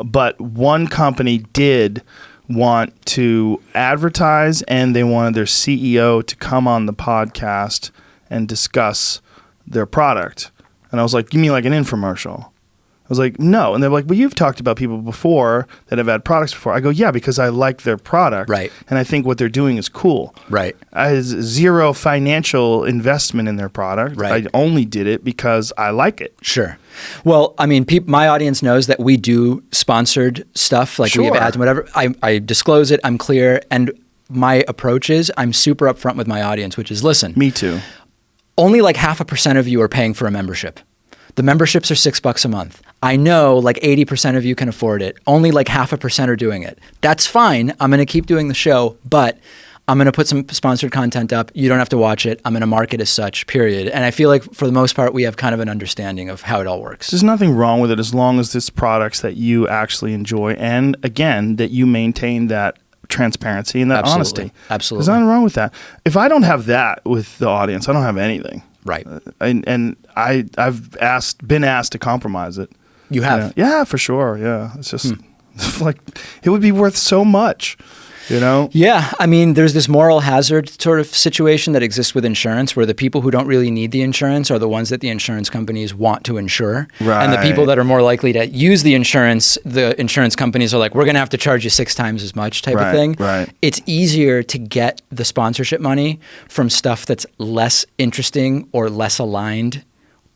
But one company did want to advertise, and they wanted their CEO to come on the podcast and discuss their product. And I was like, you mean like an infomercial? I was like, no. And they're like, well, you've talked about people before that have had products before. I go, yeah, because I like their product. Right. And I think what they're doing is cool. Right. I had zero financial investment in their product. Right. I only did it because I like it. Sure. Well, I mean, my audience knows that we do sponsored stuff, like we have Sure. ads and whatever. I disclose it. I'm clear. And my approach is I'm super upfront with my audience, which is, listen. Me too. Only like 0.5% of you are paying for a membership. The memberships are $6 a month. I know like 80% of you can afford it. Only like 0.5% are doing it. That's fine. I'm going to keep doing the show, but I'm going to put some sponsored content up. You don't have to watch it. I'm going to market as such, period. And I feel like for the most part, we have kind of an understanding of how it all works. There's nothing wrong with it as long as it's products that you actually enjoy. And again, that you maintain that transparency and that honesty. Absolutely. There's nothing wrong with that. If I don't have that with the audience, I don't have anything. Right. And I've been asked to compromise it. You have? Yeah, for sure. Yeah. It's just like, it would be worth so much, you know? Yeah. I mean, there's this moral hazard sort of situation that exists with insurance where the people who don't really need the insurance are the ones that the insurance companies want to insure. Right. And the people that are more likely to use the insurance companies are like, we're going to have to charge you 6 times as much type of thing. Right. It's easier to get the sponsorship money from stuff that's less interesting or less aligned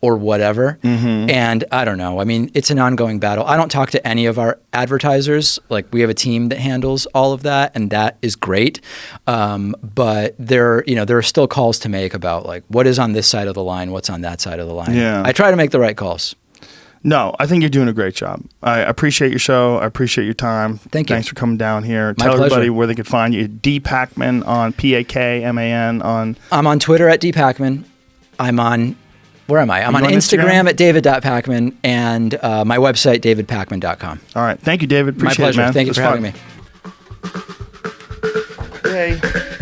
or whatever. Mm-hmm. And I don't know. I mean, it's an ongoing battle. I don't talk to any of our advertisers. Like, we have a team that handles all of that, and that is great. But there are still calls to make about like what is on this side of the line, what's on that side of the line. Yeah. I try to make the right calls. No, I think you're doing a great job. I appreciate your show. I appreciate your time. Thank you. Thanks for coming down here. My Tell pleasure. everybody where they could find you. D Pakman on Pakman on. I'm on Twitter at dpakman. I'm on. Where am I? I'm on on Instagram at david.pakman and my website, davidpakman.com. All right. Thank you, David. My Appreciate pleasure. it, man. Thank you It for was having fun. me. Yay.